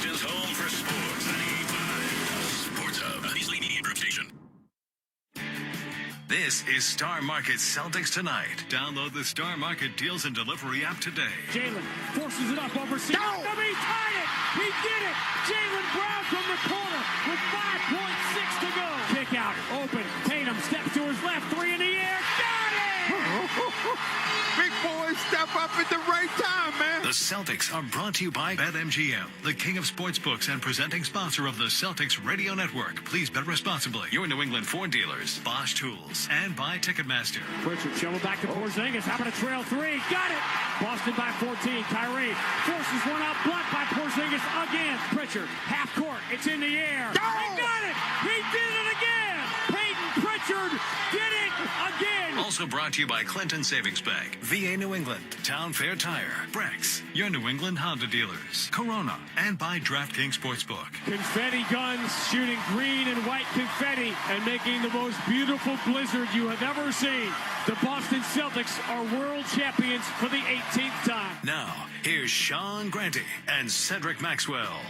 Boston's home for sports. 95 Sports Hub, a Beasley Media Group station. This is Star Market Celtics Tonight. Download the Star Market Deals and Delivery app today. Jalen forces it up over Seaton. He tied it! He did it! Jalen Brown from the corner with 5.6 to go. Kick out, open. Tatum steps to his left, three in the air. Got it! Big boys step up at the right time, man. The Celtics are brought to you by BetMGM, the king of sportsbooks and presenting sponsor of the Celtics Radio Network. Please bet responsibly. Your New England Ford dealers, Bosch Tools, and by Ticketmaster. Pritchard shovel back to Porzingis. How about a trail three? Got it! Boston by 14. Kyrie forces one out, blocked by Porzingis again. Pritchard, half court. It's in the air. He got it! He did it again! Peyton Pritchard did it again! Also brought to you by Clinton Savings Bank, VA New England, Town Fair Tire, Brex, your New England Honda dealers, Corona, and by DraftKings Sportsbook. Confetti guns shooting green and white confetti and making the most beautiful blizzard you have ever seen. The Boston Celtics are world champions for the 18th time. Now, here's Sean Grante and Cedric Maxwell.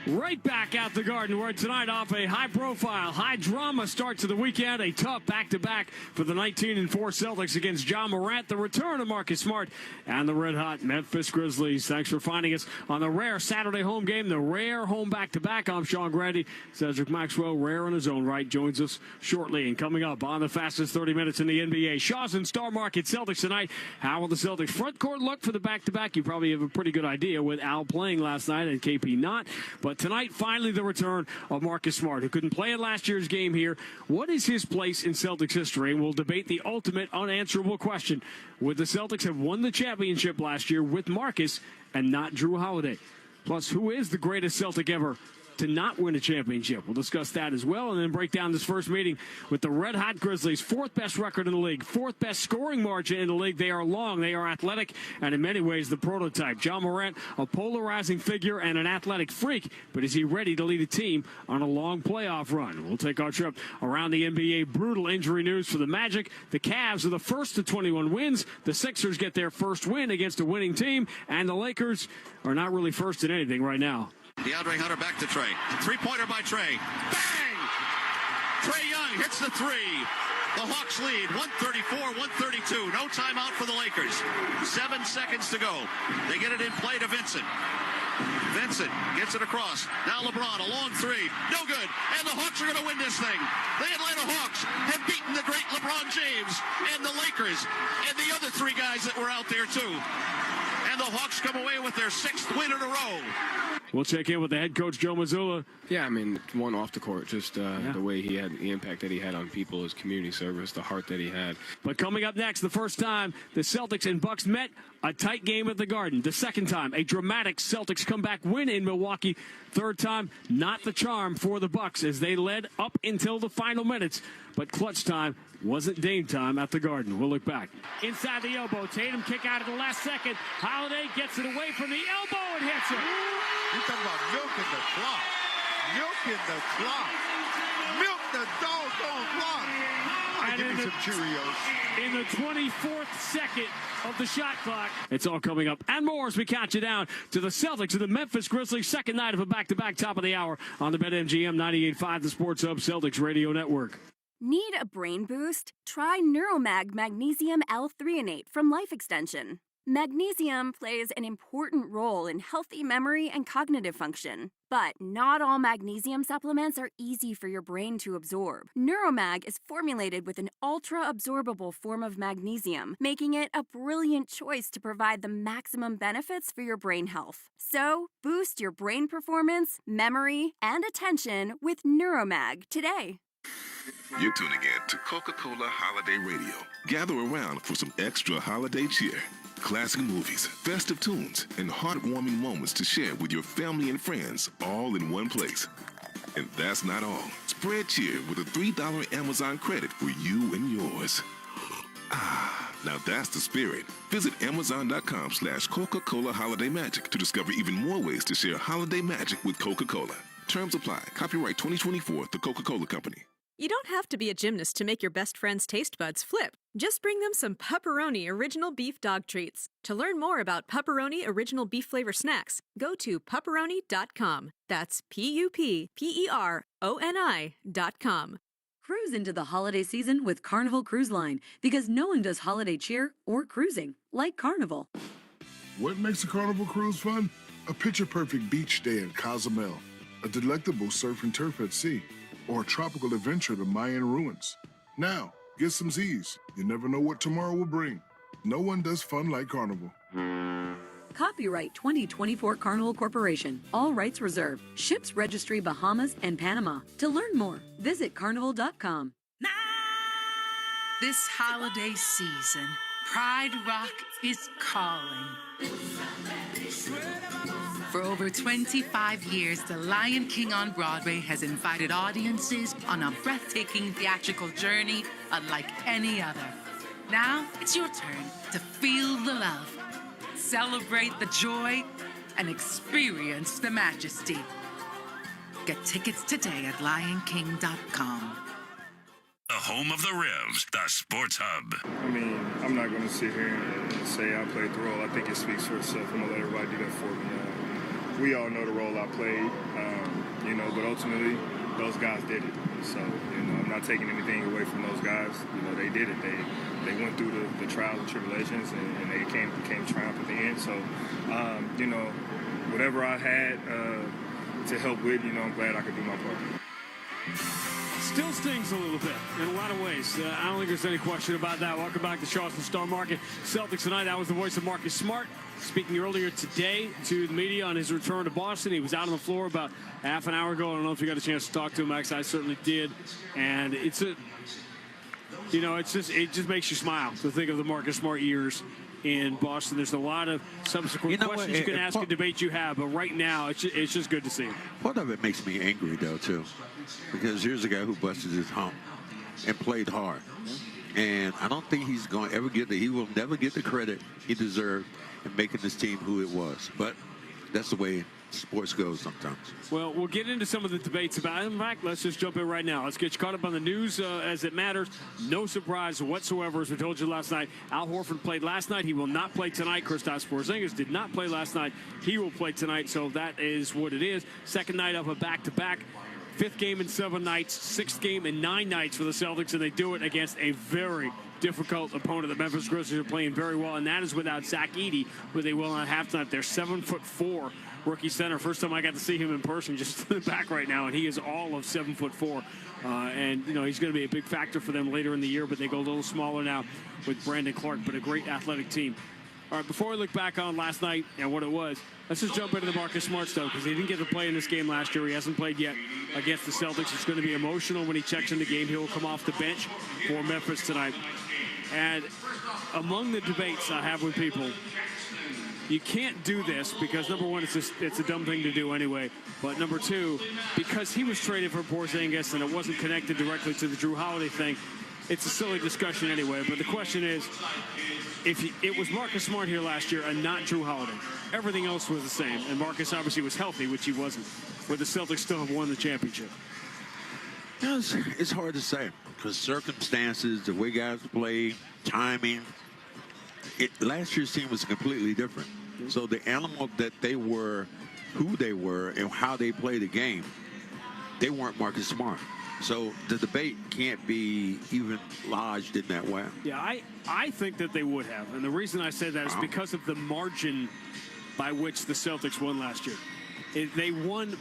Right back at the Garden, where tonight off a high-profile, high-drama start to the weekend. A tough back-to-back for the 19-4 Celtics against Ja Morant, the return of Marcus Smart, and the red-hot Memphis Grizzlies. Thanks for finding us on the rare Saturday home game, the rare home back-to-back. I'm Sean Grande. Cedric Maxwell, rare in his own right, joins us shortly. And coming up on the fastest 30 minutes in the NBA, Shaw's and Star Market Celtics tonight. How will the Celtics front court look for the back-to-back? You probably have a pretty good idea with Al playing last night and KP not. But tonight, finally, the return of Marcus Smart, who couldn't play in last year's game here. What is his place in Celtics history? And we'll debate the ultimate unanswerable question. Would the Celtics have won the championship last year with Marcus and not Drew Holiday? Plus, who is the greatest Celtic ever to not win a championship? We'll discuss that as well, and then break down this first meeting with the red-hot Grizzlies, fourth best record in the league, fourth best scoring margin in the league. They are long, they are athletic, and in many ways the prototype. Ja Morant, a polarizing figure and an athletic freak, but is he ready to lead a team on a long playoff run? We'll take our trip around the NBA. Brutal injury news for the Magic. The Cavs are the first to 21 wins. The Sixers get their first win against a winning team, and the Lakers are not really first in anything right now. DeAndre Hunter back to Trey. Three-pointer by Trey. Bang! Trae Young hits the three. The Hawks lead 134-132. No timeout for the Lakers. 7 seconds to go. They get it in play to Vincent. Vincent gets it across. Now LeBron, a long three. No good. And the Hawks are going to win this thing. The Atlanta Hawks have beaten the great LeBron James and the Lakers and the other three guys that were out there too. And the Hawks come away with their 6th win in a row. We'll check in with the head coach, Joe Mazzulla. Yeah, I mean, one off the court, just the way he had, the impact that he had on people, his community service, the heart that he had. But coming up next, the first time the Celtics and Bucks met, a tight game at the Garden. The second time, a dramatic Celtics comeback win in Milwaukee. Third time, not the charm for the Bucks as they led up until the final minutes. But clutch time wasn't Dame time at the Garden. We'll look back. Inside the elbow, Tatum kick out at the last second. Holiday gets it away from the elbow and hits it. You talking about milking the clock. Milking the clock. Milk the doggone clock. And give me some Cheerios. In the 24th second of the shot clock. It's all coming up and more as we count you down to the Celtics and the Memphis Grizzlies. Second night of a back-to-back top of the hour on the BetMGM 98.5, the Sports Hub Celtics Radio Network. Need a brain boost? Try Neuromag Magnesium L-threonate from Life Extension. Magnesium plays an important role in healthy memory and cognitive function. But not all magnesium supplements are easy for your brain to absorb. Neuromag is formulated with an ultra-absorbable form of magnesium, making it a brilliant choice to provide the maximum benefits for your brain health. So, boost your brain performance, memory, and attention with Neuromag today. You're tuning in to Coca-Cola Holiday Radio. Gather around for some extra holiday cheer. Classic movies, festive tunes, and heartwarming moments to share with your family and friends all in one place. And that's not all. Spread cheer with a $3 Amazon credit for you and yours. Now that's the spirit. Visit Amazon.com/Coca-Cola Holiday Magic to discover even more ways to share holiday magic with Coca-Cola. Terms apply. Copyright 2024, The Coca-Cola Company. You don't have to be a gymnast to make your best friend's taste buds flip. Just bring them some Pepperoni Original Beef Dog Treats. To learn more about Pepperoni Original Beef Flavor Snacks, go to pepperoni.com. That's PUPERONI.com. Cruise into the holiday season with Carnival Cruise Line, because no one does holiday cheer or cruising like Carnival. What makes a Carnival cruise fun? A picture-perfect beach day in Cozumel, a delectable surf and turf at sea, or a tropical adventure to Mayan ruins. Now, get some Z's. You never know what tomorrow will bring. No one does fun like Carnival. Copyright 2024 Carnival Corporation. All rights reserved. Ships Registry Bahamas and Panama. To learn more, visit carnival.com. This holiday season, Pride Rock is calling. For over 25 years, The Lion King on Broadway has invited audiences on a breathtaking theatrical journey unlike any other. Now it's your turn to feel the love, celebrate the joy, and experience the majesty. Get tickets today at lionking.com. The home of the Revs, the Sports Hub. I mean, I'm not going to sit here and say I played the role. I think it speaks for itself. I'm going to let everybody do that for me. We all know the role I played, but ultimately, those guys did it. So, I'm not taking anything away from those guys. They did it. They went through the trials and tribulations, and they came triumph at the end. So, whatever I had to help with, I'm glad I could do my part. Still stings a little bit in a lot of ways. I don't think there's any question about that. Welcome back to Charleston Star Market. Celtics tonight. That was the voice of Marcus Smart speaking earlier today to the media on his return to Boston. He was out on the floor about half an hour ago. I don't know if you got a chance to talk to him, Max. I certainly did. And it just makes you smile to think of the Marcus Smart years in Boston. There's a lot of subsequent questions you can ask and debate you have, but right now it's just good to see him. Part of it makes me angry, though, too, because here's a guy who busted his hump and played hard. And I don't think he's going to ever he will never get the credit he deserved in making this team who it was. But that's the way sports goes sometimes. Well, we'll get into some of the debates about it. In fact, let's just jump in right now. Let's get you caught up on the news as it matters. No surprise whatsoever, as we told you last night. Al Horford played last night. He will not play tonight. Kristaps Porzingis did not play last night. He will play tonight, so that is what it is. Second night of a back-to-back. Fifth game in 7 nights, sixth game in 9 nights for the Celtics, and they do it against a very difficult opponent. The Memphis Grizzlies are playing very well, and that is without Zach Edey, who they will at halftime. They're 7'4" rookie center. First time I got to see him in person, just in the back right now, and he is all of 7'4". And he's going to be a big factor for them later in the year, but they go a little smaller now with Brandon Clark, but a great athletic team. All right, before we look back on last night and what it was, let's just jump into the Marcus Smart stuff, because he didn't get to play in this game last year. He hasn't played yet against the Celtics. It's going to be emotional when he checks in the game. He will come off the bench for Memphis tonight. And among the debates I have with people, you can't do this because, number one, it's a dumb thing to do anyway. But number two, because he was traded for Porzingis and it wasn't connected directly to the Drew Holiday thing, it's a silly discussion anyway. But the question is, if it was Marcus Smart here last year and not Drew Holiday, everything else was the same. And Marcus obviously was healthy, which he wasn't. Would the Celtics still have won the championship? It's hard to say because circumstances, the way guys play, timing. Last year's team was completely different. So the animal that they were, who they were, and how they played the game, they weren't Marcus Smart. So the debate can't be even lodged in that way. Yeah, I think that they would have. And the reason I say that is because of the margin by which the Celtics won last year. They won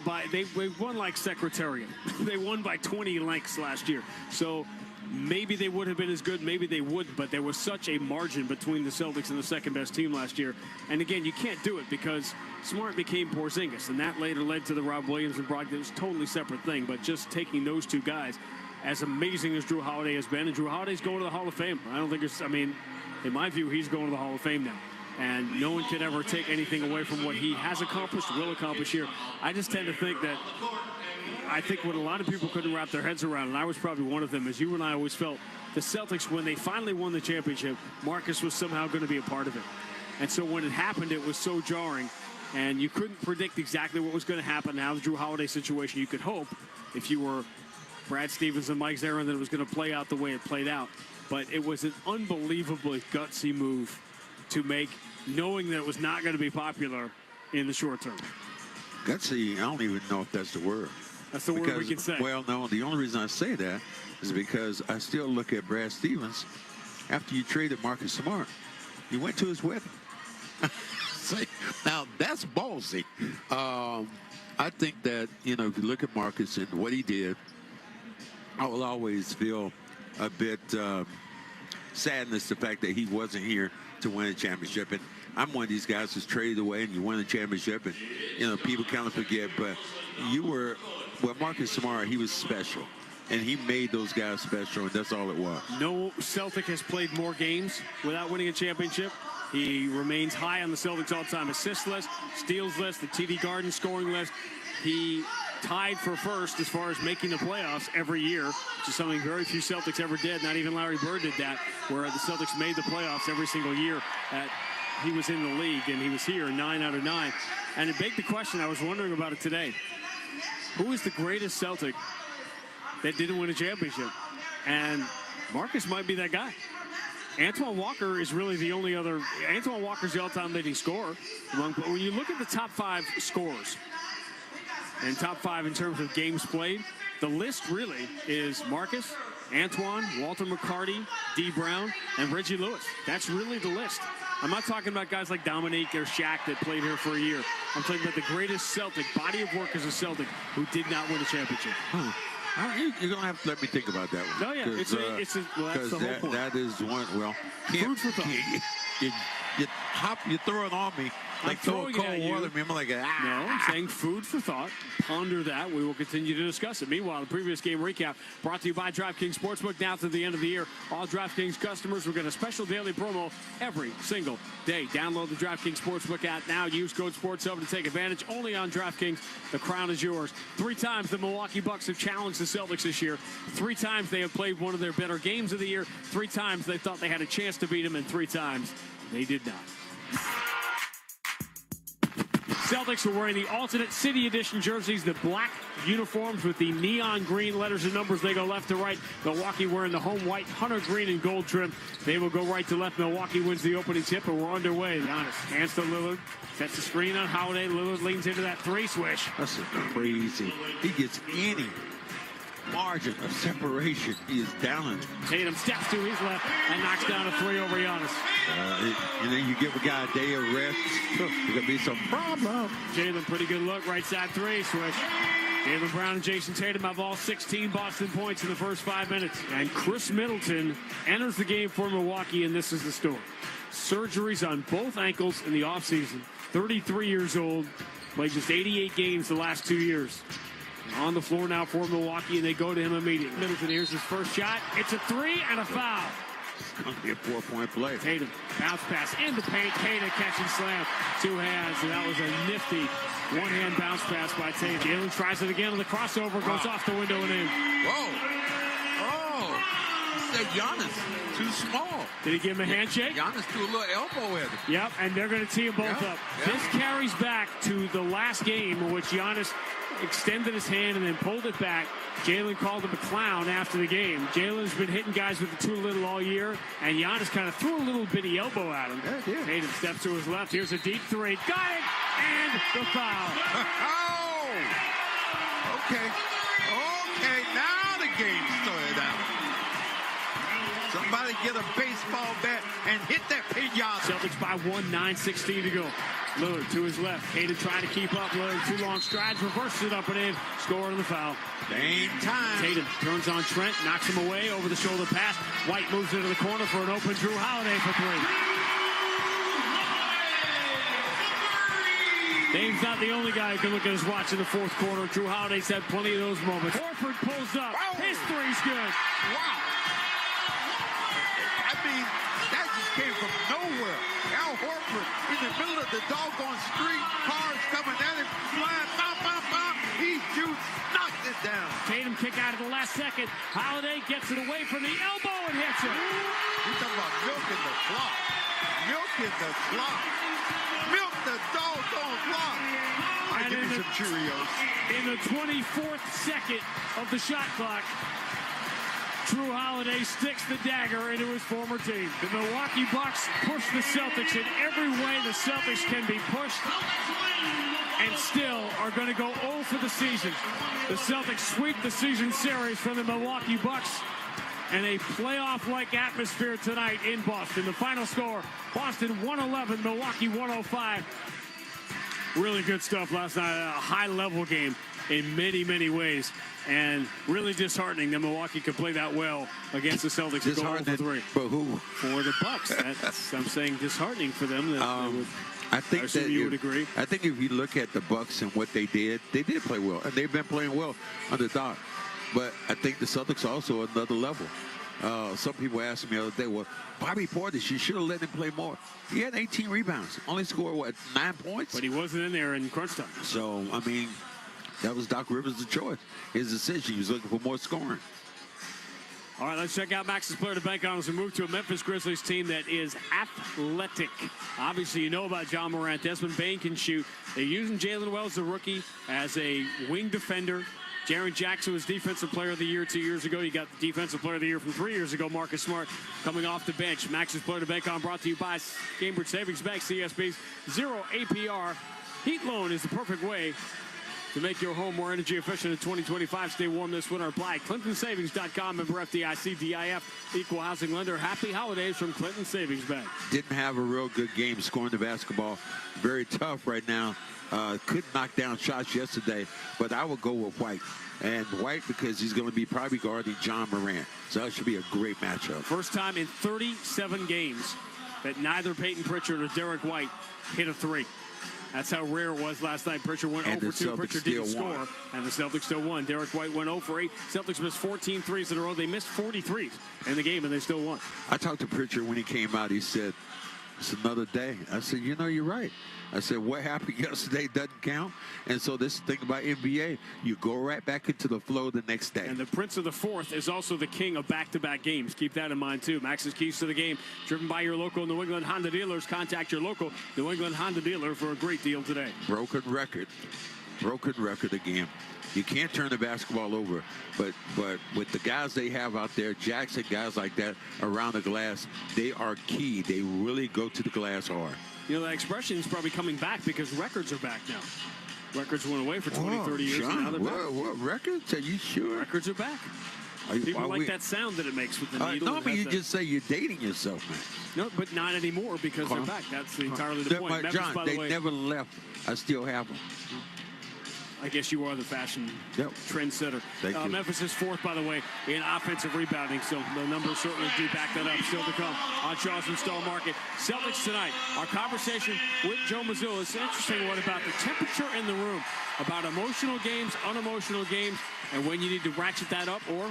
like Secretariat. They won by 20 lengths last year. So maybe they would have been as good, maybe they wouldn't, but there was such a margin between the Celtics and the second-best team last year. And again, you can't do it because Smart became Porzingis, and that later led to the Rob Williams and Brogdon. It was a totally separate thing, but just taking those two guys, as amazing as Drew Holiday has been, and Drew Holiday's going to the Hall of Fame. I don't think in my view, he's going to the Hall of Fame now. And no one can ever take anything away from what he has accomplished, will accomplish here. I just tend to think that what a lot of people couldn't wrap their heads around, and I was probably one of them, is you and I always felt the Celtics, when they finally won the championship, Marcus was somehow going to be a part of it. And so when it happened, it was so jarring, and you couldn't predict exactly what was going to happen. Now the Drew Holiday situation, you could hope, if you were Brad Stevens and Mike Zarin that it was going to play out the way it played out. But it was an unbelievably gutsy move to make, knowing that it was not going to be popular in the short term. Gutsy, I don't even know if that's the word. That's the word we can say. Well, no, the only reason I say that is because I still look at Brad Stevens after you traded Marcus Smart. You went to his wedding. Now, that's ballsy. I think that, you know, if you look at Marcus and what he did, I will always feel a bit sadness the fact that he wasn't here to win a championship. And I'm one of these guys who's traded away and you win a championship, and, you know, people kind of forget, but you were, well, Marcus Smart, he was special. And he made those guys special, and that's all it was. No Celtic has played more games without winning a championship. He remains high on the Celtics all-time assist list, steals list, the TD Garden scoring list. He tied for first as far as making the playoffs every year, which is something very few Celtics ever did. Not even Larry Bird did that, where the Celtics made the playoffs every single year he was in the league, and he was here 9 out of 9. And it begged the question, I was wondering about it today. Who is the greatest Celtic that didn't win a championship? And Marcus might be that guy. Antoine Walker is really the only other. Antoine Walker's the all-time leading scorer. When you look at the top 5 scorers and top 5 in terms of games played, the list really is Marcus, Antoine, Walter McCarty, D. Brown, and Reggie Lewis. That's really the list. I'm not talking about guys like Dominique or Shaq that played here for a year. I'm talking about the greatest Celtic, body of work as a Celtic, who did not win a championship. You're going to have to let me think about that one. No, yeah, well, that's the whole point. That is one, well, food for thought. You throw it on me like throw cold water. I'm like, No, I'm saying food for thought. Ponder that. We will continue to discuss it. Meanwhile, the previous game recap brought to you by DraftKings Sportsbook. Now to the end of the year, all DraftKings customers will get a special daily promo every single day. Download the DraftKings Sportsbook app now. Use code SPORTS7 to take advantage. Only on DraftKings. The crown is yours. 3 times the Milwaukee Bucks have challenged the Celtics this year. 3 times they have played one of their better games of the year. 3 times they thought they had a chance to beat them, and 3 times they did not. Celtics are wearing the alternate City Edition jerseys, the black uniforms with the neon green letters and numbers. They go left to right. Milwaukee wearing the home white hunter green and gold trim. They will go right to left. Milwaukee wins the opening tip, and we're underway. Giannis hands to Lillard. Sets the screen on Holiday. Lillard leans into that 3 swish. That's crazy. He gets any margin of separation. He is down. Tatum steps to his left and knocks down a 3 over Giannis. You give a guy a day of rest, there's going to be some problem. Jalen, pretty good look. Right side 3, swish. Jaylen Brown and Jason Tatum have all 16 Boston points in the first 5 minutes. And Chris Middleton enters the game for Milwaukee, and this is the story. Surgeries on both ankles in the offseason. 33 years old. Played just 88 games the last 2 years. On the floor now for Milwaukee, and they go to him immediately. Middleton, here's his first shot. It's a 3 and a foul. It's going to be a 4-point play. Tatum, bounce pass in the paint. Tatum catch and slam. 2 hands, and that was a nifty one-hand bounce pass by Tatum. Jalen tries it again on the crossover, goes off the window and in. Whoa. Oh. He said Giannis, too small. Did he give him a handshake? Giannis threw a little elbow at him. Yep, and they're going to tee them both up. This carries back to the last game in which Giannis extended his hand and then pulled it back. Jalen called him a clown after the game. Jalen's been hitting guys with the too little all year, and Giannis kind of threw a little bitty elbow at him. Tatum steps to his left. Here's a deep 3. Got it! And the foul. Oh! Okay. Okay, now the game started out. Somebody get a baseball bat and hit that pinata. Celtics by 1, 9:16 to go. Lillard to his left. Hayden trying to keep up. Lillard 2 long strides, reverses it up and in. Score on the foul. Same time. Tatum turns on Trent, knocks him away over the shoulder pass. White moves into the corner for an open Drew Holiday for 3. Dame's not the only guy who can look at his watch in the 4th quarter. Drew Holiday's had plenty of those moments. Horford pulls up. Wow. His 3's good. Wow. I mean, that just came from nowhere. Al Horford in the middle of the doggone street. Cars coming at him. Flying. Bop, bop, bop. He shoots. Knocks it down. Tatum kick out at the last second. Holiday gets it away from the elbow and hits it. You're talking about milking the clock. Milking milking the clock. Milk the doggone clock. I give me some Cheerios. In the 24th second of the shot clock, Drew Holiday sticks the dagger into his former team. The Milwaukee Bucks push the Celtics in every way the Celtics can be pushed, and still are going to go 0 for the season. The Celtics sweep the season series from the Milwaukee Bucks, and a playoff-like atmosphere tonight in Boston. The final score, Boston 111, Milwaukee 105. Really good stuff last night. A high-level game in many, many ways. And really disheartening that Milwaukee could play that well against the Celtics. Disheartening for who? For the Bucks. I'm saying disheartening for them. I think that you would agree. I think if you look at the Bucks and what they did play well, and they've been playing well under Doc. But I think the Celtics also are another level. Some people asked me the other day, well, Bobby Portis, you should have let him play more. He had 18 rebounds, only scored, 9 points? But he wasn't in there in crunch time. So, I mean, that was Doc Rivers' choice. His decision. He was looking for more scoring. All right, let's check out Max's player to bank on as we move to a Memphis Grizzlies team that is athletic. Obviously, you know about John Morant. Desmond Bane can shoot. They're using Jalen Wells, the rookie, as a wing defender. Jaren Jackson was Defensive Player of the Year 2 years ago. You got the Defensive Player of the Year from 3 years ago, Marcus Smart, coming off the bench. Max's player to bank on brought to you by Cambridge Savings Bank, CSB's 0 APR. Heat loan is the perfect way to make your home more energy efficient in 2025. Stay warm this winter. Apply at ClintonSavings.com. Member FDIC, DIF, equal housing lender. Happy holidays from Clinton Savings Bank. Didn't have a real good game scoring the basketball. Very tough right now. Could knock down shots yesterday, but I would go with White. And White because he's going to be probably guarding John Morant. So that should be a great matchup. First time in 37 games that neither Peyton Pritchard or Derek White hit a three. That's how rare it was last night. Pritchard went 0 for 2. Pritchard didn't score, and the Celtics still won. Derek White went 0 for 8. Celtics missed 14 threes in a row. They missed 40 threes in the game, and they still won. I talked to Pritchard when he came out. He said, it's another day. I said, you know, you're right. I said, what happened yesterday doesn't count. And so this thing about NBA, you go right back into the flow the next day. And the Prince of the Fourth is also the king of back-to-back games. Keep that in mind, too. Max's keys to the game, driven by your local New England Honda dealers. Contact your local New England Honda dealer for a great deal today. Broken record again. You can't turn the basketball over, but with the guys they have out there, Jackson, guys like that around the glass, they are key. They really go to the glass hard. You know, that expression is probably coming back because records are back now. Records went away for 20, 30 years. John, and now they're back. What records? Are you sure? Records are back. People like that sound that it makes with the needle. No, but you just say you're dating yourself, man. No, but not anymore because they're back. That's entirely the point. Memphis, John, by the they way, never left. I still have them. I guess you are the fashion trendsetter. Memphis is fourth, by the way, in offensive rebounding, so the numbers certainly do back that up. Still to come on Charleston Star Market. Celtics tonight. Our conversation with Joe Mazzulla. It's an interesting one about the temperature in the room, about emotional games, unemotional games, and when you need to ratchet that up or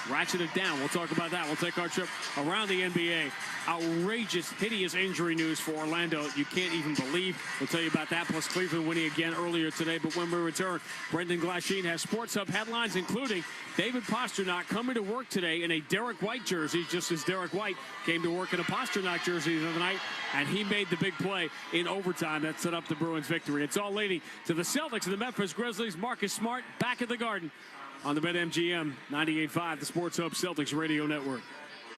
ratchet it down. We'll talk about that. We'll take our trip around the NBA. Outrageous, hideous injury news for Orlando. You can't even believe. We'll tell you about that, plus Cleveland winning again earlier today. But when we return, Brendan Glasheen has Sports Hub headlines, including David Pasternak coming to work today in a Derek White jersey, just as Derek White came to work in a Pasternak jersey the other night, and he made the big play in overtime that set up the Bruins' victory. It's all leading to the Celtics and the Memphis Grizzlies. Marcus Smart back at the Garden on the BetMGM 98.5, the Sports Hub Celtics Radio Network.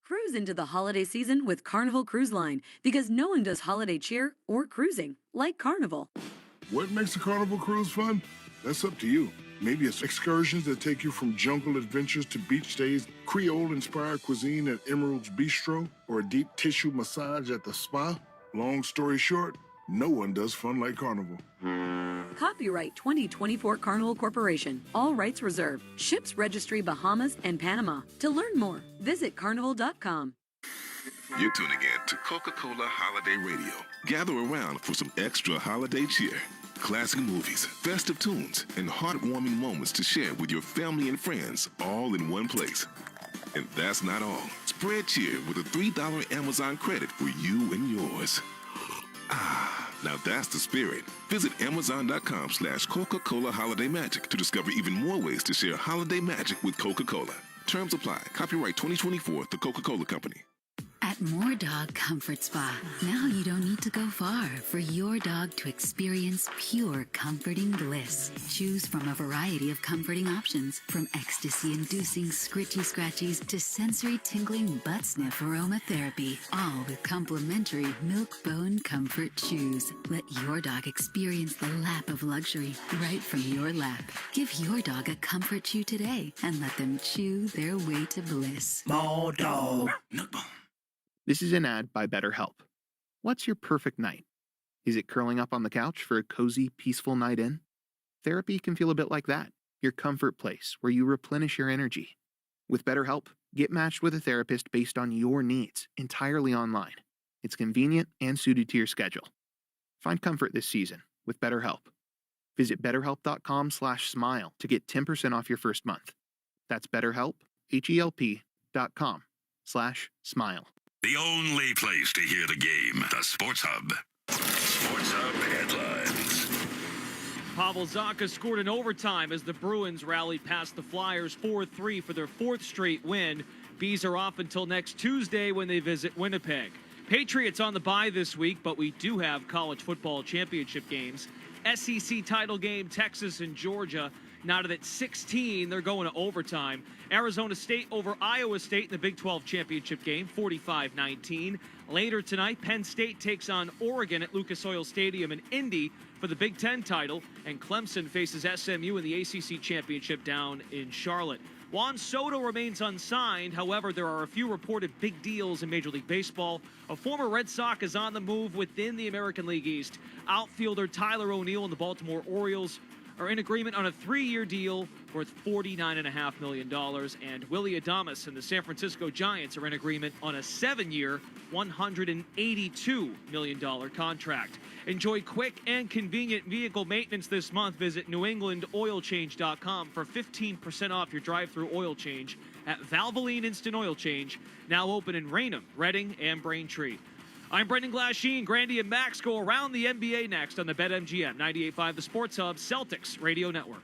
Cruise into the holiday season with Carnival Cruise Line because no one does holiday cheer or cruising like Carnival. What makes a Carnival cruise fun? That's up to you. Maybe it's excursions that take you from jungle adventures to beach stays, Creole-inspired cuisine at Emerald's Bistro, or a deep tissue massage at the spa. Long story short, no one does fun like Carnival. Copyright 2024 Carnival Corporation. All rights reserved. Ships Registry Bahamas and Panama. To learn more, visit carnival.com. You're tuning in to Coca-Cola Holiday Radio. Gather around for some extra holiday cheer. Classic movies, festive tunes, and heartwarming moments to share with your family and friends all in one place. And that's not all. Spread cheer with a $3 Amazon credit for you and yours. Now that's the spirit. Visit Amazon.com/Coca-Cola Holiday Magic to discover even more ways to share holiday magic with Coca-Cola. Terms apply. Copyright 2024, The Coca-Cola Company. At More Dog Comfort Spa. Now you don't need to go far for your dog to experience pure comforting bliss. Choose from a variety of comforting options, from ecstasy-inducing scritchy scratchies to sensory tingling butt sniff aromatherapy, all with complimentary milk bone comfort chews. Let your dog experience the lap of luxury right from your lap. Give your dog a comfort chew today and let them chew their way to bliss. More dog. This is an ad by BetterHelp. What's your perfect night? Is it curling up on the couch for a cozy, peaceful night in? Therapy can feel a bit like that, your comfort place where you replenish your energy. With BetterHelp, get matched with a therapist based on your needs, entirely online. It's convenient and suited to your schedule. Find comfort this season with BetterHelp. Visit betterhelp.com/smile to get 10% off your first month. That's BetterHelp, HELP.com/smile. The only place to hear the game, the Sports Hub. Sports Hub headlines. Pavel Zacha scored in overtime as the Bruins rallied past the Flyers 4-3 for their fourth straight win. Bees are off until next Tuesday when they visit Winnipeg. Patriots on the bye this week, but we do have college football championship games. SEC title game, Texas and Georgia. Knotted at 16, they're going to overtime. Arizona State over Iowa State in the Big 12 championship game, 45-19. Later tonight, Penn State takes on Oregon at Lucas Oil Stadium in Indy for the Big 10 title, and Clemson faces SMU in the ACC championship down in Charlotte. Juan Soto remains unsigned. However, there are a few reported big deals in Major League Baseball. A former Red Sox is on the move within the American League East. Outfielder Tyler O'Neill and the Baltimore Orioles are in agreement on a 3-year deal worth $49.5 million. And Willie Adames and the San Francisco Giants are in agreement on a 7-year, $182 million contract. Enjoy quick and convenient vehicle maintenance this month. Visit NewEnglandOilChange.com for 15% off your drive-through oil change at Valvoline Instant Oil Change, now open in Raynham, Reading, and Braintree. I'm Brendan Glasheen. Grandy and Max go around the NBA next on the BetMGM 98.5 The Sports Hub Celtics Radio Network.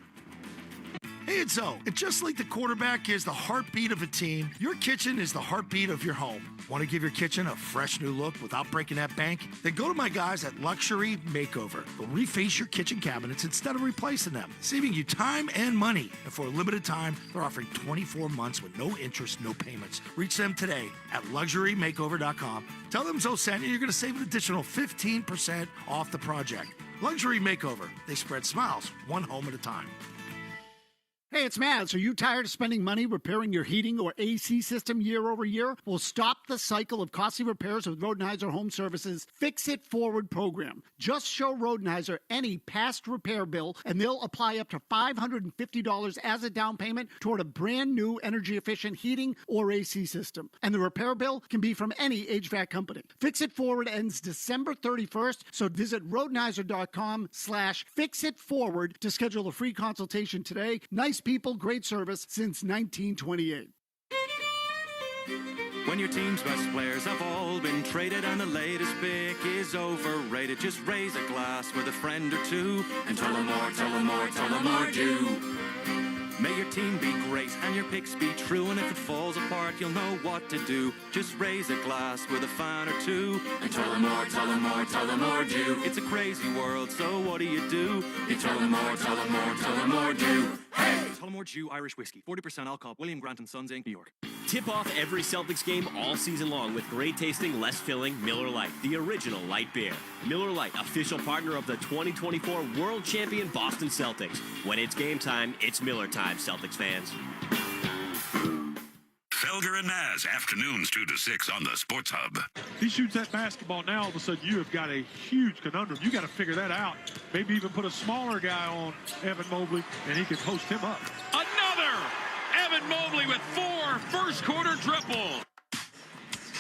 Hey, it's Zoe. And just like the quarterback is the heartbeat of a team, your kitchen is the heartbeat of your home. Want to give your kitchen a fresh new look without breaking that bank? Then go to my guys at Luxury Makeover. They'll reface your kitchen cabinets instead of replacing them, saving you time and money. And for a limited time, they're offering 24 months with no interest, no payments. Reach them today at LuxuryMakeover.com. Tell them Zoe sent you. You're going to save an additional 15% off the project. Luxury Makeover. They spread smiles, one home at a time. Hey, it's Mads. Are you tired of spending money repairing your heating or AC system year over year? Well, stop the cycle of costly repairs with Rodenhiser Home Services Fix It Forward program. Just show Rodenhiser any past repair bill, and they'll apply up to $550 as a down payment toward a brand new energy-efficient heating or AC system. And the repair bill can be from any HVAC company. Fix It Forward ends December 31st, so visit Rodenhiser.com/fixitforward to schedule a free consultation today. Nice people, great service since 1928. When your team's best players have all been traded and the latest pick is overrated, just raise a glass with a friend or two and tell them more, tell them more, tell them more do. May your team be great and your picks be true, and if it falls apart, you'll know what to do. Just raise a glass with a fan or two and tell them more, tell them more, tell them more do. It's a crazy world, so what do? You tell them more, tell them more, tell them more do. Hey! Tullamore Jew Irish Whiskey, 40% alcohol, William Grant & Sons Inc., New York. Tip off every Celtics game all season long with great tasting, less filling Miller Lite, the original light beer. Miller Lite, official partner of the 2024 World Champion Boston Celtics. When it's game time, it's Miller time, Celtics fans. Felger and Maz, afternoons 2 to 6 on the Sports Hub. He shoots that basketball now, all of a sudden you have got a huge conundrum. You got to figure that out. Maybe even put a smaller guy on Evan Mobley, and he can post him up. Another Evan Mobley with 4 first-quarter triples.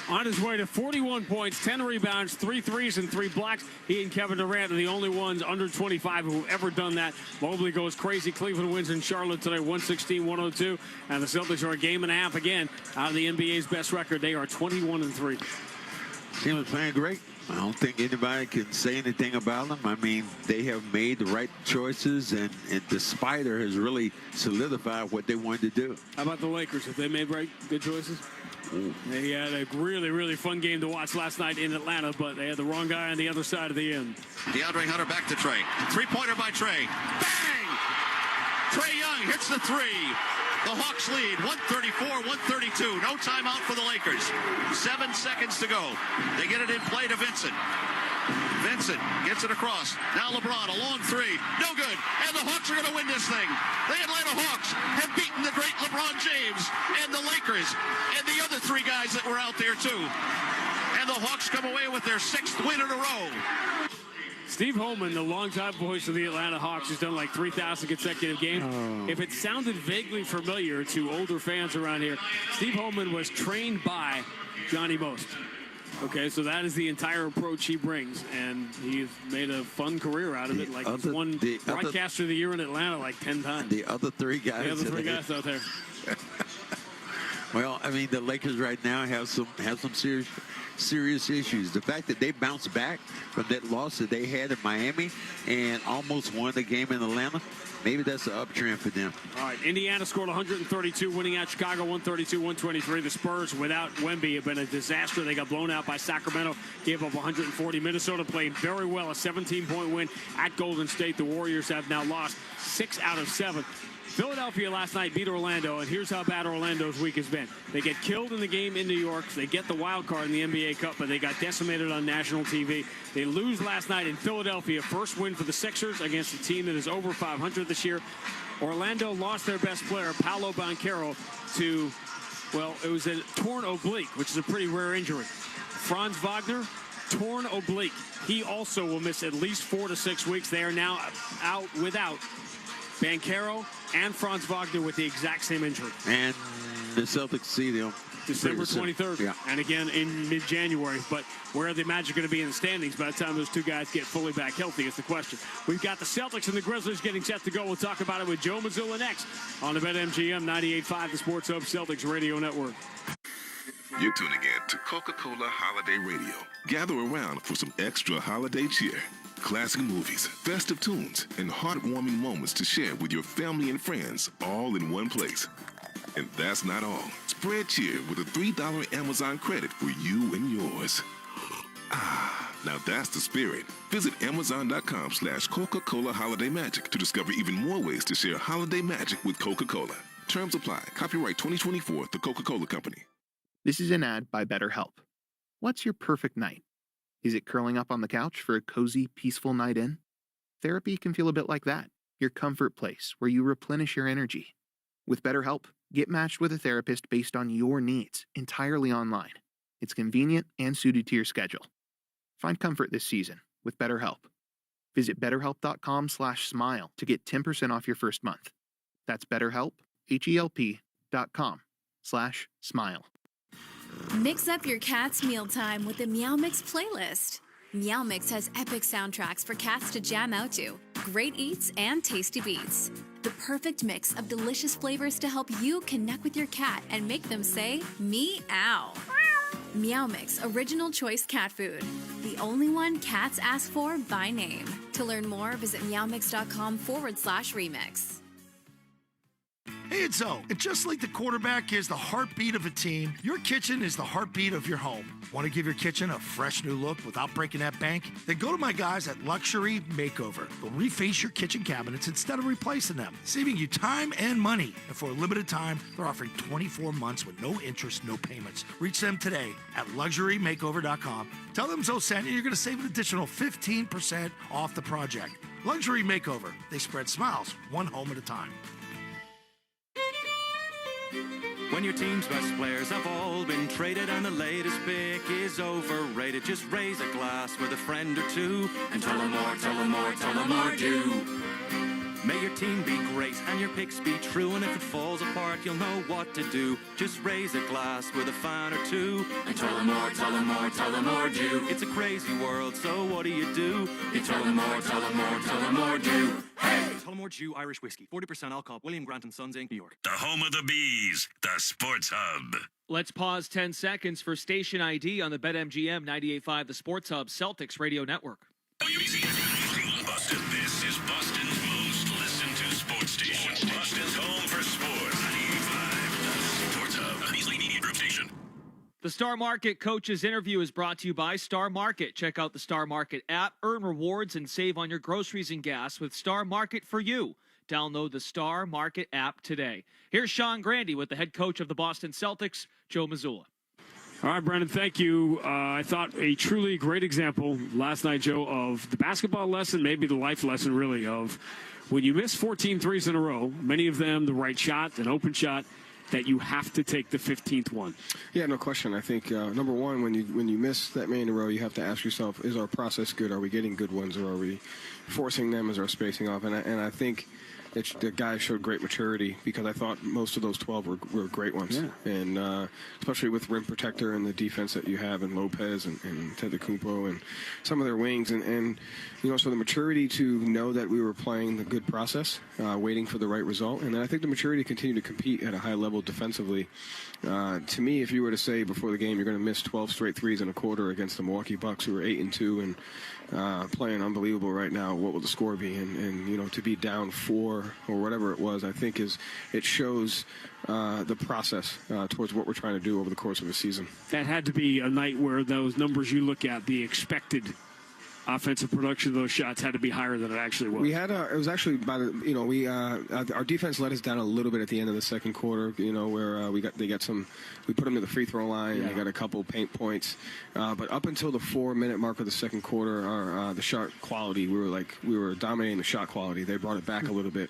On his way to 41 points, 10 rebounds, 3 threes, and 3 blocks. He and Kevin Durant are the only ones under 25 who have ever done that. Mobley goes crazy. Cleveland wins in Charlotte today, 116-102. And the Celtics are a game and a half again out of the NBA's best record. They are 21-3. Team is playing great. I don't think anybody can say anything about them. I mean, they have made the right choices, and the Spider has really solidified what they wanted to do. How about the Lakers? Have they made good choices? They had a really, really fun game to watch last night in Atlanta, but they had the wrong guy on the other side of the end. DeAndre Hunter back to Trey. Three-pointer by Trey. Bang! Trey Young hits the three. The Hawks lead 134-132. No timeout for the Lakers. 7 seconds to go. They get it in play to Vincent. Vincent gets it across. Now LeBron, a long three. No good. And the Hawks are going to win this thing. The Atlanta Hawks have beaten the great LeBron James and the Lakers and the other three guys that were out there too. And the Hawks come away with their 6th win in a row. Steve Holman, the longtime voice of the Atlanta Hawks, has done like 3,000 consecutive games. If it sounded vaguely familiar to older fans around here, Steve Holman was trained by Johnny Most. Okay, so that is the entire approach he brings, and he's made a fun career out of it. Like he's won Broadcaster of the Year in Atlanta like 10 times. The other three guys. The other three guys out there. Well, I mean, the Lakers right now have some serious issues. The fact that they bounced back from that loss that they had in Miami and almost won the game in Atlanta, maybe that's an uptrend for them. All right, Indiana scored 132, winning at Chicago 132-123. The Spurs, without Wemby, have been a disaster. They got blown out by Sacramento, gave up 140. Minnesota played very well, a 17-point win at Golden State. The Warriors have now lost 6 out of 7. Philadelphia last night beat Orlando, and here's how bad Orlando's week has been. They get killed in the game in New York. They get the wild card in the NBA Cup, but they got decimated on national TV. They lose last night in Philadelphia. First win for the Sixers against a team that is over 500 this year. Orlando lost their best player, Paolo Banchero, to, well, it was a torn oblique, which is a pretty rare injury. Franz Wagner, torn oblique. He also will miss at least 4 to 6 weeks. They are now out without Banchero and Franz Wagner with the exact same injury. And the Celtics see them December 23rd, yeah. And again in mid-January. But where are the Magic going to be in the standings by the time those two guys get fully back healthy is the question. We've got the Celtics and the Grizzlies getting set to go. We'll talk about it with Joe Mazzulla next on the BetMGM 98.5, the Sports Hub Celtics Radio Network. You're tuning in to Coca-Cola Holiday Radio. Gather around for some extra holiday cheer. Classic movies, festive tunes, and heartwarming moments to share with your family and friends, all in one place. And that's not all. Spread cheer with a $3 Amazon credit for you and yours. Now that's the spirit. Visit Amazon.com/Coca-Cola Holiday Magic to discover even more ways to share holiday magic with Coca-Cola. Terms apply. Copyright 2024, The Coca-Cola Company. This is an ad by BetterHelp. What's your perfect night? Is it curling up on the couch for a cozy, peaceful night in? Therapy can feel a bit like that, your comfort place where you replenish your energy. With BetterHelp, get matched with a therapist based on your needs, entirely online. It's convenient and suited to your schedule. Find comfort this season with BetterHelp. Visit BetterHelp.com/smile to get 10% off your first month. That's BetterHelp, HELP.com/smile. Mix up your cat's mealtime with the Meow Mix playlist. Meow Mix has epic soundtracks for cats to jam out to, great eats, and tasty beats. The perfect mix of delicious flavors to help you connect with your cat and make them say, meow. Meow Mix Original Choice Cat Food. The only one cats ask for by name. To learn more, visit meowmix.com/remix. Hey, it's O. And just like the quarterback is the heartbeat of a team, your kitchen is the heartbeat of your home. Want to give your kitchen a fresh new look without breaking that bank? Then go to my guys at Luxury Makeover. They'll reface your kitchen cabinets instead of replacing them, saving you time and money. And for a limited time, they're offering 24 months with no interest, no payments. Reach them today at LuxuryMakeover.com. Tell them Zoe sent you, you're going to save an additional 15% off the project. Luxury Makeover. They spread smiles, one home at a time. When your team's best players have all been traded and the latest pick is overrated, just raise a glass with a friend or two and tell them more, tell them more, tell them more do. May your team be great and your picks be true, and if it falls apart, you'll know what to do. Just raise a glass with a fan or two and tell them more, tell them more, tell them more do. It's a crazy world, so what do? You tell them more, tell them more, tell them more do. Hey! Tullamore Dew Irish Whiskey, 40% alcohol, William Grant & Sons Inc., New York. The home of the Bees, the Sports Hub. Let's pause 10 seconds for station ID on the BetMGM 98.5, the Sports Hub Celtics Radio Network. Boston, this is Boston's most listened to sports station. Boston's home for sports. 98.5, the Sports Hub, a Beasley Media Group station. The Star Market Coach's interview is brought to you by Star Market. Check out the Star Market app, earn rewards, and save on your groceries and gas with Star Market for you. Download the Star Market app today. Here's Sean Grandy with the head coach of the Boston Celtics, Joe Mazzulla. All right, Brandon, thank you. I thought a truly great example last night, Joe, of the basketball lesson, maybe the life lesson, really, of when you miss 14 threes in a row, many of them the right shot, an open shot, that you have to take the 15th one. Yeah, no question. I think, number one, when you miss that many in a row, you have to ask yourself, is our process good? Are we getting good ones, or are we forcing them? Is our spacing off? And I think the guys showed great maturity, because I thought most of those 12 were great ones. Yeah. And especially with rim protector and the defense that you have, and Lopez and Tedekupo and some of their wings. And so the maturity to know that we were playing the good process, waiting for the right result. And then I think the maturity to continue to compete at a high level defensively. To me, if you were to say before the game you're going to miss 12 straight threes in a quarter against the Milwaukee Bucks, who are 8-2 and playing unbelievable right now, what will the score be? And to be down 4 or whatever it was, I think it shows the process towards what we're trying to do over the course of a season. That had to be a night where those numbers you look at, the expected offensive production of those shots, had to be higher than it actually was. We had it was actually by the our defense let us down a little bit at the end of the second quarter. Where we put them to the free throw line. Yeah. They got a couple paint points, but up until the 4-minute mark of the second quarter, the shot quality, we were dominating the shot quality. They brought it back a little bit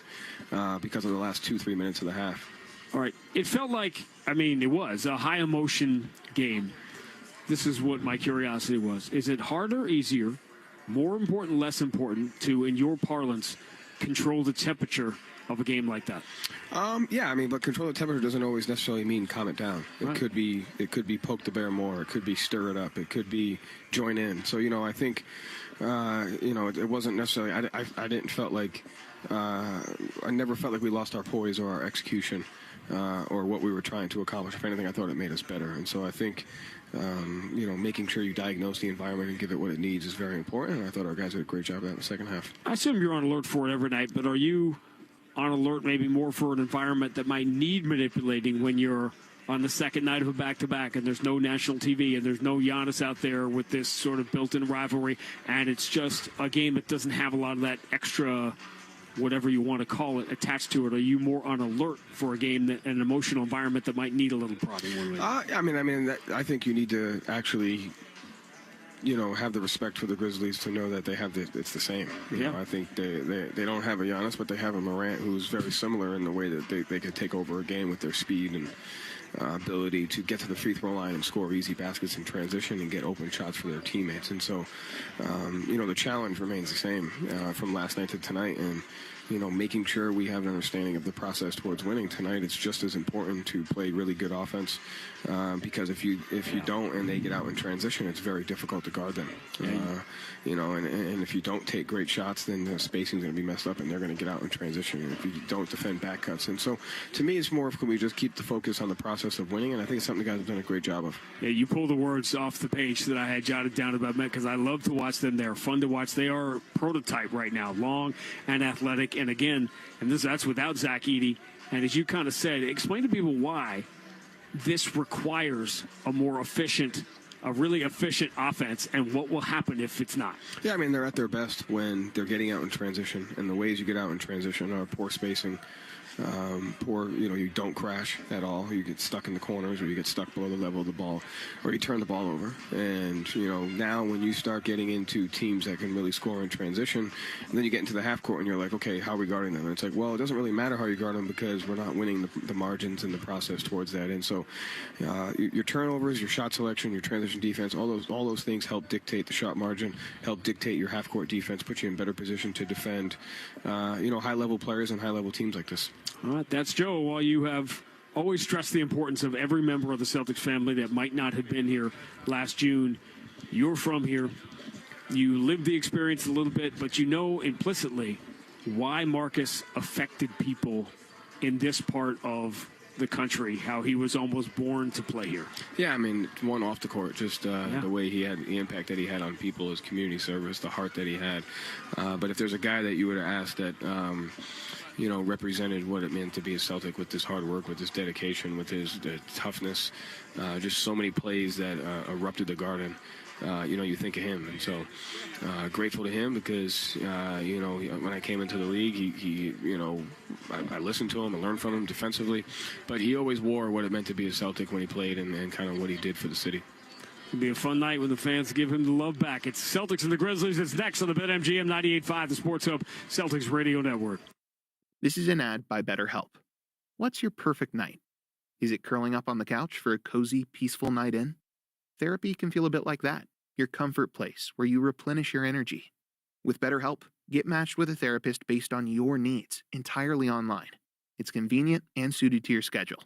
because of the last 2-3 minutes of the half. All right, it felt like, it was a high emotion game. This is what my curiosity was: is it harder, easier, more important, less important to, in your parlance, control the temperature of a game like that? But control the temperature doesn't always necessarily mean calm it down. It could be poke the bear more. It could be stir it up. It could be join in. So I think it wasn't necessarily. I didn't felt like I never felt like we lost our poise or our execution or what we were trying to accomplish. If anything, I thought it made us better. And so I think making sure you diagnose the environment and give it what it needs is very important. And I thought our guys did a great job of that in the second half. I assume you're on alert for it every night, but are you on alert maybe more for an environment that might need manipulating when you're on the second night of a back-to-back and there's no national TV and there's no Giannis out there with this sort of built-in rivalry, and it's just a game that doesn't have a lot of that extra, whatever you want to call it, attached to it? Are you more on alert for a game, an emotional environment that might need a little prodding? I think you need to actually, have the respect for the Grizzlies to know that they have it's the same. I think they don't have a Giannis, but they have a Morant who's very similar in the way that they can take over a game with their speed and ability to get to the free throw line and score easy baskets in transition and get open shots for their teammates. And so, the challenge remains the same from last night to tonight. And, making sure we have an understanding of the process towards winning tonight. It's just as important to play really good offense because if you don't and they get out in transition, it's very difficult to guard them. And if you don't take great shots, then the spacing is going to be messed up and they're going to get out in transition. And if you don't defend back cuts. And so to me, it's more of, can we just keep the focus on the process of winning? And I think it's something the guys have done a great job of. Yeah, you pull the words off the page that I had jotted down about Met, because I love to watch them. They're fun to watch. They are prototype right now, long and athletic. And again, that's without Zach Edey. And as you kind of said, explain to people why this requires a really efficient offense, and what will happen if it's not. Yeah, they're at their best when they're getting out in transition, and the ways you get out in transition are poor spacing, you don't crash at all. You get stuck in the corners, or you get stuck below the level of the ball, or you turn the ball over. And, now when you start getting into teams that can really score in transition, and then you get into the half court and you're like, okay, how are we guarding them? And it's like, well, it doesn't really matter how you guard them because we're not winning the margins in the process towards that. And so your turnovers, your shot selection, your transition defense, all those things help dictate the shot margin, help dictate your half court defense, put you in better position to defend, high-level players and high-level teams like this. All right, that's Joe. While you have always stressed the importance of every member of the Celtics family that might not have been here last June, you're from here. You lived the experience a little bit, but you know implicitly why Marcus affected people in this part of the country, how he was almost born to play here. Yeah, one off the court, just the way he had the impact that he had on people, his community service, the heart that he had. But if there's a guy that you would have asked that represented what it meant to be a Celtic with this hard work, with this dedication, with his toughness. Just so many plays that erupted the Garden. You think of him. And so grateful to him because, when I came into the league, I listened to him, I learned from him defensively. But he always wore what it meant to be a Celtic when he played and kind of what he did for the city. It'll be a fun night when the fans give him the love back. It's Celtics and the Grizzlies. It's next on the BetMGM 98.5, the Sports Hub Celtics Radio Network. This is an ad by BetterHelp. What's your perfect night? Is it curling up on the couch for a cozy, peaceful night in? Therapy can feel a bit like that, your comfort place where you replenish your energy. With BetterHelp, get matched with a therapist based on your needs, entirely online. It's convenient and suited to your schedule.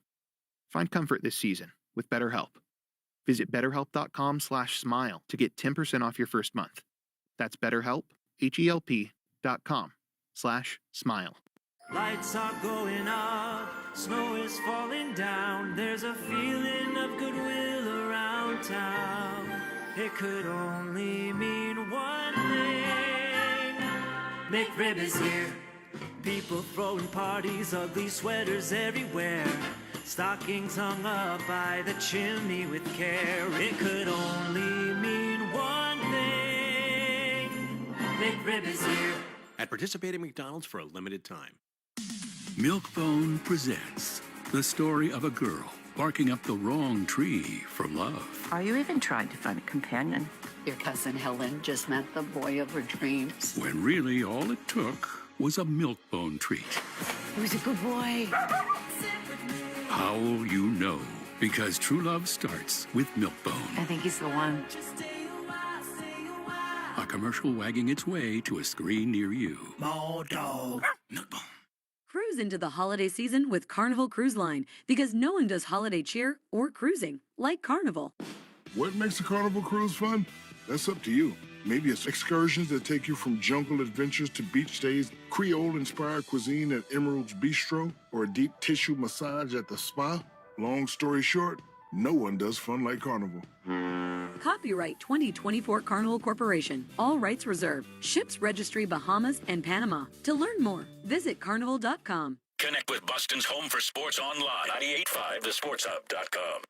Find comfort this season with BetterHelp. Visit BetterHelp.com/smile to get 10% off your first month. That's BetterHelp, HELP.com/smile. Lights are going up, snow is falling down. There's a feeling of goodwill around town. It could only mean one thing. McRib is here. People throwing parties, ugly sweaters everywhere. Stockings hung up by the chimney with care. It could only mean one thing. McRib is here. At participating McDonald's for a limited time. Milkbone presents the story of a girl barking up the wrong tree for love. Are you even trying to find a companion? Your cousin Helen just met the boy of her dreams. When really all it took was a Milkbone treat. Who's a good boy? How will you know? Because true love starts with Milkbone. I think he's the one. A commercial wagging its way to a screen near you. More dog. Milkbone. Cruise into the holiday season with Carnival Cruise Line because no one does holiday cheer or cruising like Carnival. What makes a Carnival cruise fun? That's up to you. Maybe it's excursions that take you from jungle adventures to beach stays, Creole-inspired cuisine at Emerald's Bistro, or a deep tissue massage at the spa. Long story short, no one does fun like Carnival. Copyright 2024 Carnival Corporation. All rights reserved. Ships Registry Bahamas and Panama. To learn more, visit carnival.com. Connect with Boston's home for sports online. 98.5, thesportshub.com.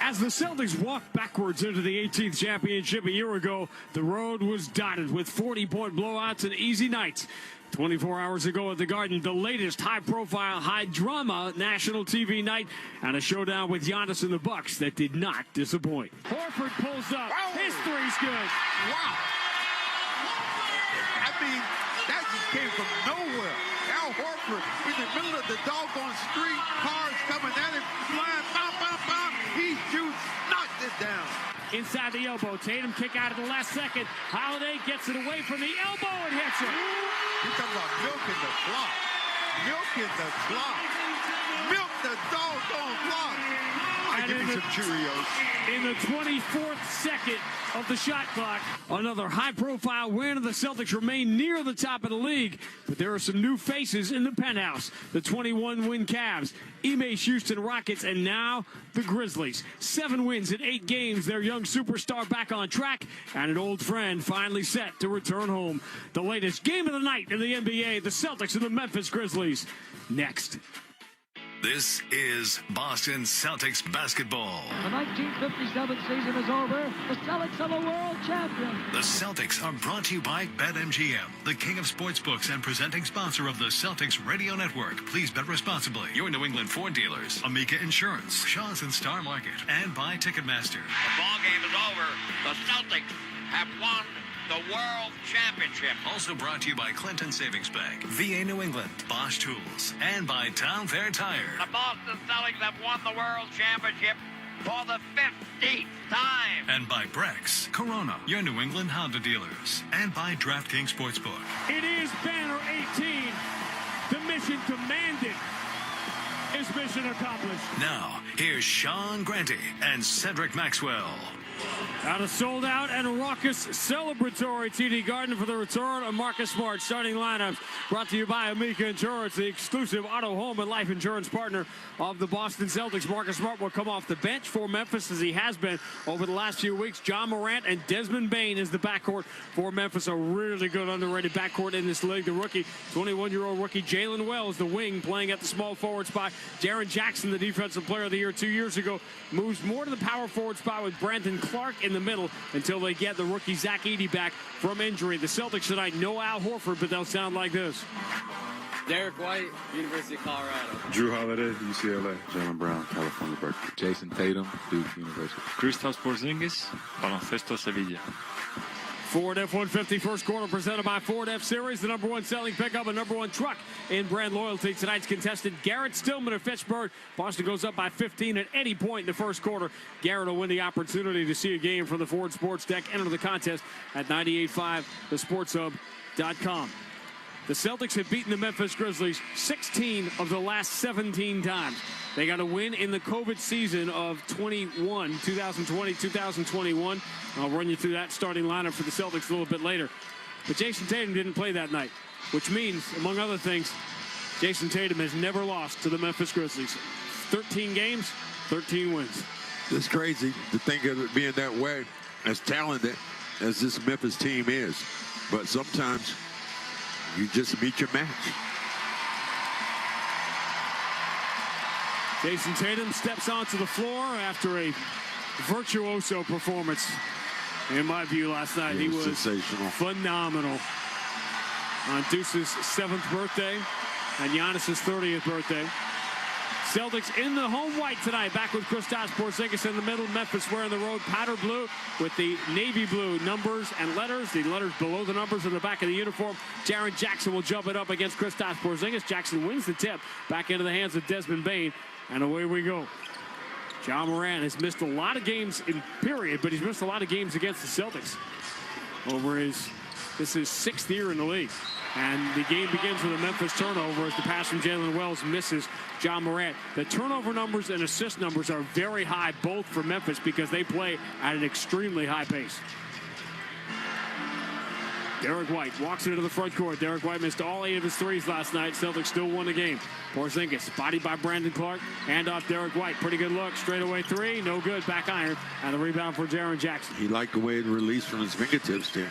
As the Celtics walked backwards into the 18th championship a year ago, the road was dotted with 40-point blowouts and easy nights. 24 hours ago at the Garden, the latest high-profile, high-drama national TV night, and a showdown with Giannis and the Bucks that did not disappoint. Horford pulls up. Whoa. His three's good. Wow. I mean, that just came from nowhere. Al Horford in the middle of the doggone street, cars coming at him, flying, bam, bam, bam. He shoots, knocks it down. Inside the elbow, Tatum kick out at the last second. Holiday gets it away from the elbow and hits it. You're talking about milking the clock. Milking the clock. Milk the doggone clock. Give me some Cheerios. In the 24th second of the shot clock, another high-profile win. The Celtics remain near the top of the league, but there are some new faces in the penthouse. The 21-win Cavs, Ime Houston Rockets, and now the Grizzlies. 7 wins in 8 games. Their young superstar back on track, and an old friend finally set to return home. The latest game of the night in the NBA, the Celtics and the Memphis Grizzlies. Next. This is Boston Celtics basketball. The 1957 season is over. The Celtics are the world champions. The Celtics are brought to you by BetMGM, the king of sportsbooks and presenting sponsor of the Celtics Radio Network. Please bet responsibly. Your New England Ford dealers, Amica Insurance, Shaw's and Star Market, and by Ticketmaster. The ball game is over. The Celtics have won the World Championship. Also brought to you by Clinton Savings Bank, VA New England, Bosch Tools, and by Town Fair Tire. The Boston Celtics have won the World Championship for the 15th time. And by Brex, Corona, your New England Honda dealers. And by DraftKings Sportsbook. It is Banner 18. The mission demanded is mission accomplished. Now, here's Sean Grante and Cedric Maxwell. At a sold-out and raucous celebratory TD Garden for the return of Marcus Smart. Starting lineups brought to you by Amica Insurance, the exclusive auto, home, and life insurance partner of the Boston Celtics. Marcus Smart will come off the bench for Memphis, as he has been over the last few weeks. John Morant and Desmond Bane is the backcourt for Memphis. A really good underrated backcourt in this league. The rookie, 21-year-old rookie Jalen Wells, the wing, playing at the small forward spot. Jaren Jackson, the defensive player of the year 2 years ago, moves more to the power forward spot with Brandon Clark in the middle until they get the rookie Zach Edey back from injury. The Celtics tonight, no Al Horford, but they'll sound like this. Derek White, University of Colorado. Drew Holiday, UCLA. Jaylen Brown, California Berkeley. Jason Tatum, Duke University. Kristaps Porzingis, Baloncesto Sevilla. Ford F-150 first quarter presented by Ford F-Series, the #1 selling pickup and #1 truck in brand loyalty. Tonight's contestant, Garrett Stillman of Fitchburg. Boston goes up by 15 at any point in the first quarter. Garrett will win the opportunity to see a game from the Ford Sports Deck. Enter the contest at 985thesportshub.com. The Celtics have beaten the Memphis Grizzlies 16 of the last 17 times. They got a win in the COVID season of 2020-2021. I'll run you through that starting lineup for the Celtics a little bit later. But Jason Tatum didn't play that night, which means, among other things, Jason Tatum has never lost to the Memphis Grizzlies. 13 games, 13 wins. It's crazy to think of it being that way, as talented as this Memphis team is. But sometimes you just meet your match. Jason Tatum steps onto the floor after a virtuoso performance, in my view, last night. He was sensational, phenomenal. On Deuce's 7th birthday and Giannis's 30th birthday. Celtics in the home white tonight, back with Kristaps Porzingis in the middle. Memphis wearing the road powder blue with the navy blue numbers and letters. The letters below the numbers in the back of the uniform. Jaren Jackson will jump it up against Kristaps Porzingis. Jackson wins the tip back into the hands of Desmond Bane, and away we go. John Morant has missed a lot of games in period, but he's missed a lot of games against the Celtics this is 6th year in the league. And the game begins with a Memphis turnover as the pass from Jalen Wells misses John Morant. The turnover numbers and assist numbers are very high, both for Memphis, because they play at an extremely high pace. Derek White walks into the front court. Derek White missed all 8 of his threes last night. Celtics still won the game. Porzingis, bodied by Brandon Clark. Hand off Derek White. Pretty good look. Straightaway 3. No good. Back iron. And the rebound for Jaren Jackson. He liked the way it released from his fingertips there.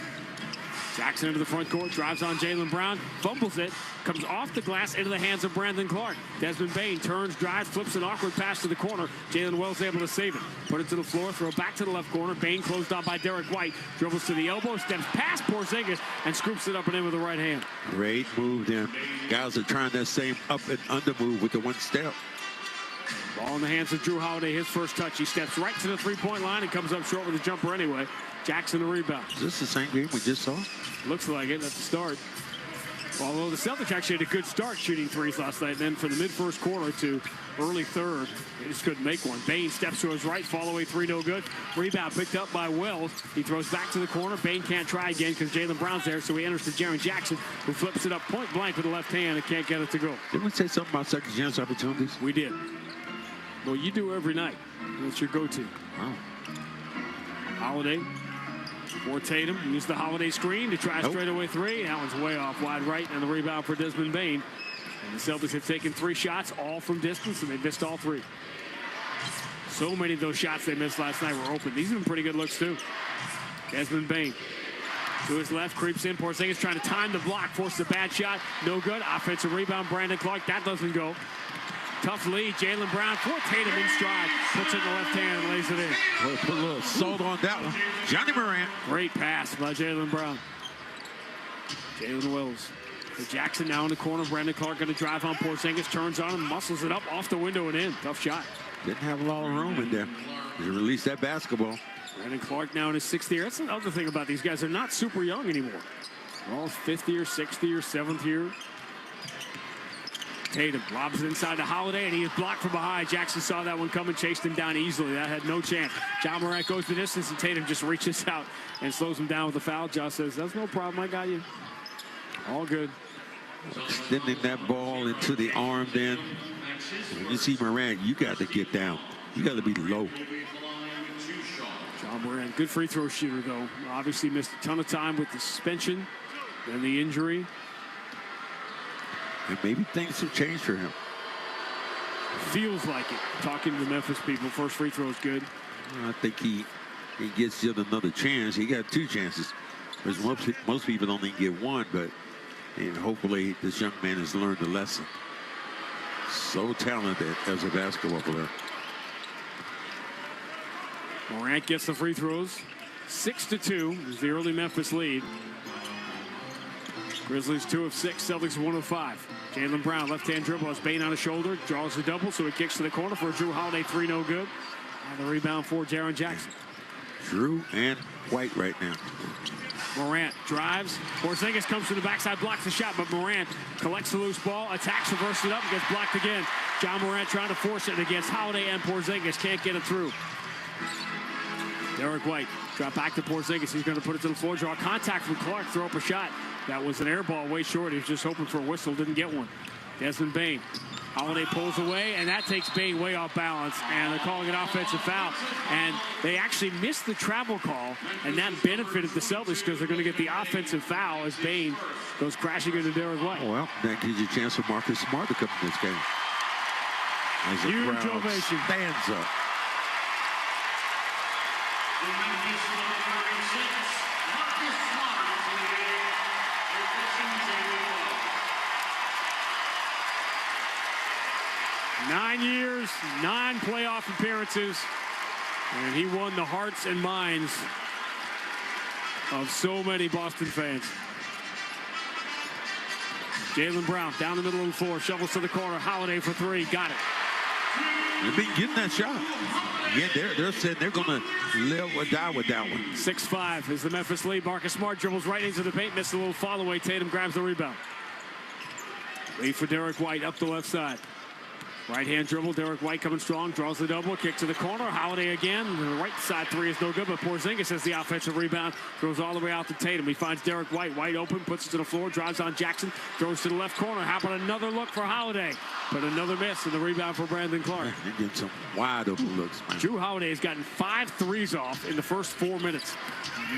Jackson into the front court, drives on Jaylen Brown, fumbles it, comes off the glass into the hands of Brandon Clark. Desmond Bane turns, drives, flips an awkward pass to the corner. Jalen Wells able to save it. Put it to the floor, throw back to the left corner. Bane closed on by Derek White, dribbles to the elbow, steps past Porzingis, and scoops it up and in with the right hand. Great move there. Guys are trying that same up and under move with the one step. Ball in the hands of Drew Holiday, his first touch. He steps right to the three-point line and comes up short with a jumper anyway. Jackson the rebound. Is this the same game we just saw? Looks like it at the start. Although the Celtics actually had a good start shooting threes last night. Then from the mid-first quarter to early third, they just couldn't make one. Bane steps to his right, follow-away 3, no good. Rebound picked up by Wells. He throws back to the corner. Bane can't try again because Jaylen Brown's there, so he enters to Jaren Jackson, who flips it up point blank with the left hand and can't get it to go. Didn't we say something about second chance opportunities? We did. Well, you do every night. That's your go-to. Wow. Holiday for Tatum. Use the Holiday screen to try a straightaway 3. That one's way off wide right, and the rebound for Desmond Bane. And the Celtics have taken 3 shots, all from distance, and they missed all 3. So many of those shots they missed last night were open. These have been pretty good looks, too. Desmond Bane to his left, creeps in. Porzingis trying to time the block, forces a bad shot. No good. Offensive rebound, Brandon Clark. That doesn't go. Tough lead. Jaylen Brown for Tatum in stride. Puts it in the left hand and lays it in. Put a little salt on that one. Johnny Morant. Great pass by Jaylen Brown. Jalen Wells. For Jackson now in the corner. Brandon Clark going to drive on Porzingis. Turns on him. Muscles it up off the window and in. Tough shot. Didn't have a lot of room in there. He released that basketball. Brandon Clark now in his 6th year. That's another thing about these guys. They're not super young anymore. They're all 5th year, 6th year, 7th year. Tatum lobs it inside to Holiday, and he is blocked from behind. Jackson saw that one coming, chased him down easily. That had no chance. John Morant goes the distance, and Tatum just reaches out and slows him down with the foul. Josh says, that's no problem. I got you. All good. Extending that ball into the arm then. When you see Morant, you got to get down. You got to be low. John Moran, good free throw shooter, though. Obviously missed a ton of time with the suspension and the injury. And maybe things have changed for him. Feels like it. Talking to the Memphis people, first free throw is good. I think he gets yet another chance. He got 2 chances. Because most people only get 1, but hopefully this young man has learned the lesson. So talented as a basketball player. Morant gets the free throws. 6-2 is the early Memphis lead. Grizzlies 2 of 6, Celtics 1 of 5. Jaylen Brown, left-hand dribble, has Bane on his shoulder, draws the double, so he kicks to the corner for a Drew Holiday 3, no good. And the rebound for Jaren Jackson. Drew and White right now. Morant drives. Porzingis comes to the backside, blocks the shot, but Morant collects the loose ball, attacks, reverses it up, and gets blocked again. John Morant trying to force it against Holiday and Porzingis. Can't get it through. Derek White, drop back to Porzingis. He's going to put it to the floor, draw contact with Clark, throw up a shot. That was an air ball way short. He was just hoping for a whistle, didn't get one. Desmond Bane. Holiday pulls away, and that takes Bane way off balance, and they're calling an offensive foul. And they actually missed the travel call, and that benefited the Celtics because they're going to get the offensive foul as Bane goes crashing into Derek White. Well, that gives you a chance for Marcus Smart to come in this game. As the Huge crowd ovation. stands up. Nine years, 9 playoff appearances, and he won the hearts and minds of so many Boston fans. Jaylen Brown down the middle of the floor, shovels to the corner. Holiday for 3, got it. They've been getting that shot. Yeah, they're saying they're going to live or die with that one. 6-5 is the Memphis lead. Marcus Smart dribbles right into the paint, missed a little fall away. Tatum grabs the rebound. Wait for Derek White up the left side. Right-hand dribble, Derek White coming strong, draws the double, kick to the corner. Holiday again. The right side 3 is no good, but Porzingis has the offensive rebound, throws all the way out to Tatum. He finds Derek White wide open, puts it to the floor, drives on Jackson, throws to the left corner. How about another look for Holiday? But another miss, and the rebound for Brandon Clark. They get some wide open looks, man. Drew Holiday has gotten 5 threes off in the first 4 minutes,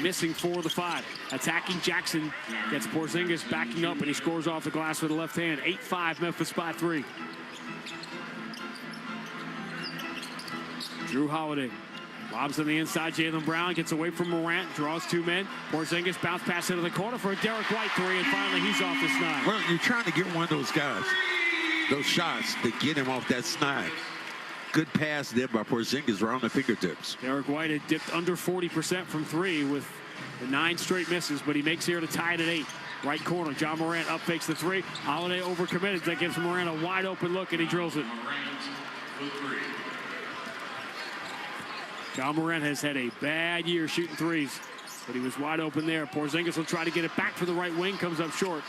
missing 4 of the 5. Attacking Jackson gets Porzingis backing up, and he scores off the glass with the left hand. 8-5 Memphis by 3. Drew Holiday lobs on the inside. Jaylen Brown gets away from Morant, draws 2 men. Porzingis bounce pass into the corner for a Derek White 3, and finally he's off the snide. Well, you're trying to get one of those guys, those shots to get him off that snide. Good pass there by Porzingis around the fingertips. Derek White had dipped under 40% from 3 with the 9 straight misses, but he makes here to tie it at 8. Right corner, John Morant up fakes the 3. Holiday overcommitted. That gives Morant a wide open look, and he drills it. John Morant has had a bad year shooting threes, but he was wide open there. Porzingis will try to get it back for the right wing, comes up short.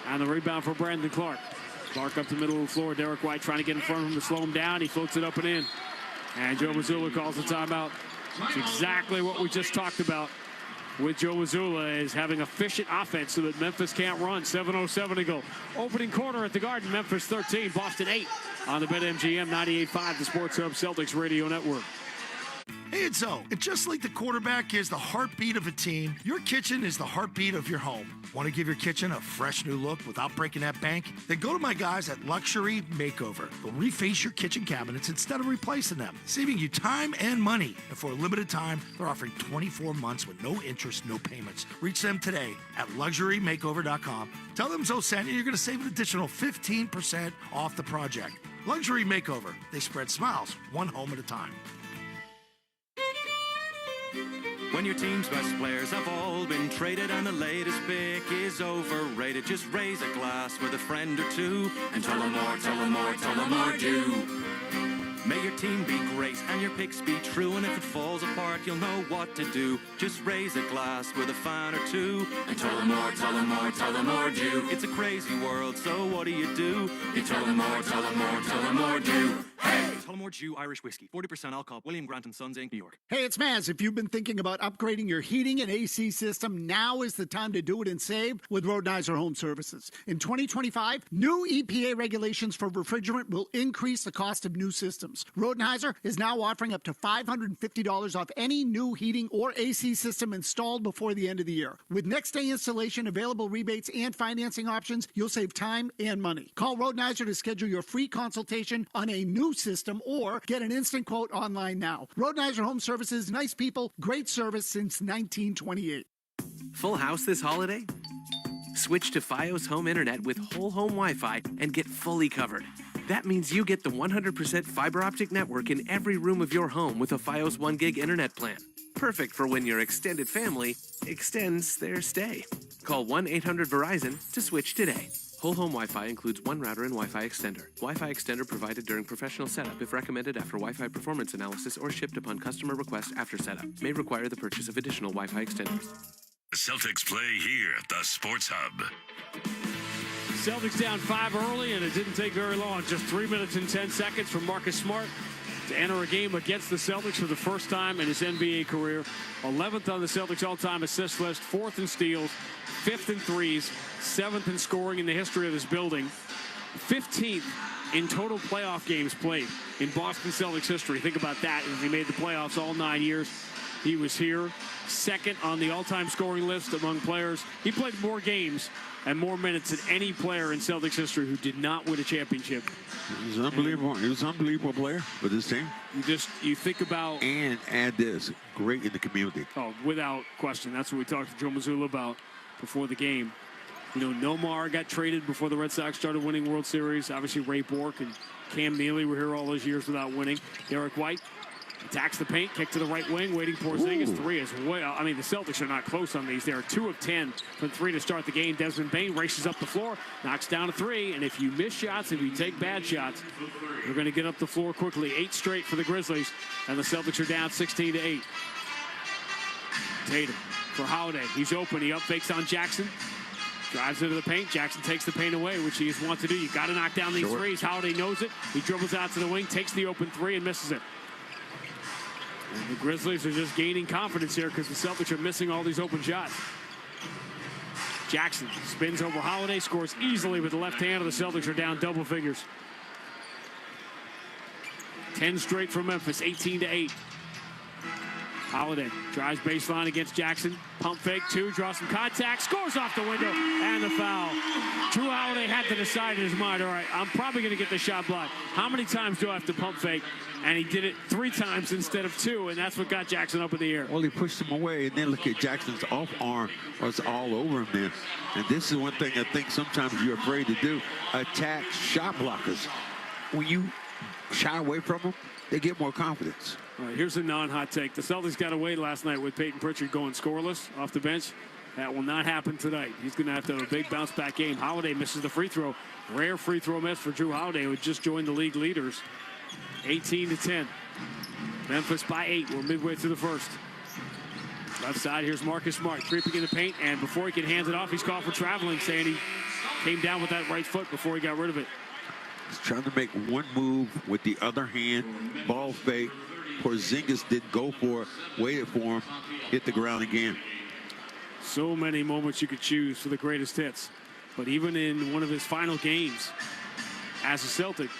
And the rebound for Brandon Clark. Clark up the middle of the floor. Derek White trying to get in front of him to slow him down. He floats it up and in. And Joe Mazzulla calls the timeout. It's exactly what we just talked about with Joe Mazzulla, is having efficient offense so that Memphis can't run. 7:07 to go. Opening quarter at the Garden. Memphis 13, Boston 8 on the BetMGM 98.5, the Sports Hub Celtics Radio Network. Hey, it's Zoe. And just like the quarterback is the heartbeat of a team, your kitchen is the heartbeat of your home. Want to give your kitchen a fresh new look without breaking that bank? Then go to my guys at Luxury Makeover. They'll reface your kitchen cabinets instead of replacing them, saving you time and money. And for a limited time, they're offering 24 months with no interest, no payments. Reach them today at LuxuryMakeover.com. Tell them Zoe sent you, you're going to save an additional 15% off the project. Luxury Makeover. They spread smiles, one home at a time. When your team's best players have all been traded and the latest pick is overrated, just raise a glass with a friend or two and tell them more, tell them more, tell them more do. May your team be great and your picks be true, and if it falls apart, you'll know what to do. Just raise a glass with a fan or two and tell them more, tell them more, tell them more do. It's a crazy world, so what do? You tell them more, tell them more, tell them more do. Hey! Tullamore Jew Irish Whiskey. 40% alcohol. William Grant & Sons, Inc., New York. Hey, it's Maz. If you've been thinking about upgrading your heating and AC system, now is the time to do it and save with Rodenizer Home Services. In 2025, new EPA regulations for refrigerant will increase the cost of new systems. Rodenizer is now offering up to $550 off any new heating or AC system installed before the end of the year. With next-day installation, available rebates, and financing options, you'll save time and money. Call Rodenizer to schedule your free consultation on a new system or get an instant quote online now. Rodenizer Home Services, nice people, great service since 1928. Full house this holiday? Switch to Fios Home Internet with whole home Wi-Fi and get fully covered. That means you get the 100% fiber optic network in every room of your home with a Fios 1 gig internet plan. Perfect for when your extended family extends their stay. Call 1-800-VERIZON to switch today. Whole home Wi-Fi includes one router and Wi-Fi extender. Wi-Fi extender provided during professional setup if recommended after Wi-Fi performance analysis or shipped upon customer request after setup. May require the purchase of additional Wi-Fi extenders. The Celtics play here at the Sports Hub. Celtics down 5 early, and it didn't take very long. Just 3 minutes and 10 seconds for Marcus Smart to enter a game against the Celtics for the first time in his NBA career. 11th on the Celtics all-time assist list, 4th in steals, 5th in threes, 7th in scoring in the history of this building, 15th in total playoff games played in Boston Celtics history. Think about that. He made the playoffs all 9 years. He was here, 2nd on the all-time scoring list among players. He played more games and more minutes than any player in Celtics history who did not win a championship. He's unbelievable. He was an unbelievable player for this team. You think about... And add this, great in the community. Oh, without question. That's what we talked to Joe Mazzulla about before the game. You know, Nomar got traded before the Red Sox started winning World Series. Obviously, Ray Bork and Cam Neely were here all those years without winning. Derek White attacks the paint, kick to the right wing, waiting for Porzingis. 3 is well. I mean, the Celtics are not close on these. They are 2 of 10 from 3 to start the game. Desmond Bane races up the floor, knocks down a 3, and if you miss shots, if you take bad shots, you're going to get up the floor quickly. 8 straight for the Grizzlies, and the Celtics are down 16-8. Tatum for Holiday. He's open. He up fakes on Jackson. Drives into the paint. Jackson takes the paint away, which he just wants to do. You got to knock down these threes. Holiday knows it. He dribbles out to the wing, takes the open 3, and misses it. And the Grizzlies are just gaining confidence here because the Celtics are missing all these open shots. Jackson spins over Holiday, scores easily with the left hand, and the Celtics are down double figures. 10 straight for Memphis, 18-8. Holiday drives baseline against Jackson. Pump fake, 2, draws some contact, scores off the window, and the foul. Drew Holiday had to decide in his mind, all right, I'm probably going to get the shot blocked. How many times do I have to pump fake? And he did it 3 times instead of 2, and that's what got Jackson up in the air. Well, he pushed him away, and then look at Jackson's off arm was all over him there. And this is one thing I think sometimes you're afraid to do, attack shot blockers. When you shy away from them, they get more confidence. All right, here's a non-hot take. The Celtics got away last night with Peyton Pritchard going scoreless off the bench. That will not happen tonight. He's going to have a big bounce-back game. Holiday misses the free throw. Rare free throw miss for Drew Holiday, who had just joined the league leaders. 18-10. Memphis by 8. We're midway through the first. Left side, here's Marcus Smart creeping in the paint, and before he can hand it off, he's called for traveling, saying he came down with that right foot before he got rid of it. He's trying to make one move with the other hand, ball fake. Porzingis did go for it, waited for him, hit the ground again. So many moments you could choose for the greatest hits. But even in one of his final games as a Celtic,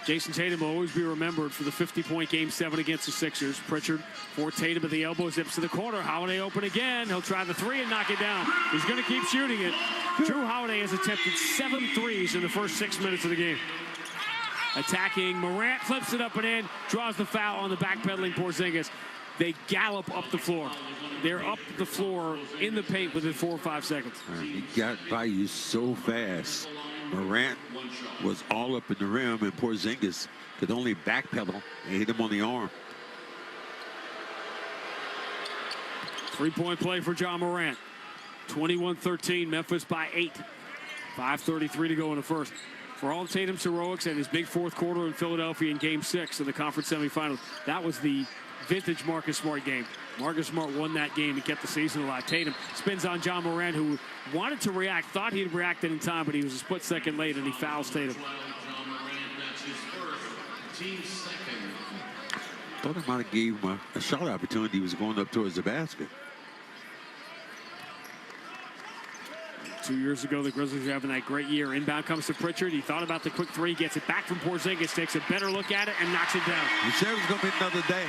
Jason Tatum will always be remembered for the 50-point Game 7 against the Sixers. Pritchard for Tatum at the elbow, zips to the corner. Holiday open again. He'll try the 3 and knock it down. He's going to keep shooting it. Drew Holiday has attempted 7 threes in the first 6 minutes of the game. Attacking Morant, flips it up and in, draws the foul on the backpedaling Porzingis. They gallop up the floor. They're up the floor in the paint within 4 or 5 seconds. He got by you so fast. Morant was all up in the rim, and Porzingis could only backpedal and hit him on the arm. 3-point play for John Morant. 21-13, Memphis by 8. 5:33 to go in the first. For all of Tatum's heroics and his big fourth quarter in Philadelphia in Game 6 of the conference semifinals, that was the vintage Marcus Smart game. Marcus Smart won that game and kept the season alive. Tatum spins on John Morant, who wanted to react, thought he'd reacted in time, but he was a split second late, and he fouls Tatum. Thought I might have gave him a shot opportunity. He was going up towards the basket. 2 years ago, the Grizzlies were having that great year. Inbound comes to Pritchard. He thought about the quick three, gets it back from Porzingis, takes a better look at it, and knocks it down. He said it was going to be another day.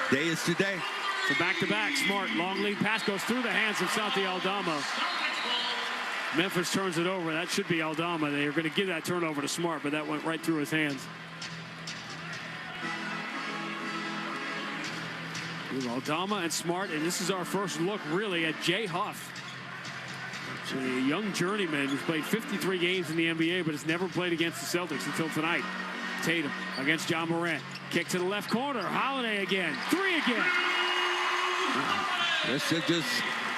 Day is today. So back-to-back, Smart, long lead pass goes through the hands of Santi Aldama. Memphis turns it over. That should be Aldama. They are going to give that turnover to Smart, but that went right through his hands. Aldama and Smart, and this is our first look, really, at Jay Huff. A young journeyman who's played 53 games in the NBA, but has never played against the Celtics until tonight. Tatum against John Morant. Kick to the left corner. Holiday again. Three again.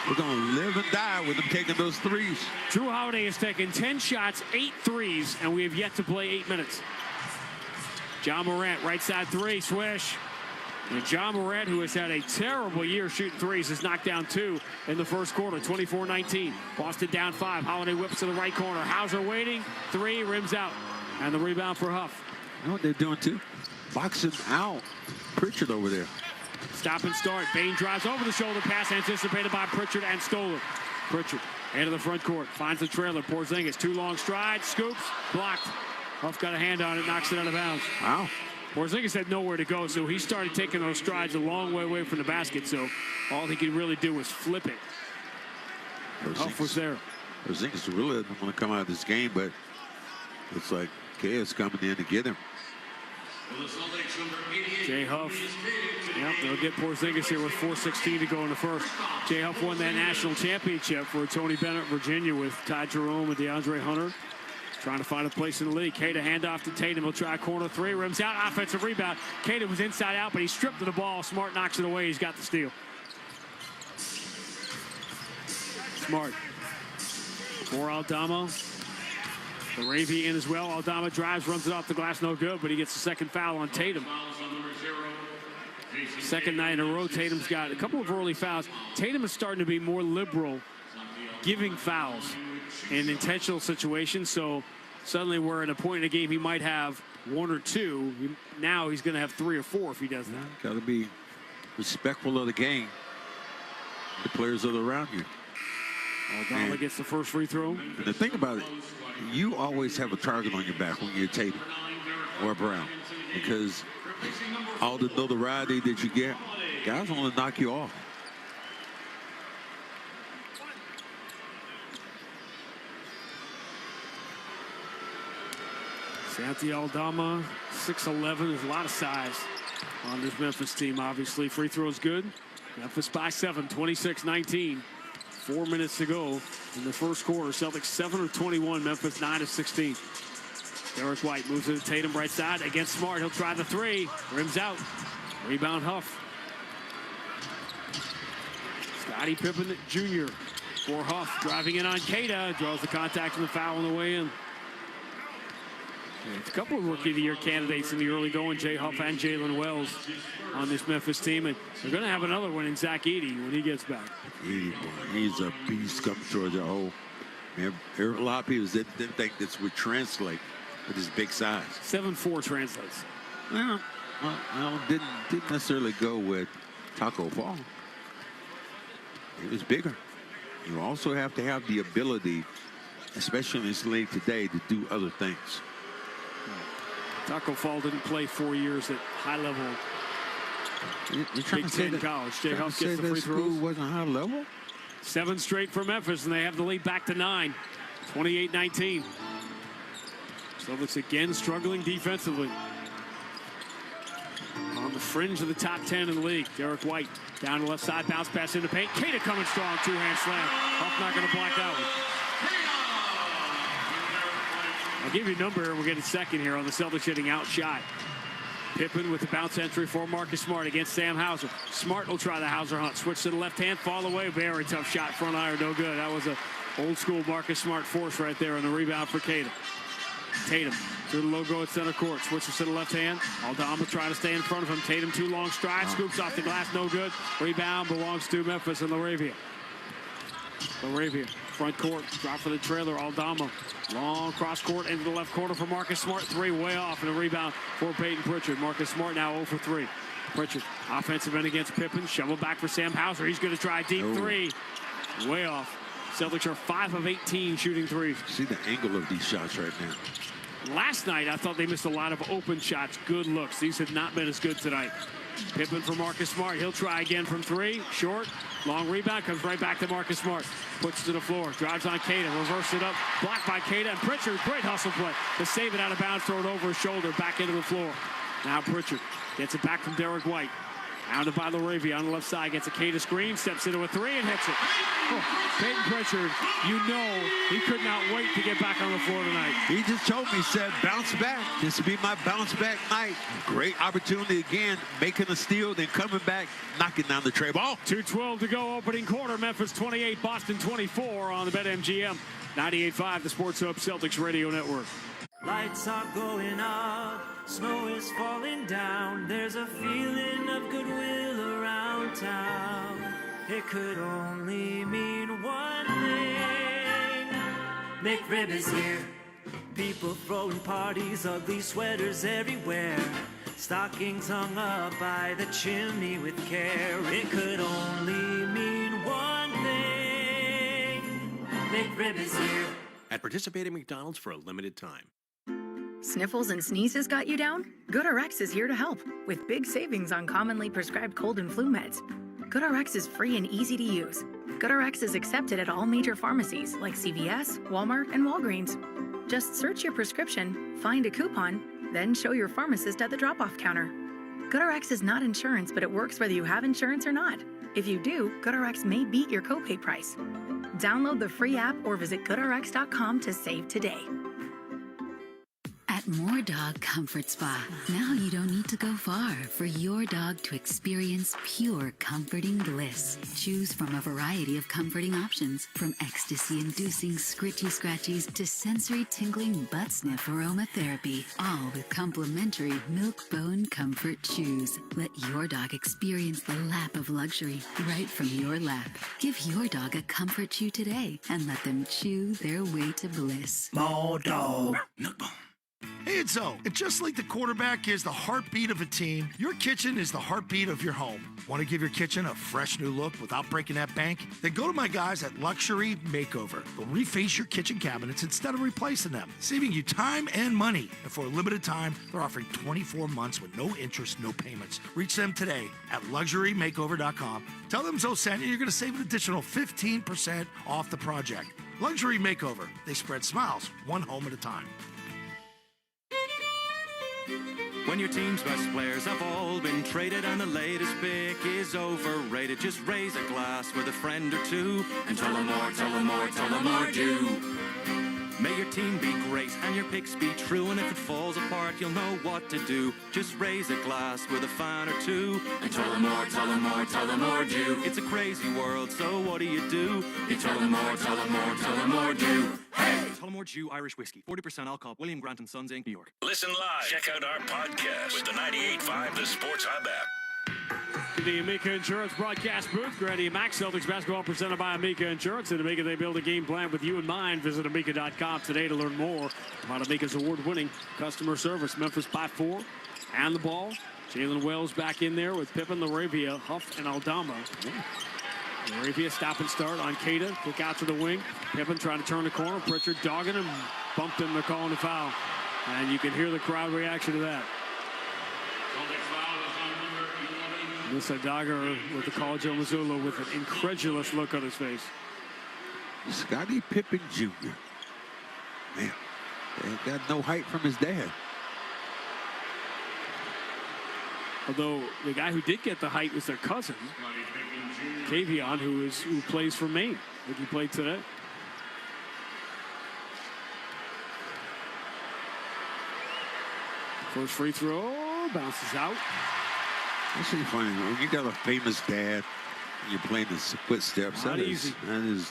We're going to live and die with them taking those threes. Drew Holiday has taken 10 shots, 8 threes, and we have yet to play 8 minutes. John Morant, right side three, swish. And John Morant, who has had a terrible year shooting threes, has knocked down 2 in the first quarter, 24-19. Boston down 5. Holiday whips to the right corner. Hauser waiting. 3, rims out. And the rebound for Huff. You know what they're doing, too? Boxing out Pritchard over there. Stop and start. Bain drives over the shoulder pass, anticipated by Pritchard and stolen. Pritchard into the front court. Finds the trailer. Porzingis, 2 long strides. Scoops. Blocked. Huff got a hand on it. Knocks it out of bounds. Wow. Porzingis had nowhere to go, so he started taking those strides a long way away from the basket, so all he could really do was flip it. Huff was there. Porzingis really doesn't want to come out of this game, but looks like K.S. coming in to get him. Jay Huff. Yep, they'll get Porzingis here with 4:16 to go in the first. Jay Huff won that national championship for Tony Bennett, Virginia, with Ty Jerome and DeAndre Hunter. Trying to find a place in the league. Kata handoff to Tatum. He'll try corner 3. Rims out. Offensive rebound. Kata was inside out, but he stripped to the ball. Smart knocks it away. He's got the steal. Smart. For Aldama. Laravia in as well. Aldama drives, runs it off the glass. No good, but he gets the second foul on Tatum. Second night in a row, Tatum's got a couple of early fouls. Tatum is starting to be more liberal giving fouls in intentional situations, so suddenly we're at a point in the game he might have 1 or 2. Now he's going to have 3 or 4 if he does that. Got to be respectful of the game. The players that are around you. Aldama gets the first free throw. And the thing about it, you always have a target on your back when you're Tatum or Brown, because all the notoriety that you get, guys want to knock you off. Santi Aldama, 6'11", there's a lot of size on this Memphis team, obviously. Free throws good. Memphis by 7, 26-19. 4 minutes to go in the first quarter. Celtics 7 of 21, Memphis 9 of 16. Derek White moves to the Tatum right side against Smart. He'll try the 3, rims out. Rebound Huff. Scottie Pippen Jr. for Huff, driving in on Kata, draws the contact and the foul on the way in. It's a couple of Rookie of the Year candidates in the early going, Jay Huff and Jalen Wells on this Memphis team. And they're going to have another one in Zach Edey when he gets back. Edey, he's a beast coming towards the hole. Man, a lot of people didn't think this would translate with his big size. 7'4" translates. Well, didn't necessarily go with Taco Fall. He was bigger. You also have to have the ability, especially in this league today, to do other things. Taco Fall didn't play 4 years at high level. You're trying Big to say Ten that, college. Jay Huff gets the free school throws. wasn't high level? 7 straight for Memphis, and they have the lead back to 9. 28-19. Celtics again struggling defensively. On the fringe of the top 10 in the league. Derek White down the left side, bounce pass into paint. Kata coming strong, 2-hand slam. Huff not going to block that one. I'll give you a number here. We'll get a second here on the Celtics hitting outshot. Pippen with the bounce entry for Marcus Smart against Sam Hauser. Smart will try the Hauser hunt. Switch to the left hand, fall away. Very tough shot, front iron, no good. That was a old school Marcus Smart force right there on the rebound for Kata. Tatum through the logo at center court. Switches to the left hand. Aldama trying to stay in front of him. Tatum 2 long strides. Scoops off the glass, no good. Rebound belongs to Memphis and Laravia. Front court, drop for the trailer, Aldama. Long cross court into the left corner for Marcus Smart. 3 way off, and a rebound for Peyton Pritchard. Marcus Smart now 0 for 3. Pritchard, offensive end against Pippen. Shovel back for Sam Hauser. He's going to try a deep 3. Way off. Celtics are 5 of 18 shooting threes. See the angle of these shots right now. Last night, I thought they missed a lot of open shots. Good looks. These have not been as good tonight. Pippen for Marcus Smart. He'll try again from 3. Short. Long rebound. Comes right back to Marcus Smart. Puts it to the floor. Drives on Queta. Reverse it up. Blocked by Queta. And Pritchard. Great hustle play. To save it out of bounds. Throw it over his shoulder. Back into the floor. Now Pritchard gets it back from Derek White. Hounded by Laravia on the left side. Gets a Queta screen. Steps into a 3 and hits it. Peyton Pritchard, you know he could not wait to get back on the floor tonight. He just told me, said, bounce back. This will be my bounce back night. Great opportunity again, making a steal, then coming back, knocking down the tray ball. 2:12 to go, opening quarter. Memphis 28, Boston 24 on the BetMGM 98.5, the Sports Hub Celtics Radio Network. Lights are going up, snow is falling down. There's a feeling of goodwill around town. It could only mean one thing. McRib is here. People throwing parties, ugly sweaters everywhere. Stockings hung up by the chimney with care. It could only mean one thing. McRib is here. At participating McDonald's for a limited time. Sniffles and sneezes got you down? GoodRx is here to help with big savings on commonly prescribed cold and flu meds. GoodRx is free and easy to use. GoodRx is accepted at all major pharmacies like CVS, Walmart, and Walgreens. Just search your prescription, find a coupon, then show your pharmacist at the drop-off counter. GoodRx is not insurance, but it works whether you have insurance or not. If you do, GoodRx may beat your copay price. Download the free app or visit GoodRx.com to save today. At More Dog Comfort Spa, now you don't need to go far for your dog to experience pure comforting bliss. Choose from a variety of comforting options, from ecstasy-inducing scritchy scratchies to sensory tingling butt sniff aromatherapy, all with complimentary milk bone comfort chews. Let your dog experience the lap of luxury right from your lap. Give your dog a comfort chew today and let them chew their way to bliss. More Dog. Hey, it's O. And just like the quarterback is the heartbeat of a team, your kitchen is the heartbeat of your home. Want to give your kitchen a fresh new look without breaking that bank? Then go to my guys at Luxury Makeover. They'll reface your kitchen cabinets instead of replacing them, saving you time and money. And for a limited time, they're offering 24 months with no interest, no payments. Reach them today at LuxuryMakeover.com. Tell them Zoe sent you, you're going to save an additional 15% off the project. Luxury Makeover. They spread smiles, one home at a time. When your team's best players have all been traded and the latest pick is overrated, just raise a glass with a friend or two and tell them more, tell them more, tell them more do. May your team be great and your picks be true, and if it falls apart, you'll know what to do. Just raise a glass with a fan or two and tell them more, tell them more, tell them more do. It's a crazy world, so what do? You tell them more, tell them more, tell them more do. Hey! Tullamore Jew Irish Whiskey, 40% alcohol, William Grant & Sons Inc., New York. Listen live. Check out our podcast with the 98.5 The Sports Hub app. The Amica Insurance broadcast booth. Granny Max, Celtics basketball presented by Amica Insurance. And Amica, they build a game plan with you in mind. Visit Amica.com today to learn more about Amica's award-winning customer service. Memphis by 4 and the ball. Jalen Wells back in there with Pippen, Laravia, Huff, and Aldama. Laravia stop and start on Queta. Kick out to the wing. Pippen trying to turn the corner. Pritchard dogging him. Bumped him. They're calling the foul. And you can hear the crowd reaction to that. Musa Dagger with the College of Missoula with an incredulous look on his face. Scottie Pippen Jr. Man, he got no height from his dad. Although the guy who did get the height was their cousin, Kavion, who plays for Maine. I think he played today. First free throw bounces out. That's pretty funny. When you got a famous dad and you're playing his footsteps, that is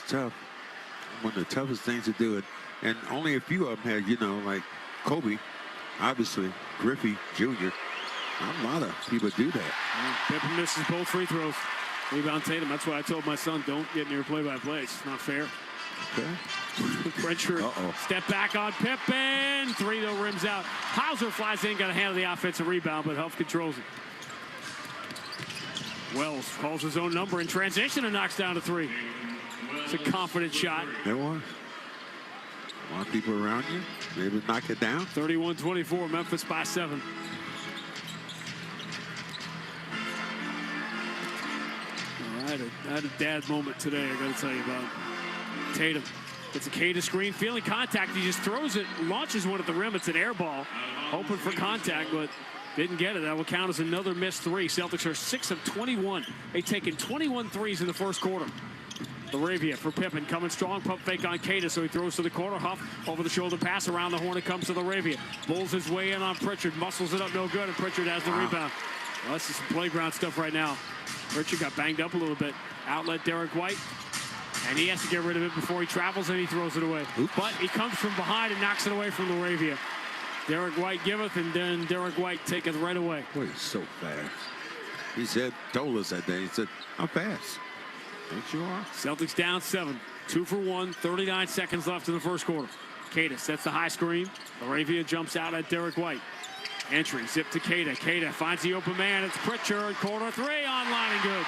tough. One of the toughest things to do it. And only a few of them had, you know, like Kobe, obviously, Griffey Jr. Not a lot of people do that. Pippen misses both free throws. Rebound Tatum. That's why I told my son, don't get near play-by-play. It's not fair. Pritchard, step back on Pippen. 3 though, rims out. Hauser flies in, got a hand of the offensive rebound, but Huff controls it. Wells calls his own number in transition and knocks down a 3. It's a confident shot. There was. A lot of people around you. Maybe knock it down. 31-24, Memphis by 7. I had a dad moment today, I got to tell you about. Tatum gets a K to screen, feeling contact. He just throws it, launches one at the rim. It's an air ball, hoping for contact, but didn't get it. That will count as another missed 3. Celtics are 6 of 21. They've taken 21 threes in the first quarter. Laravia for Pippen, coming strong, pump fake on Cada, so he throws to the corner. Huff over the shoulder pass around the horn. It comes to Laravia. Bulls his way in on Pritchard, muscles it up, no good, and Pritchard has the rebound. Well, this is some playground stuff right now. Pritchard got banged up a little bit. Outlet Derek White, and he has to get rid of it before he travels, and he throws it away. Oops. But he comes from behind and knocks it away from Laravia. Derek White giveth, and then Derek White taketh right away. Boy, he's so fast. He told us that day, he said, how fast? Ain't you are? Celtics down 7. 2 for 1. 39 seconds left in the first quarter. Cada sets the high screen. Laravia jumps out at Derek White. Entry, zip to Cada. Cada finds the open man. It's Pritchard. Corner 3, online and good.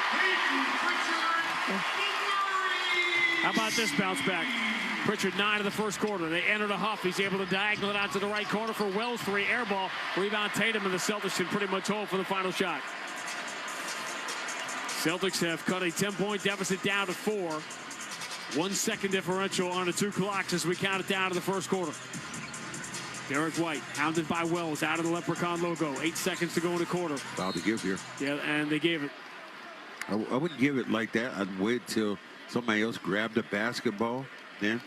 How about this bounce back? Pritchard 9 of the first quarter. They enter the Huff. He's able to diagonal it out to the right corner for Wells. 3, air ball. Rebound Tatum, and the Celtics can pretty much hold for the final shot. Celtics have cut a 10-point deficit down to 4. 1 second differential on the 2 clocks as we count it down to the first quarter. Derek White, hounded by Wells, out of the Leprechaun logo. 8 seconds to go in the quarter. About to give here. Yeah, and they gave it. I wouldn't give it like that. I'd wait till somebody else grabbed the basketball. Then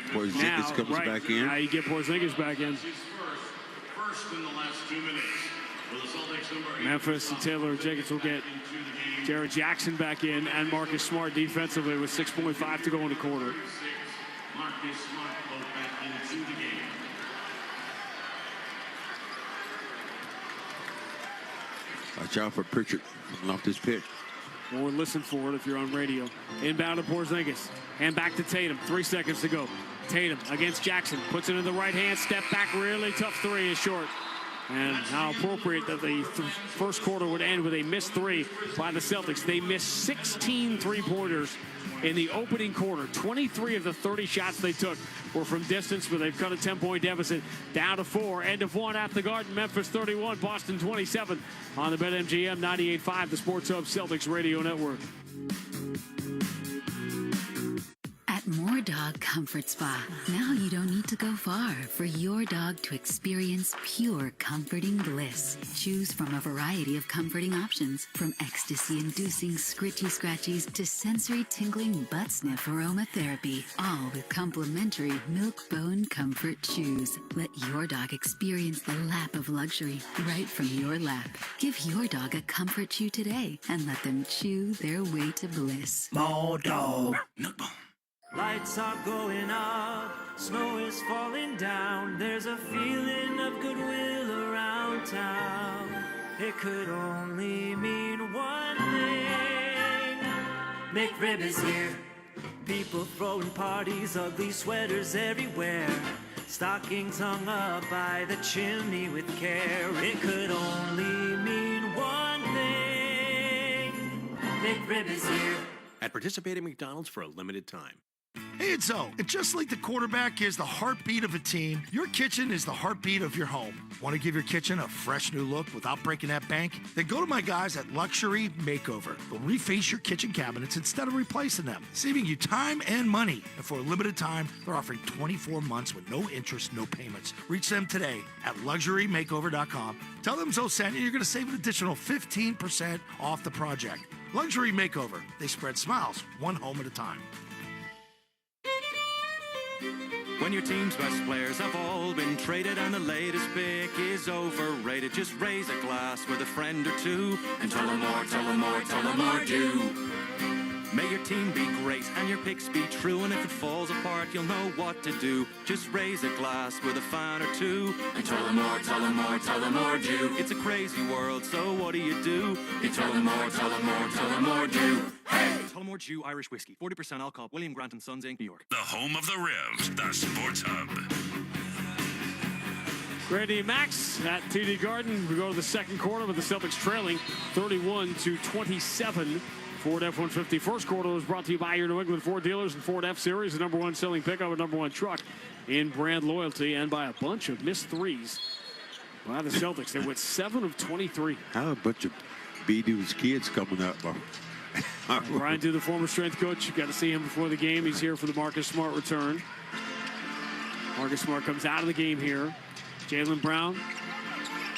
Porzingis comes back in. Now you get Porzingis back in. First in the last 2 minutes. Memphis and Taylor Jenkins will get Jared Jackson back in, and Marcus Smart defensively with 6.5 to go in the quarter. Marcus Smart both back into the game. Watch out for Pritchard coming off this pitch. Or listen for it if you're on radio. Inbound to Porzingis. Hand back to Tatum. 3 seconds to go. Tatum against Jackson. Puts it in the right hand. Step back. Really tough 3 is short. And how appropriate that the first quarter would end with a missed 3 by the Celtics. They missed 16 3-pointers in the opening quarter. 23 of the 30 shots they took were from distance, but they've cut a 10-point deficit down to 4. End of 1 at the Garden. Memphis 31, Boston 27 on the BetMGM 98.5, the Sports Hub Celtics Radio Network. At More Dog Comfort Spa, now you don't need to go far for your dog to experience pure comforting bliss. Choose from a variety of comforting options, from ecstasy-inducing scritchy scratchies to sensory tingling butt sniff aromatherapy, all with complimentary Milk Bone Comfort chews. Let your dog experience the lap of luxury right from your lap. Give your dog a comfort chew today and let them chew their way to bliss. More Dog. Lights are going up, snow is falling down. There's a feeling of goodwill around town. It could only mean one thing. McRib is here. People throwing parties, ugly sweaters everywhere. Stockings hung up by the chimney with care. It could only mean one thing. McRib is here. At participating McDonald's for a limited time. Hey, it's O. And just like the quarterback is the heartbeat of a team, your kitchen is the heartbeat of your home. Want to give your kitchen a fresh new look without breaking that bank? Then go to my guys at Luxury Makeover. They'll reface your kitchen cabinets instead of replacing them, saving you time and money. And for a limited time, they're offering 24 months with no interest, no payments. Reach them today at LuxuryMakeover.com. Tell them Zoe sent you, you're going to save an additional 15% off the project. Luxury Makeover. They spread smiles, one home at a time. When your team's best players have all been traded and the latest pick is overrated, just raise a glass with a friend or two and tell them more, tell them more, tell them more do. May your team be great and your picks be true, and if it falls apart, you'll know what to do. Just raise a glass with a fan or two and tell them more, tell them more, tell them more do. It's a crazy world, so what do? You tell them more, tell them more, tell them more do. Hey! Tullamore Jew Irish Whiskey. 40% alcohol. William Grant & Sons, Inc., New York. The home of the Revs, the Sports Hub. Randy and Max at TD Garden. We go to the second quarter with the Celtics trailing 31-27. Ford F-150 first quarter was brought to you by your New England Ford dealers and Ford F-Series, the #1 selling pickup and #1 truck in brand loyalty, and by a bunch of missed threes by the Celtics. They went 7 of 23. How a bunch of B-Dude's kids coming up. Brian Dew, the former strength coach. You got to see him before the game. He's here for the Marcus Smart return. Marcus Smart comes out of the game here. Jaylen Brown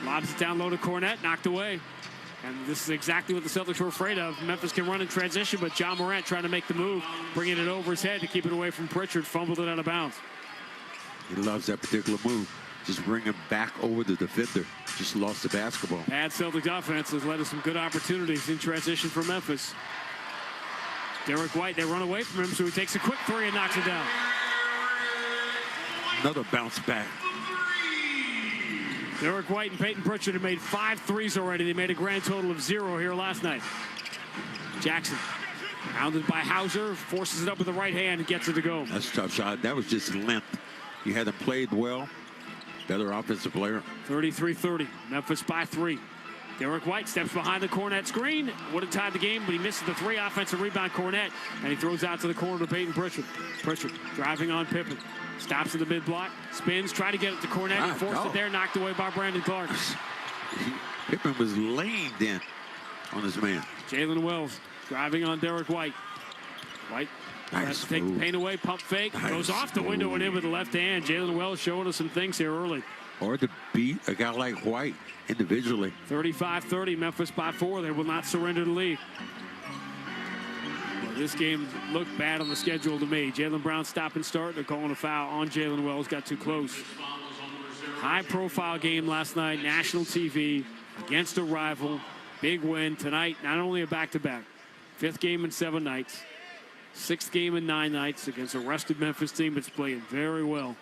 lobs it down low to Cornette, knocked away. And this is exactly what the Celtics were afraid of. Memphis can run in transition, but John Morant trying to make the move, bringing it over his head to keep it away from Pritchard, fumbled it out of bounds. He loves that particular move. Just bring him back over the defender. Just lost the basketball. Bad Celtics offense has led to some good opportunities in transition for Memphis. Derek White, they run away from him, so he takes a quick three and knocks it down. Another bounce back. Derek White and Peyton Pritchard have made 5 threes already. They made a grand total of 0 here last night. Jackson, pounded by Hauser, forces it up with the right hand and gets it to go. That's a tough shot. That was just length. You had him played well. Better offensive player. 33-30. Memphis by 3. Derek White steps behind the Cornette screen. Would have tied the game, but he misses the 3. Offensive rebound, Cornette, and he throws out to the corner to Peyton Pritchard. Pritchard driving on Pippen. Stops in the mid-block, spins, try to get it to Cornette. He forced it there, knocked away by Brandon Clark. Pippen was laying in on his man. Jalen Wells driving on Derek White. White tries to take the paint away, pump fake, goes off the window and in with the left hand. Jalen Wells showing us some things here early. Or to beat a guy like White individually. 35-30, Memphis by 4. They will not surrender the lead. This game looked bad on the schedule to me. Jaylen Brown stop and start. They're calling a foul on Jalen Wells. Got too close. High-profile game last night. National TV against a rival. Big win tonight. Not only a back-to-back. 5th game in 7 nights. 6th game in 9 nights against a rested Memphis team that's playing very well.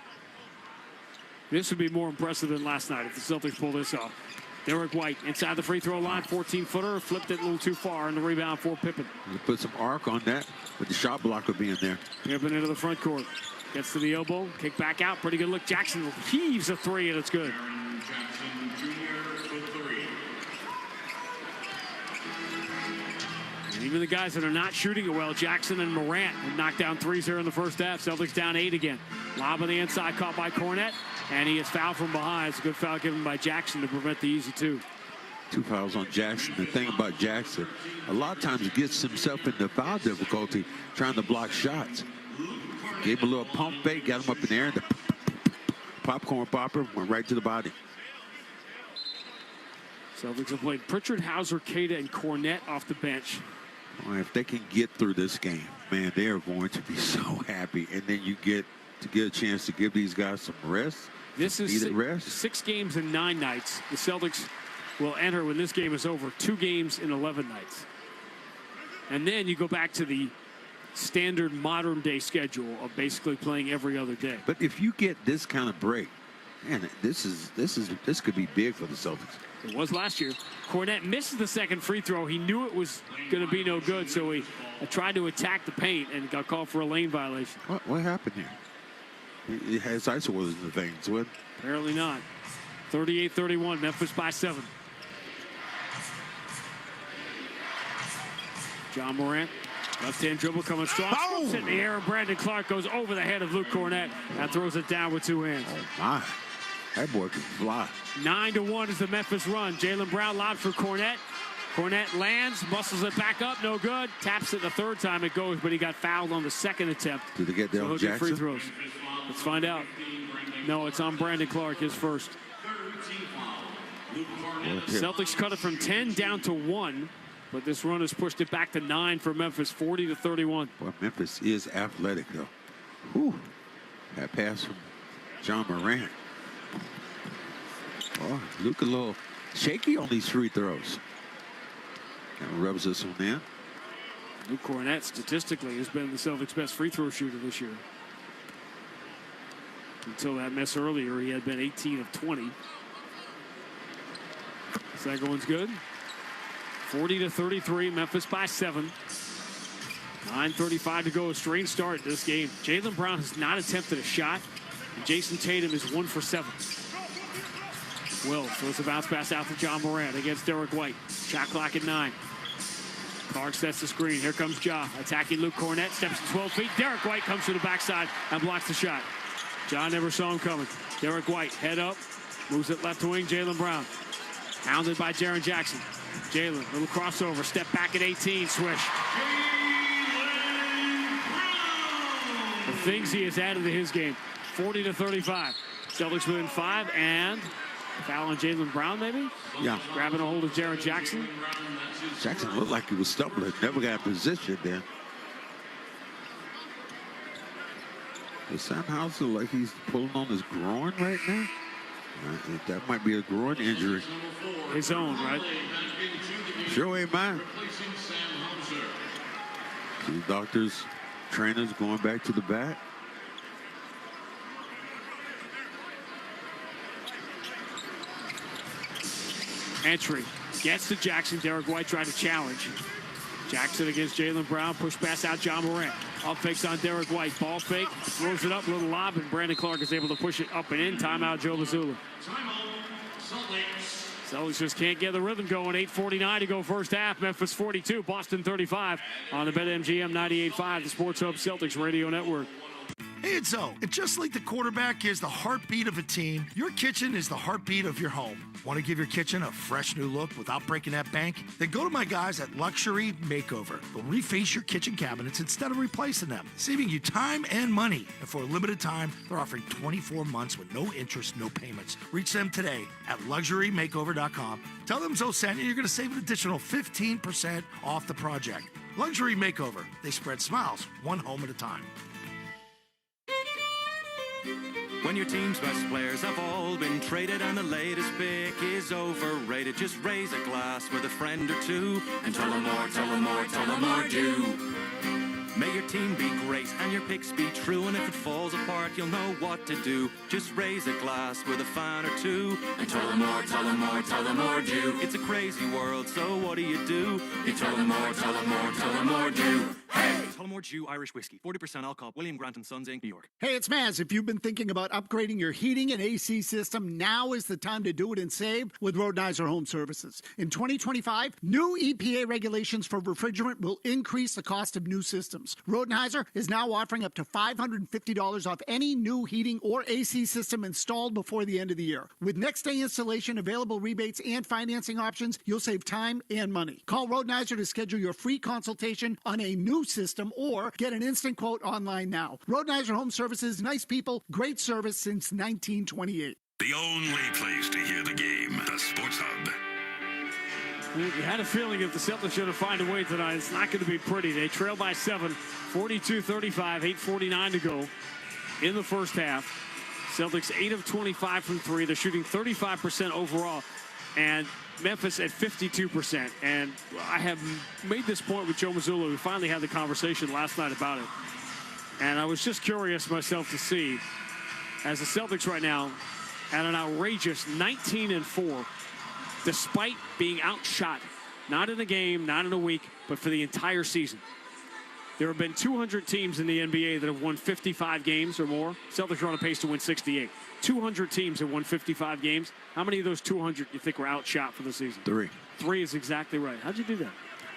This would be more impressive than last night if the Celtics pull this off. Derek White inside the free throw line, 14-footer, flipped it a little too far, and the rebound for Pippen. You put some arc on that with the shot blocker being there. Pippen into the front court. Gets to the elbow, kick back out, pretty good look. Jackson heaves a 3, and it's good. And even the guys that are not shooting it well, Jackson and Morant, have knocked down 3s here in the first half. Celtics down 8 again. Lob on the inside, caught by Cornette. And he is fouled from behind. It's a good foul given by Jackson to prevent the easy 2. 2 fouls on Jackson. The thing about Jackson, a lot of times he gets himself into foul difficulty trying to block shots. Gave him a little pump fake, got him up in the air, and the popcorn popper went right to the body. Celtics have played Pritchard, Hauser, Queta, and Cornette off the bench. Well, if they can get through this game, man, they are going to be so happy. And then you get a chance to give these guys some rest. This is 6 games in 9 nights. The Celtics will enter when this game is over 2 games in 11 nights. And then you go back to the standard modern day schedule of basically playing every other day. But if you get this kind of break, man, this could be big for the Celtics. It was last year. Cornette misses the second free throw. He knew it was going to be no good, so he tried to attack the paint and got called for a lane violation. What happened here? He has ice was in the veins. What? Apparently not. 38-31, Memphis by 7. John Morant, left-hand dribble coming strong. Slips it in the air, and Brandon Clark goes over the head of Luke Cornette and throws it down with 2 hands. Oh, my. That boy can fly. 9-1 is the Memphis run. Jaylen Brown lobbed for Cornette. Cornette lands, muscles it back up, no good. Taps it the 3rd time it goes, but he got fouled on the 2nd attempt. Did they get there on Jackson? Free throws. Let's find out. No, it's on Brandon Clark, his first. Celtics cut it from 10 down to 1, but this run has pushed it back to 9 for Memphis, 40-31. Well, Memphis is athletic, though. Whew. That pass from John Morant. Oh, Luke a little shaky on these free throws. And rubs this one in. Luke Cornette statistically has been the Celtics' best free throw shooter this year. Until that miss earlier, he had been 18 of 20. Second one's good. 40-33, Memphis by 7. 9:35 to go. A strange start to this game. Jaylen Brown has not attempted a shot. And Jason Tatum is 1 for 7. Will throws a bounce pass out to John Morant against Derek White. Shot clock at 9. Clark sets the screen. Here comes Ja. Attacking Luke Cornett. Steps to 12 feet. Derek White comes to the backside and blocks the shot. John never saw him coming. Derek White, head up. Moves it left wing. Jaylen Brown. Hounded by Jaren Jackson. Jaylen, little crossover. Step back at 18. Swish. The things he has added to his game. 40-35. Celtics within 5, and foul on Jaylen Brown, maybe? Yeah. Grabbing a hold of Jaren Jackson. Jackson looked like he was stumbling. Never got positioned there. Does Sam House look like he's pulling on his groin right now? That might be a groin injury. His own, right? Sure ain't mine. See doctors, trainers going back to the back. Entry. Gets to Jackson. Derek White tried to challenge. Jackson against Jaylen Brown. Push pass out John Morant. Up fakes on Derek White. Ball fake. Throws it up. Little lob. And Brandon Clark is able to push it up and in. Timeout Joe Mazzulla. Celtics just can't get the rhythm going. 8:49 to go first half. Memphis 42. Boston 35 on the BetMGM 98.5. The Sports Hub Celtics Radio Network. Hey, it's Zoe. And just like the quarterback is the heartbeat of a team, your kitchen is the heartbeat of your home. Want to give your kitchen a fresh new look without breaking that bank? Then go to my guys at Luxury Makeover. They'll reface your kitchen cabinets instead of replacing them, saving you time and money. And for a limited time, they're offering 24 months with no interest, no payments. Reach them today at luxurymakeover.com. Tell them Zoe sent you. You're going to save an additional 15% off the project. Luxury Makeover. They spread smiles one home at a time. When your team's best players have all been traded and the latest pick is overrated, just raise a glass with a friend or two and tell them more, tell them more, tell them more do. May your team be great and your picks be true, and if it falls apart, you'll know what to do. Just raise a glass with a fan or two and tell them more, tell them more, tell them more do. It's a crazy world, so what do? You tell them more, tell them more, tell them more do. Hey! Tullamore Dew Irish Whiskey, 40% alcohol, William Grant & Sons, Inc., New York. Hey, it's Maz. If you've been thinking about upgrading your heating and AC system, now is the time to do it and save with Rodenizer Home Services. In 2025, new EPA regulations for refrigerant will increase the cost of new systems. Rodenizer is now offering up to $550 off any new heating or AC system installed before the end of the year. With next-day installation, available rebates, and financing options, you'll save time and money. Call Rodenizer to schedule your free consultation on a new system or get an instant quote online now. Rodenizer Home Services, nice people, great service since 1928. The only place to hear the game, the Sports Hub. You had a feeling if the Celtics should have find a way tonight, it's not going to be pretty. They trail by 7, 42-35, 8:49 to go in the first half. Celtics 8 of 25 from 3. They're shooting 35% overall. And Memphis at 52%. And I have made this point with Joe Mazzulla. We finally had the conversation last night about it. And I was just curious myself to see, as the Celtics right now at an outrageous 19-4, despite being outshot, not in a game, not in a week, but for the entire season. There have been 200 teams in the NBA that have won 55 games or more. Celtics are on a pace to win 68. 200 teams have won 55 games. How many of those 200 do you think were outshot for the season? 3. 3 is exactly right. How'd you do that?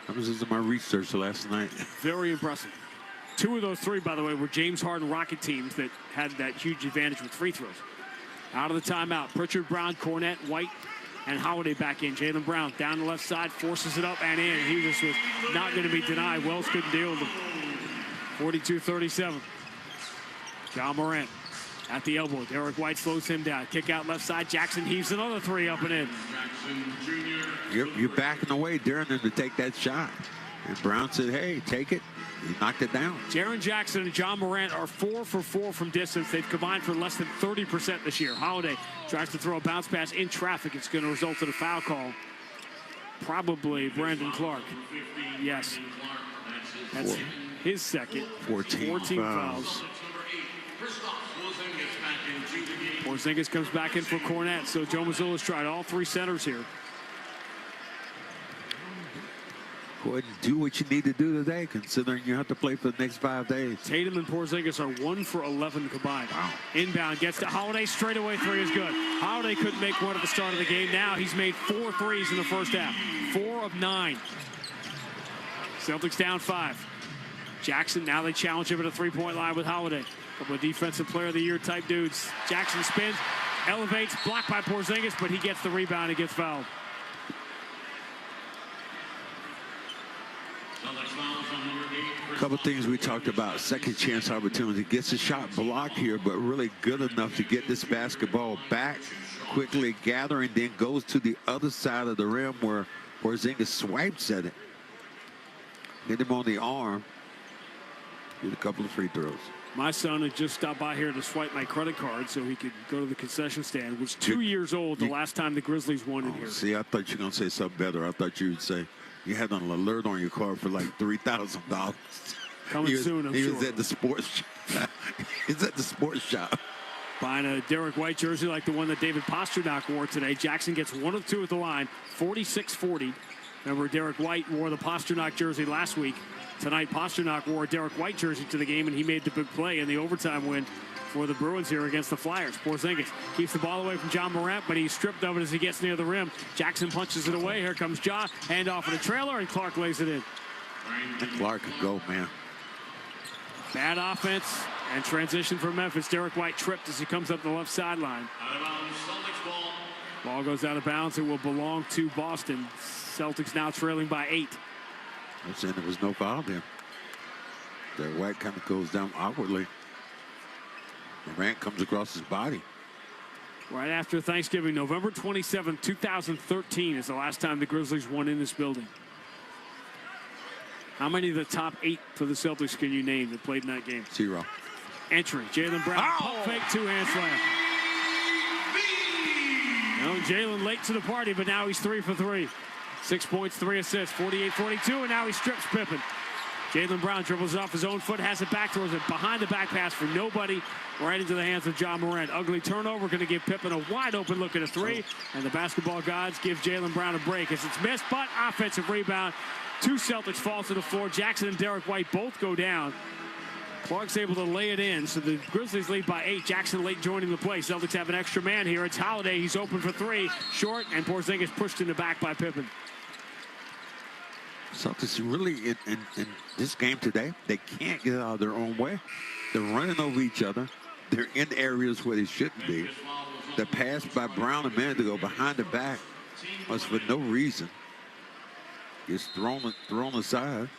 I was just in my research last night. Very impressive. 2 of those 3, by the way, were James Harden Rocket teams that had that huge advantage with free throws. Out of the timeout, Pritchard, Brown, Cornett, White, and Holiday back in. Jaylen Brown down the left side, forces it up and in. He just was not going to be denied. Wells couldn't deal with him. 42-37. John Morant at the elbow. Derek White slows him down. Kick out left side. Jackson heaves another 3 up and in. You're backing away, daring them to take that shot. And Brown said, hey, take it. He knocked it down. Jaren Jackson and John Morant are 4 for 4 from distance. They've combined for less than 30% this year. Holiday tries to throw a bounce pass in traffic. It's going to result in a foul call. Probably Brandon Clark. Yes. That's his second. 14 fouls. Porzingis comes back in for Cornett. So Joe Mazzulla's tried all 3 centers here. Go ahead and do what you need to do today, considering you have to play for the next 5 days. Tatum and Porzingis are 1 for 11 combined. Wow. Inbound gets to Holiday. Straightaway three is good. Holiday couldn't make one at the start of the game. Now he's made 4 threes in the first half. 4 of 9. Celtics down 5. Jackson, now they challenge him at a three-point line with Holiday. Couple of defensive player of the year type dudes. Jackson spins, elevates, blocked by Porzingis, but he gets the rebound and gets fouled. A couple things we talked about. Second chance opportunity. Gets a shot blocked here, but really good enough to get this basketball back quickly, gathering, then goes to the other side of the rim where Porzingis swipes at it. Hit him on the arm. Get a couple of free throws. My son had just stopped by here to swipe my credit card so he could go to the concession stand. Was 2 years old the last time the Grizzlies won in here. See, I thought you were going to say something better. I thought you would say you had an alert on your card for like $3,000. Coming soon, I'm sure. He was at the sports shop. He's at the sports shop. Buying a Derek White jersey like the one that David Pasternak wore today. Jackson gets 1 of 2 at the line, 46-40. Remember, Derek White wore the Pasternak jersey last week. Tonight, Pasternak wore a Derek White jersey to the game, and he made the big play in the overtime win for the Bruins here against the Flyers. Porzingis keeps the ball away from John Morant, but he's stripped of it as he gets near the rim. Jackson punches it away. Here comes Ja. Handoff in the trailer, and Clark lays it in. And Clark can go, man. Bad offense and transition for Memphis. Derek White tripped as he comes up the left sideline. Ball goes out of bounds. It will belong to Boston. Celtics now trailing by 8. I'm saying there was no foul there. Derek White kind of goes down awkwardly. Morant comes across his body. Right after Thanksgiving, November 27, 2013 is the last time the Grizzlies won in this building. How many of the top 8 for the Celtics can you name that played in that game? 0. Entry, Jaylen Brown, pump fake, 2-hand slam. No, Jaylen late to the party, but now he's 3 for 3. 6 points, 3 assists, 48-42, and now he strips Pippen. Jaylen Brown dribbles off his own foot, has it back towards it, behind the back pass for nobody, right into the hands of John Morant. Ugly turnover, going to give Pippen a wide open look at a 3, and the basketball gods give Jaylen Brown a break as it's missed, but offensive rebound. 2 Celtics fall to the floor. Jackson and Derek White both go down. Clark's able to lay it in, so the Grizzlies lead by 8. Jackson late joining the play. Celtics have an extra man here. It's Holiday. He's open for 3. Short, and Porzingis pushed in the back by Pippen. Celtics really, in this game today, they can't get out of their own way. They're running over each other. They're in areas where they shouldn't be. The pass by Brown a minute ago behind the back was for no reason. Gets thrown aside.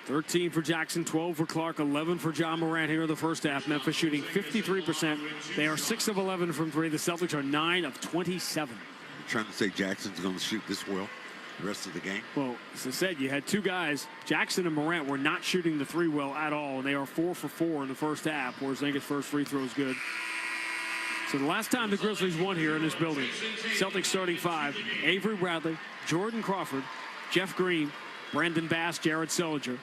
13 for Jackson, 12 for Clark, 11 for John Morant here in the first half. Memphis shooting 53%. They are 6 of 11 from 3. The Celtics are 9 of 27. I'm trying to say Jackson's going to shoot this well the rest of the game. Well, as I said, you had 2 guys, Jackson and Morant, were not shooting the 3 well at all, and they are 4 for 4 in the first half. Porzingis' first free throw is good. So the last time the Grizzlies won here in this building, Celtics starting 5, Avery Bradley, Jordan Crawford, Jeff Green, Brandon Bass, Jared Sullinger,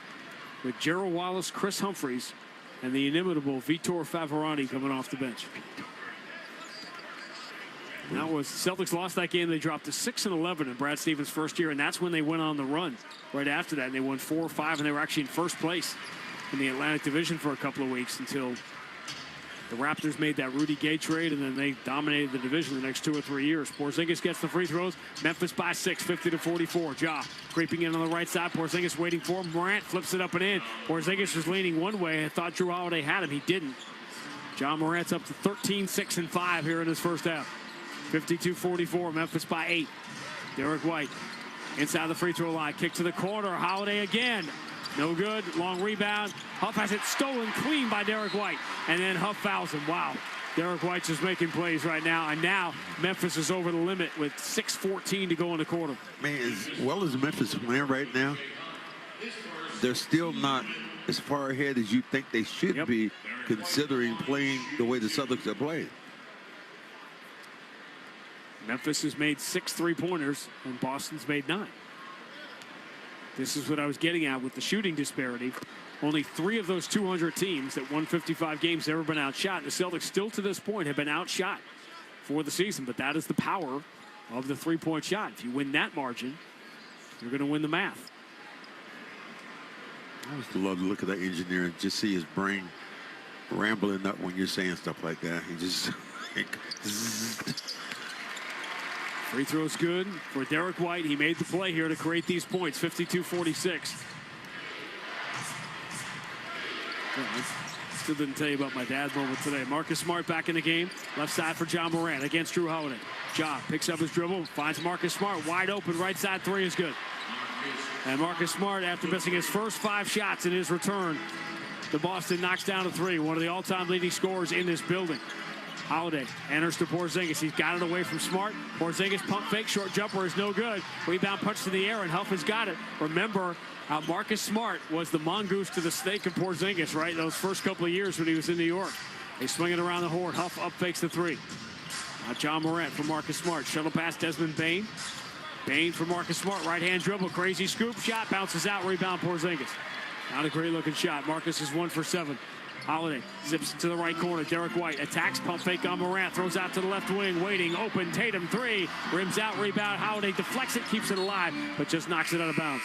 with Gerald Wallace, Chris Humphreys, and the inimitable Vitor Favorani coming off the bench. And that was, Celtics lost that game. They dropped to 6-11 in Brad Stevens' first year, and that's when they went on the run. Right after that, they won 4 or 5, and they were actually in first place in the Atlantic Division for a couple of weeks until the Raptors made that Rudy Gay trade, and then they dominated the division the next 2 or 3 years. Porzingis gets the free throws. Memphis by 6, 50-44. Ja creeping in on the right side. Porzingis waiting for him. Morant flips it up and in. Porzingis was leaning one way. I thought Drew Holiday had him. He didn't. John Morant's up to 13, 6, and 5 here in his first half. 52-44. Memphis by 8. Derek White inside the free throw line. Kick to the corner. Holiday again. No good. Long rebound. Huff has it stolen clean by Derek White. And then Huff fouls him. Wow. Derek White's just making plays right now. And now Memphis is over the limit with 6:14 to go in the quarter. Man, as well as Memphis is playing right now, they're still not as far ahead as you think they should be, considering playing the way the Celtics are playing. Memphis has made 6 3-pointers, and Boston's made 9. This is what I was getting at with the shooting disparity. Only 3 of those 200 teams that won 55 games have ever been outshot. The Celtics still to this point have been outshot for the season, but that is the power of the 3-point shot. If you win that margin, You're going to win the math. I used to love to look at that engineer and just see his brain rambling up when you're saying stuff like that. He just... Free throw's good for Derek White. He made the play here to create these points, 52-46. Still didn't tell you about my dad's moment today. Marcus Smart back in the game. Left side for John Morant against Drew Holiday. Ja picks up his dribble, finds Marcus Smart wide open. Right side three is good. And Marcus Smart, after missing his first 5 shots in his return, the Boston knocks down a 3. One of the all-time leading scorers in this building. Holiday enters to Porzingis. He's got it away from Smart. Porzingis pump fake, short jumper is no good. Rebound punch to the air, and Huff has got it. Remember how Marcus Smart was the mongoose to the snake of Porzingis, right? Those first couple of years when he was in New York. They swing it around the horn. Huff up fakes the 3. Now John Morant for Marcus Smart. Shuttle pass Desmond Bane. Bane for Marcus Smart. Right-hand dribble. Crazy scoop. Shot bounces out. Rebound Porzingis. Not a great-looking shot. Marcus is 1 for 7. Holiday zips to the right corner. Derek White attacks, pump fake on Morant, throws out to the left wing, waiting, open, Tatum 3, rims out, rebound, Holiday deflects it, keeps it alive, but just knocks it out of bounds.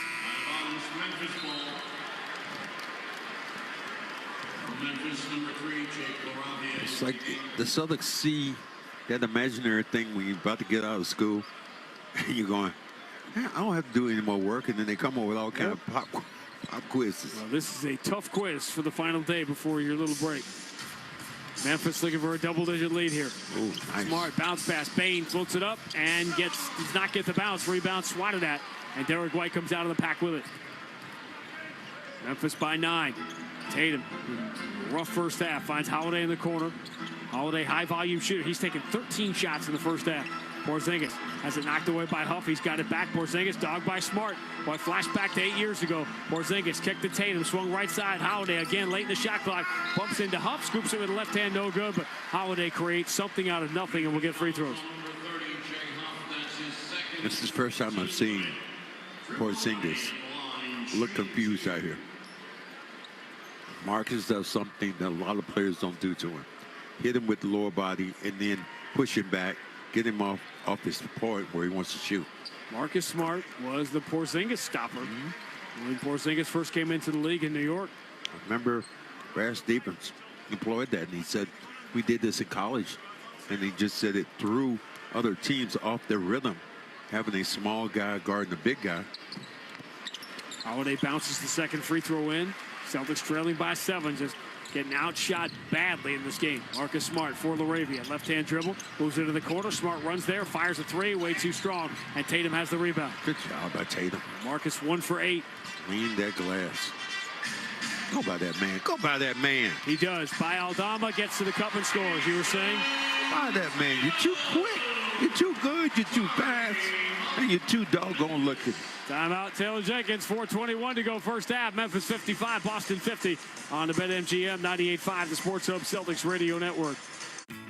It's like the Celtics see that imaginary thing when you're about to get out of school, and you're going, I don't have to do any more work, and then they come up with all kind of pop quizzes. Well, this is a tough quiz for the final day before your little break. Memphis looking for a double-digit lead here. Ooh, nice. Smart bounce pass. Bane floats it up and does not get the bounce. Rebound swatted at, and Derek White comes out of the pack with it. Memphis by 9. Tatum, rough first half, finds Holiday in the corner. Holiday, high-volume shooter. He's taken 13 shots in the first half. Porzingis has it knocked away by Huff. He's got it back. Porzingis dogged by Smart. Boy, flashback to 8 years ago. Porzingis kicked to Tatum, swung right side. Holiday again late in the shot clock. Bumps into Huff, scoops it with the left hand, no good. But Holiday creates something out of nothing and will get free throws. This is the first time I've seen Porzingis look confused out here. Marcus does something that a lot of players don't do to him. Hit him with the lower body and then push him back. Get him off his point where he wants to shoot. Marcus Smart was the Porzingis stopper when Porzingis first came into the league in New York. I remember Brad Stevens employed that, and he said, we did this in college. And he just said it threw other teams off their rhythm, having a small guy guarding a big guy. Holiday bounces the second free throw in. Celtics trailing by 7, just getting outshot badly in this game. Marcus Smart for LaRavia. Left-hand dribble. Moves into the corner. Smart runs there. Fires a 3. Way too strong. And Tatum has the rebound. Good job by Tatum. Marcus 1 for 8. Clean that glass. Go by that man. Go by that man. He does. By Aldama. Gets to the cup and scores. You were saying? By that man. You're too quick. You're too good. You're too fast. And you're too doggone looking. Timeout, Taylor Jenkins. 4:21 to go first half. Memphis 55, Boston 50 on the BetMGM 98.5, the Sports Hub Celtics Radio Network.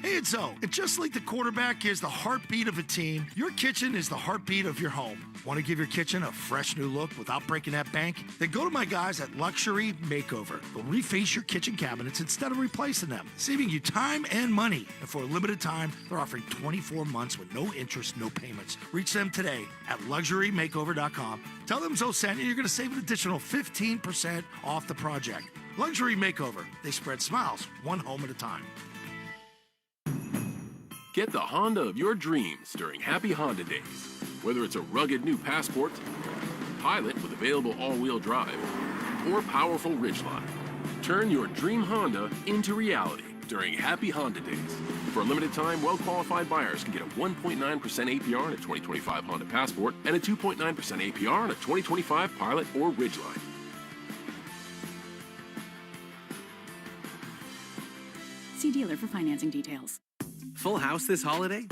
Hey, it's Zoe. And just like the quarterback is the heartbeat of a team, your kitchen is the heartbeat of your home. Want to give your kitchen a fresh new look without breaking that bank? Then go to my guys at Luxury Makeover. They'll reface your kitchen cabinets instead of replacing them, saving you time and money. And for a limited time, they're offering 24 months with no interest, no payments. Reach them today at LuxuryMakeover.com. Tell them Zoe sent you. You're going to save an additional 15% off the project. Luxury Makeover. They spread smiles one home at a time. Get the Honda of your dreams during Happy Honda Days. Whether it's a rugged new Passport, Pilot with available all-wheel drive, or powerful Ridgeline, turn your dream Honda into reality during Happy Honda Days. For a limited time, well-qualified buyers can get a 1.9% APR on a 2025 Honda Passport and a 2.9% APR on a 2025 Pilot or Ridgeline. See dealer for financing details. Full house this holiday?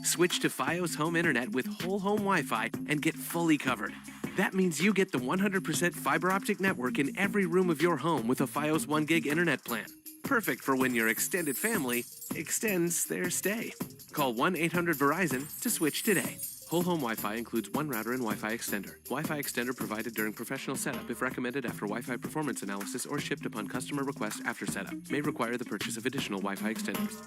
Switch to Fios Home Internet with whole home Wi-Fi and get fully covered. That means you get the 100% fiber optic network in every room of your home with a Fios 1 gig internet plan. Perfect for when your extended family extends their stay. Call 1-800-VERIZON to switch today. Whole home Wi-Fi includes one router and Wi-Fi extender. Wi-Fi extender provided during professional setup if recommended after Wi-Fi performance analysis or shipped upon customer request after setup. May require the purchase of additional Wi-Fi extenders.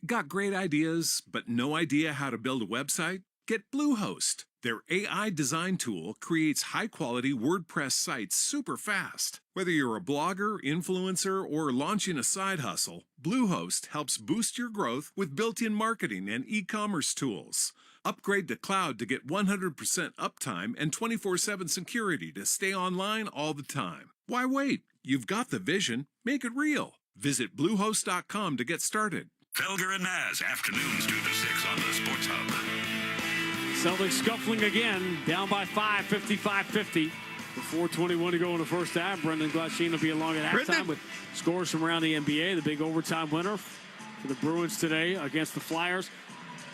Got great ideas, but no idea how to build a website? Get Bluehost. Their AI design tool creates high-quality WordPress sites super fast. Whether you're a blogger, influencer, or launching a side hustle, Bluehost helps boost your growth with built-in marketing and e-commerce tools. Upgrade to cloud to get 100% uptime and 24/7 security to stay online all the time. Why wait? You've got the vision. Make it real. Visit Bluehost.com to get started. Felger and Naz, afternoons 2 to 6 on the Sports Hub. Celtics scuffling again, down by 5, 55-50. With 4:21 to go in the first half. Brendan Glasheen will be along at halftime with scores from around the NBA. The big overtime winner for the Bruins today against the Flyers.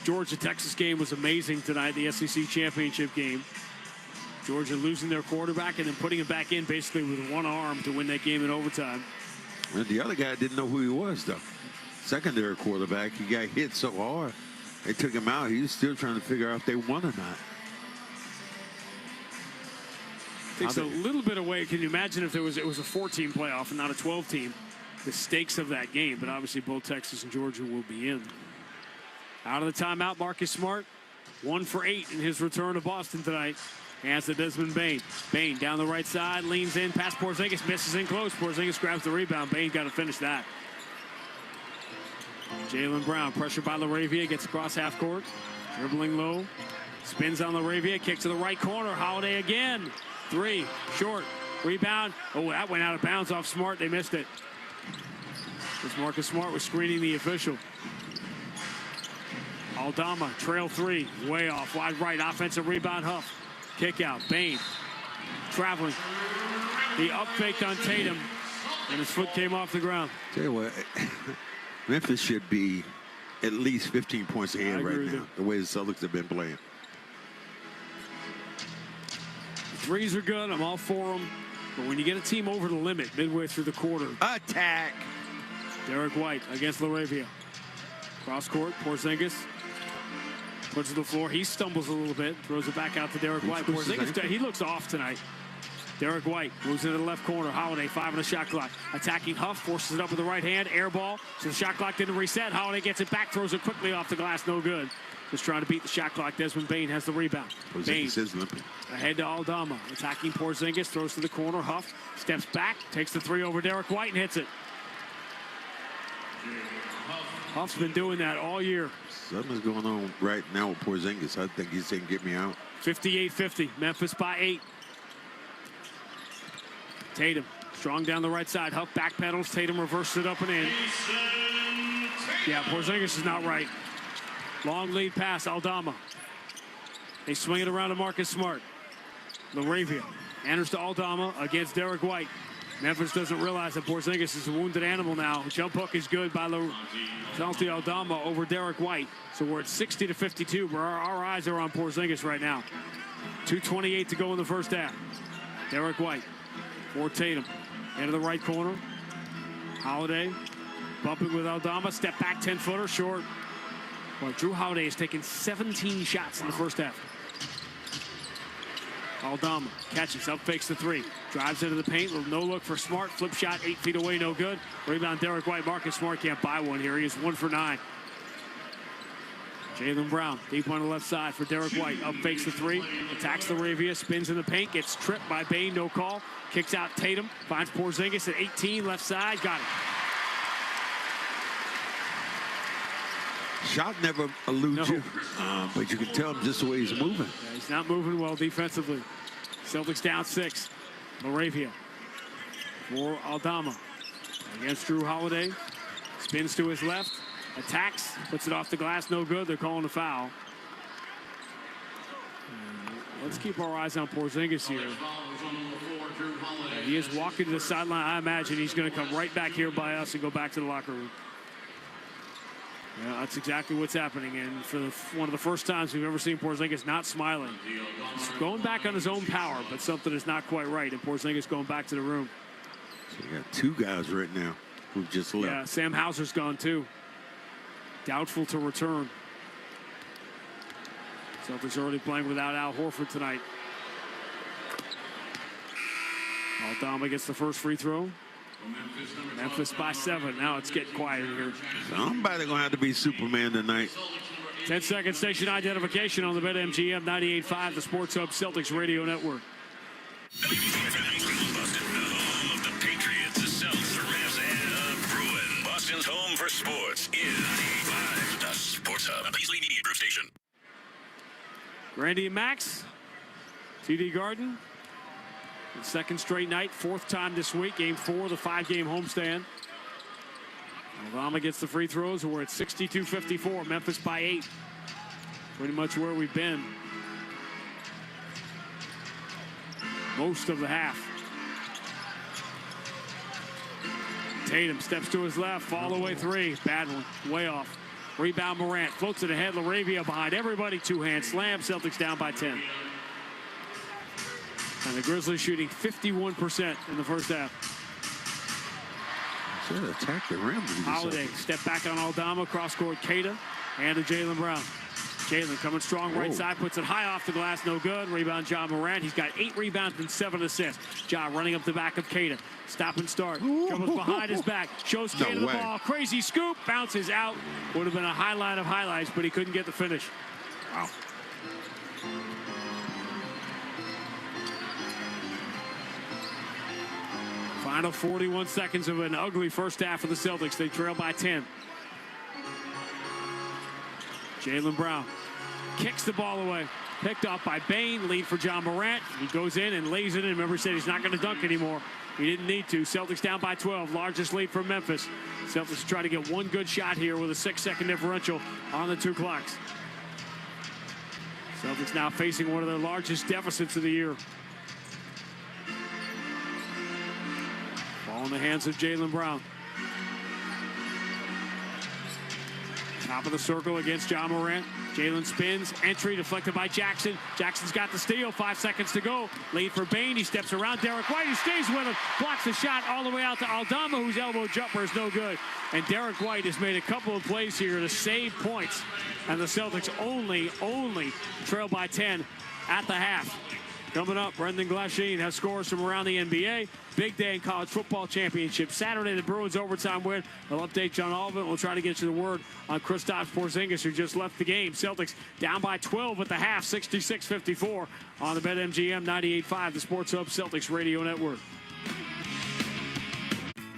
Georgia-Texas game was amazing tonight, the SEC championship game. Georgia losing their quarterback and then putting him back in basically with one arm to win that game in overtime. And the other guy didn't know who he was, though. Secondary quarterback, he got hit so hard. They took him out. He was still trying to figure out if they won or not. Takes a little bit away. Can you imagine if it was a 4-team playoff and not a 12-team? The stakes of that game, but obviously both Texas and Georgia will be in. Out of the timeout, Marcus Smart, 1 for 8 in his return to Boston tonight. Hands to Desmond Bane. Bane down the right side, leans in, past Porzingis, misses in close. Porzingis grabs the rebound. Bane's got to finish that. Jaylen Brown, pressured by LaRavia, gets across half court. Dribbling low, spins on LaRavia, kick to the right corner. Holiday again. 3, short, rebound. Oh, that went out of bounds off Smart. They missed it. This Marcus Smart was screening the official. Aldama, trail 3, way off, wide right, offensive rebound, Huff. Kick out, Bane, traveling. He up-faked on Tatum, and his foot came off the ground. Tell you what, Memphis should be at least 15 points ahead right now, the way the Celtics have been playing. Threes are good, I'm all for them. But when you get a team over the limit midway through the quarter. Attack! Derek White against LaRavia. Cross court, Porzingis. Puts it to the floor. He stumbles a little bit. Throws it back out to Derek White. Porzingis, he looks off tonight. Derek White moves into the left corner. Holiday, 5 on the shot clock. Attacking Huff, forces it up with the right hand. Air ball. So the shot clock didn't reset. Holiday gets it back, throws it quickly off the glass. No good. Just trying to beat the shot clock. Desmond Bane has the rebound. Bane ahead to Aldama. Attacking Porzingis, throws to the corner. Huff steps back, takes the 3 over Derek White and hits it. Huff's been doing that all year. Something's going on right now with Porzingis. I think he's saying, get me out. 58-50. Memphis by 8. Tatum strong down the right side. Huff backpedals. Tatum reverses it up and in. Yeah, Porzingis is not right. Long lead pass, Aldama. They swing it around to Marcus Smart. LaRavia enters to Aldama against Derek White. Memphis doesn't realize that Porzingis is a wounded animal now. Jump hook is good by Santi Aldama over Derek White. So we're at 60-52, but our eyes are on Porzingis right now. 2:28 to go in the first half. Derek White for Tatum. Into the right corner. Holiday bumping with Aldama. Step back, 10-footer, short. Well, Drew Holiday has taken 17 shots in the first half. Aldama catches, up fakes the 3. Drives into the paint, no look for Smart. Flip shot, 8 feet away, no good. Rebound, Derek White. Marcus Smart can't buy one here. He is 1 for 9. Jaylen Brown, deep on the left side for Derek White. Up fakes the 3, attacks LaRavia, spins in the paint, gets tripped by Bane, no call. Kicks out Tatum, finds Porzingis at 18, left side, got it. Shot never eludes you, but you can tell him just the way he's moving. Yeah, he's not moving well defensively. Celtics down 6. LaRavia for Aldama against Drew Holiday. Spins to his left, attacks, puts it off the glass, no good. They're calling a foul. Let's keep our eyes on Porzingis here. He is walking to the sideline. I imagine he's going to come right back here by us and go back to the locker room. Yeah, that's exactly what's happening. And for one of the first times we've ever seen Porzingis not smiling. He's going back on his own power, but something is not quite right. And Porzingis going back to the room. So you got 2 guys right now who've just left. Yeah, Sam Hauser's gone too. Doubtful to return. Celtics already playing without Al Horford tonight. Aldama gets the first free throw. Memphis by 7. Now it's getting quiet here. Somebody gonna have to be Superman tonight. 10-second station identification on the BetMGM 98.5, the Sports Hub Celtics Radio Network. Boston, the home of the Patriots, the Celtics, the Rams, and the Bruins. Boston's home for sports is the Sports Hub, a Paisley Media Group station. Randy and Max, TD Garden. The second straight night, fourth time this week. Game 4, the 5-game homestand. Obama gets the free throws. We're at 62-54. Memphis by 8. Pretty much where we've been most of the half. Tatum steps to his left. Fall away 3. Bad one. Way off. Rebound Morant. Floats it ahead. LaRavia behind everybody. Two-hand slam. Celtics down by 10. And the Grizzlies shooting 51% in the first half. Should have attacked the rim. Holiday step back on Aldama, cross court Keita, and to Jaylen Brown. Jaylen coming strong right side, puts it high off the glass, no good. Rebound Ja Morant. He's got 8 rebounds and 7 assists. Ja running up the back of Keita. Stop and start. Comes behind his back. Shows Keita the ball. Crazy scoop. Bounces out. Would have been a highlight of highlights, but he couldn't get the finish. Wow. Final 41 seconds of an ugly first half for the Celtics. They trail by 10. Jaylen Brown kicks the ball away. Picked up by Bane. Lead for Ja Morant. He goes in and lays it in. Remember, he said he's not going to dunk anymore. He didn't need to. Celtics down by 12. Largest lead for Memphis. Celtics try to get one good shot here with a 6-second differential on the 2 clocks. Celtics now facing one of their largest deficits of the year. Ball in the hands of Jaylen Brown. Top of the circle against Ja Morant. Jaylen spins. Entry deflected by Jackson. Jackson's got the steal. 5 seconds to go. Lead for Bane. He steps around Derek White. He stays with him. Blocks the shot all the way out to Aldama, whose elbow jumper is no good. And Derek White has made a couple of plays here to save points. And the Celtics only trail by 10 at the half. Coming up, Brendan Glasheen has scores from around the NBA. Big day in college football championship. Saturday, the Bruins overtime win. We'll update you on all of it. We'll try to get you the word on Kristaps Porzingis, who just left the game. Celtics down by 12 at the half, 66-54 on the BetMGM 98.5, the Sports Hub Celtics Radio Network.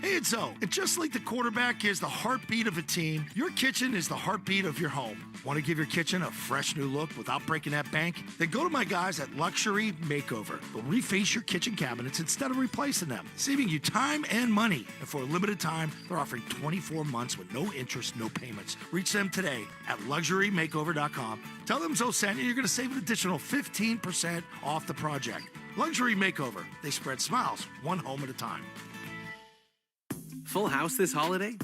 Hey, it's O. And just like the quarterback is the heartbeat of a team, your kitchen is the heartbeat of your home. Want to give your kitchen a fresh new look without breaking that bank? Then go to my guys at Luxury Makeover. They'll reface your kitchen cabinets instead of replacing them, saving you time and money. And for a limited time, they're offering 24 months with no interest, no payments. Reach them today at LuxuryMakeover.com. Tell them Zoe sent you. You're going to save an additional 15% off the project. Luxury Makeover. They spread smiles, one home at a time. Full house this holiday?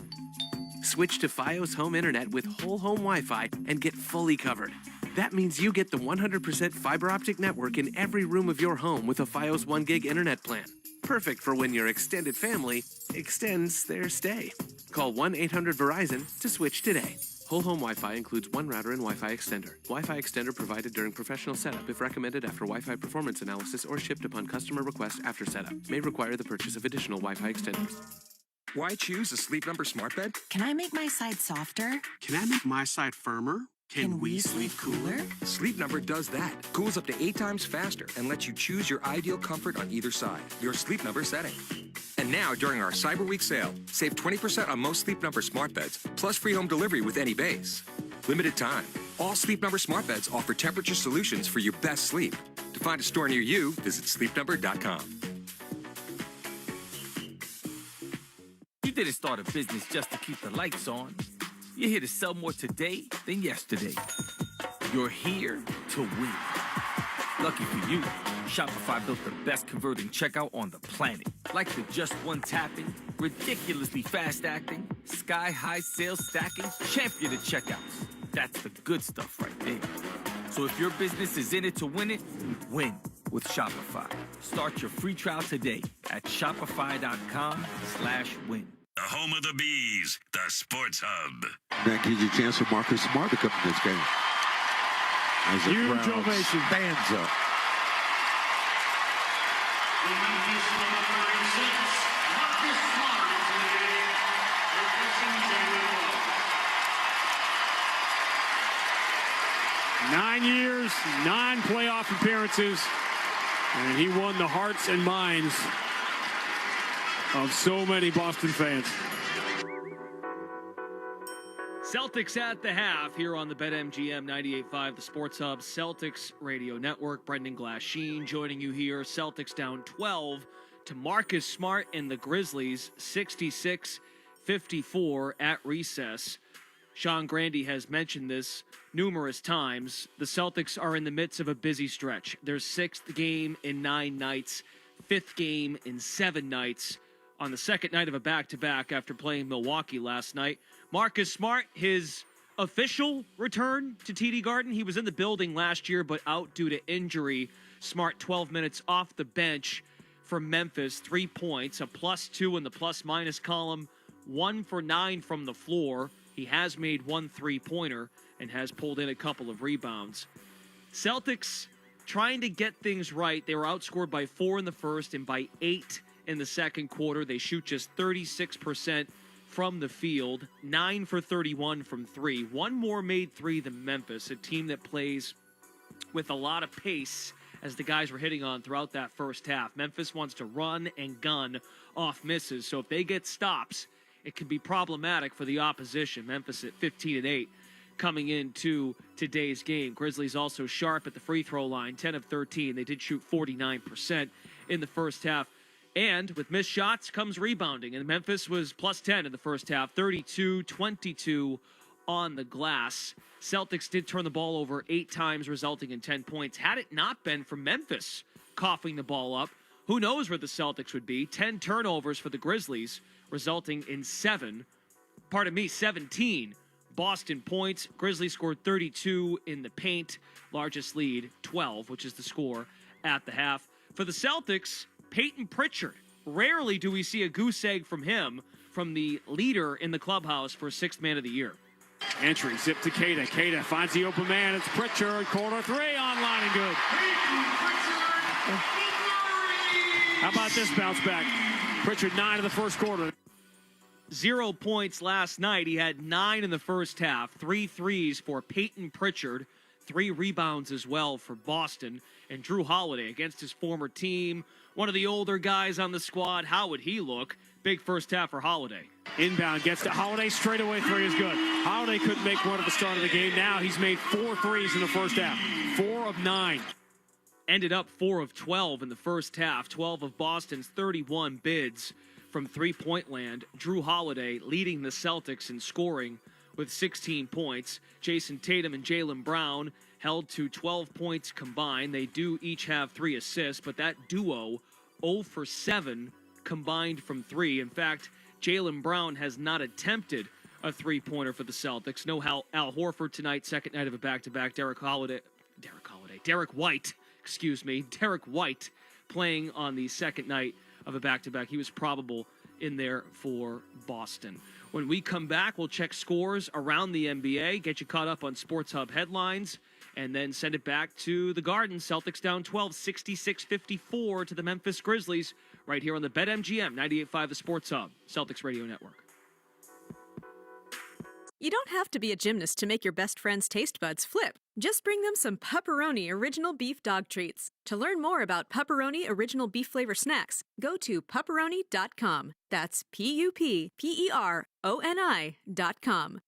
Switch to Fios Home Internet with whole home Wi-Fi and get fully covered. That means you get the 100% fiber optic network in every room of your home with a Fios 1 gig internet plan. Perfect for when your extended family extends their stay. Call 1-800-VERIZON to switch today. Whole home Wi-Fi includes one router and Wi-Fi extender. Wi-Fi extender provided during professional setup if recommended after Wi-Fi performance analysis or shipped upon customer request after setup. May require the purchase of additional Wi-Fi extenders. Why choose a Sleep Number smart bed? Can I make my side softer? Can I make my side firmer? Can we sleep cooler? Sleep Number does that. Cools up to 8 times faster and lets you choose your ideal comfort on either side. Your Sleep Number setting. And now, during our Cyber Week sale, save 20% on most Sleep Number smart beds, plus free home delivery with any base. Limited time. All Sleep Number smart beds offer temperature solutions for your best sleep. To find a store near you, visit sleepnumber.com. You didn't start a business just to keep the lights on. You're here to sell more today than yesterday. You're here to win. Lucky for you, Shopify built the best converting checkout on the planet. Like the just one tapping, ridiculously fast acting, sky-high sales stacking, champion of checkouts. That's the good stuff right there. So if your business is in it to win it, win with Shopify. Start your free trial today at shopify.com/win. The home of the Bees, the Sports Hub. That gives you a chance for Marcus Smart to come in this game. As the huge crowd ovation. stands up. The Memphis number 36, Marcus Smart into the game. Replacing Jaylen Brown. 9 years, 9 playoff appearances, and he won the hearts and minds of so many Boston fans. Celtics at the half here on the BetMGM 98.5, the Sports Hub Celtics Radio Network. Brendan Glasheen joining you here. Celtics down 12 to Marcus Smart and the Grizzlies, 66-54 at recess. Sean Grandy has mentioned this numerous times. The Celtics are in the midst of a busy stretch. Their 6th game in 9 nights, 5th game in 7 nights, on the second night of a back-to-back after playing Milwaukee last night. Marcus Smart, his official return to TD Garden. He was in the building last year, but out due to injury. Smart 12 minutes off the bench for Memphis, 3 points, a +2 in the plus-minus column, 1 for 9 from the floor. He has made 1 3-pointer and has pulled in a couple of rebounds. Celtics trying to get things right. They were outscored by 4 in the first and by 8 in the second quarter. They shoot just 36% from the field, 9 for 31 from 3. One more made 3 than Memphis, a team that plays with a lot of pace, as the guys were hitting on throughout that first half. Memphis wants to run and gun off misses, so if they get stops, it can be problematic for the opposition. Memphis at 15-8 coming into today's game. Grizzlies also sharp at the free throw line, 10 of 13. They did shoot 49% in the first half. And with missed shots comes rebounding. And Memphis was +10 in the first half, 32-22 on the glass. Celtics did turn the ball over 8 times, resulting in 10 points. Had it not been for Memphis coughing the ball up, who knows where the Celtics would be. 10 turnovers for the Grizzlies, resulting in 17 Boston points. Grizzlies scored 32 in the paint. Largest lead, 12, which is the score at the half. For the Celtics, Peyton Pritchard. Rarely do we see a goose egg from him, from the leader in the clubhouse for 6th man of the year. Entry, zip to Queta. Queta finds the open man. It's Pritchard. Corner 3 online and good. How about this bounce back? Pritchard 9 in the first quarter. 0 points last night. He had 9 in the first half. 3 threes for Peyton Pritchard. 3 rebounds as well for Boston. And Drew Holiday against his former team. One of the older guys on the squad. How would he look? Big first half for Holiday. Inbound gets to Holiday. Straightaway 3 is good. Holiday couldn't make one at the start of the game. Now he's made 4 threes in the first half. 4 of 9. Ended up 4 of 12 in the first half. 12 of Boston's 31 bids from three-point land. Drew Holiday leading the Celtics in scoring with 16 points. Jason Tatum and Jaylen Brown held to 12 points combined. They do each have 3 assists, but that duo 0 for 7 combined from 3. In fact, Jaylen Brown has not attempted a three-pointer for the Celtics. No Al Horford tonight, second night of a back-to-back. Derek White playing on the second night of a back-to-back. He was probable in there for Boston. When we come back, we'll check scores around the NBA, get you caught up on Sports Hub headlines, and then send it back to the Garden. Celtics down 12, 66-54 to the Memphis Grizzlies, right here on the BetMGM 98.5, the Sports Hub, Celtics Radio Network. You don't have to be a gymnast to make your best friend's taste buds flip. Just bring them some Pepperoni Original Beef Dog Treats. To learn more about Pepperoni Original Beef Flavor Snacks, go to pepperoni.com. That's PUPPERONI.com.